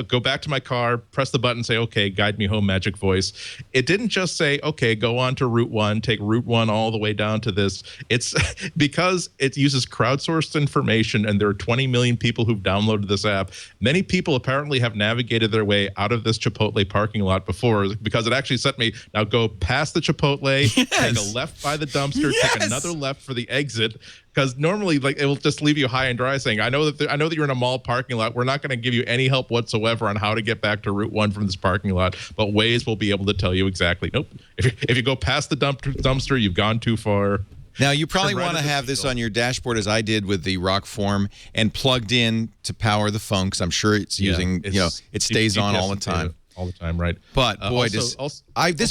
Go back to my car, press the button, say, okay, guide me home, magic voice. It didn't just say, okay, go on to Route 1, take Route 1 all the way down to this. It's because it uses crowdsourced information, and there are 20 million people who've downloaded this app. Many people apparently apparently have navigated their way out of this Chipotle parking lot before, because it actually sent me, now go past the Chipotle, take a left by the dumpster, take another left for the exit. Because normally, like, it will just leave you high and dry, saying, I know that you're in a mall parking lot. We're not going to give you any help whatsoever on how to get back to Route 1 from this parking lot. But Waze will be able to tell you exactly. Nope. If you go past the dumpster, you've gone too far. Now, you probably want to have this on your dashboard, as I did with the rock form, and plugged in to power the phone, because I'm sure it's using, it stays on all the time. All the time, right? But boy, this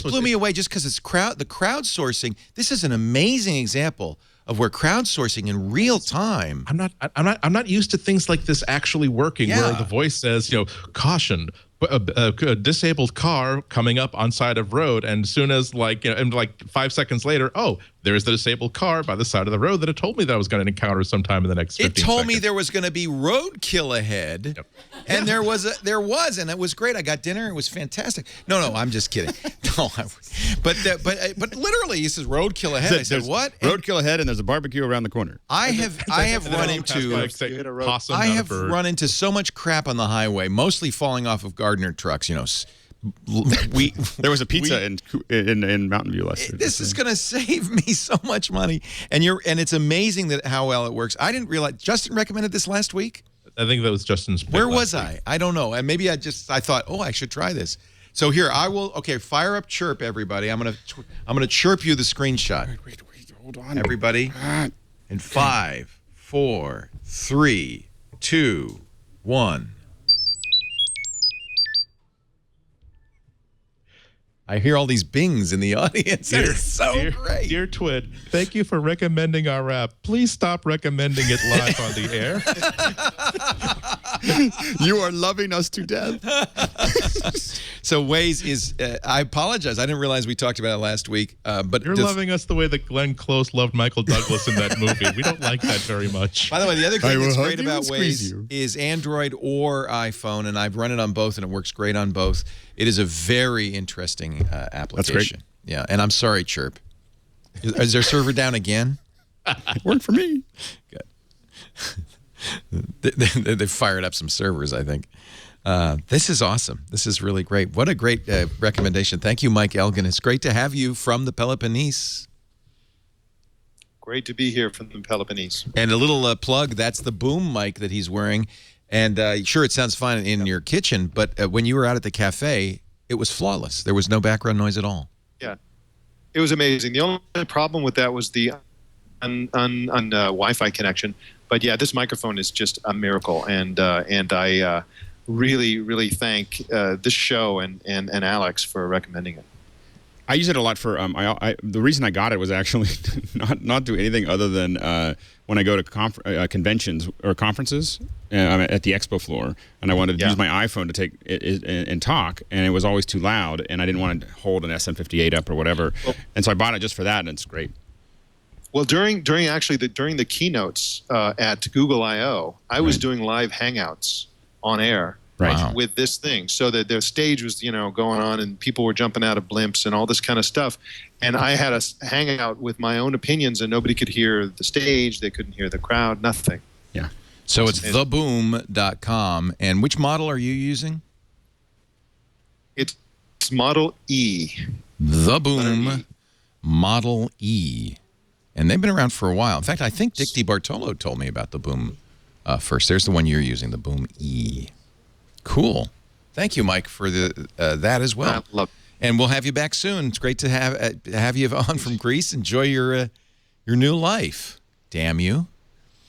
blew me away just because it's the crowdsourcing. This is an amazing example of where crowdsourcing in real time. I'm not used to things like this actually working, where the voice says, caution, a disabled car coming up on side of road, and as soon as and 5 seconds later, there's the disabled car by the side of the road that it told me that I was going to encounter sometime in the next 15 seconds. It told me there was going to be roadkill ahead, and there was, and it was great. I got dinner. It was fantastic. No, I'm just kidding. No, but literally, he says roadkill ahead. I said, what? Roadkill ahead, and there's a barbecue around the corner. I have run into so much crap on the highway, mostly falling off of Gardner trucks. There was a pizza in Mountain View last week. This is going to save me so much money, and it's amazing how well it works. I didn't realize Justin recommended this last week. I think that was Justin's pick. Where was I? I don't know. And maybe I thought, I should try this. So here I will. Okay, fire up Chirp, everybody. I'm gonna chirp you the screenshot. Wait, hold on, everybody. In 5, 4, 3, 2, 1. I hear all these bings in the audience. It's so great. Dear TWiT, thank you for recommending our app. Please stop recommending it live on the air. You are loving us to death. So Waze is, I apologize. I didn't realize we talked about it last week. But you're loving us the way that Glenn Close loved Michael Douglas in that movie. We don't like that very much. By the way, the other thing that's great about Waze is Android or iPhone, and I've run it on both, and it works great on both. It is a very interesting application. That's great. Yeah, and I'm sorry, Chirp. Is their server down again? It worked for me. Good. They fired up some servers, I think. This is awesome. This is really great. What a great recommendation. Thank you, Mike Elgin. It's great to have you from the Peloponnese. Great to be here from the Peloponnese. And a little plug, that's the boom mic that he's wearing. And sure, it sounds fine in your kitchen, but when you were out at the cafe, it was flawless. There was no background noise at all. Yeah, it was amazing. The only problem with that was the Wi-Fi connection. But yeah, this microphone is just a miracle, and I really thank this show and Alex for recommending it. I use it a lot for the reason I got it was actually not do anything other than when I go to conventions or conferences. I'm at the expo floor, and I wanted to use my iPhone to take it and talk, and it was always too loud, and I didn't want to hold an SM58 up or whatever, and so I bought it just for that, and it's great. Well, during the keynotes at Google I/O, I was doing live hangouts on air. Right. With this thing, so that the stage was, going on, and people were jumping out of blimps and all this kind of stuff, and I had a hangout with my own opinions, and nobody could hear the stage, they couldn't hear the crowd, nothing. Yeah. So it's theboom.com, and which model are you using? It's Model E. The Boom Model E, and they've been around for a while. In fact, I think Dick DiBartolo told me about the Boom first. There's the one you're using, the Boom E. Cool. Thank you, Mike, for that as well. I love it. And we'll have you back soon. It's great to have you on from Greece. Enjoy your new life. Damn you.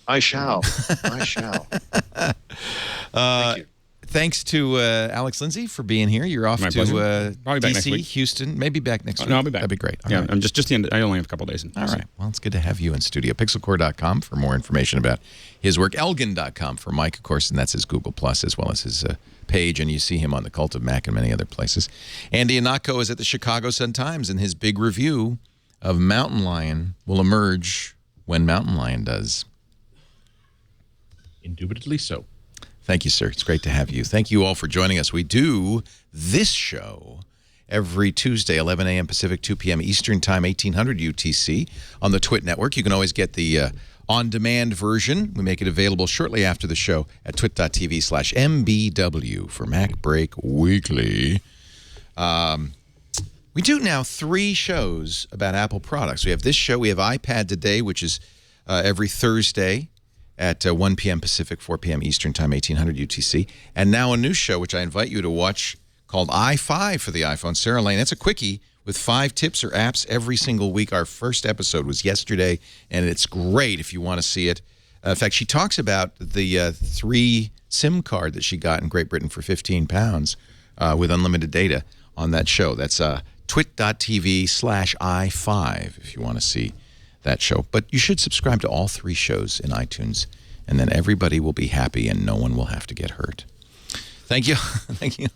I shall. I shall. Thank you. Thanks to Alex Lindsay for being here. You're off to DC, Houston. Maybe back next week. No, I'll be back. That'd be great. All right. I'm just the end. I only have a couple of days. All right. Well, it's good to have you in studio. Pixelcore.com for more information about his work. Elgin.com for Mike, of course, and that's his Google Plus as well as his page, and you see him on the Cult of Mac and many other places. Andy Ihnatko is at the Chicago Sun-Times, and his big review of Mountain Lion will emerge when Mountain Lion does. Indubitably so. Thank you, sir. It's great to have you. Thank you all for joining us. We do this show every Tuesday, 11 a.m. Pacific, 2 p.m. Eastern Time, 1800 UTC on the TWiT network. You can always get the on-demand version. We make it available shortly after the show at twit.tv/MBW for MacBreak Weekly. We do now 3 shows about Apple products. We have this show. We have iPad Today, which is every Thursday at 1 p.m. Pacific, 4 p.m. Eastern Time, 1800 UTC. And now a new show, which I invite you to watch, called i5 for the iPhone. Sarah Lane, that's a quickie with 5 tips or apps every single week. Our first episode was yesterday, and it's great if you want to see it. In fact, she talks about the 3 SIM card that she got in Great Britain for £15 with unlimited data on that show. That's twit.tv/i5 if you want to see that show. But you should subscribe to all 3 shows in iTunes, and then everybody will be happy and no one will have to get hurt. Thank you. Thank you.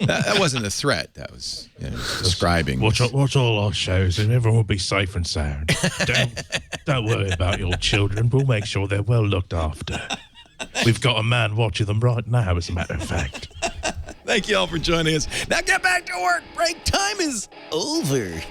That wasn't a threat. That was describing. Watch all our shows and everyone will be safe and sound. Don't worry about your children. We'll make sure they're well looked after. We've got a man watching them right now, as a matter of fact. Thank you all for joining us. Now get back to work. Break time is over.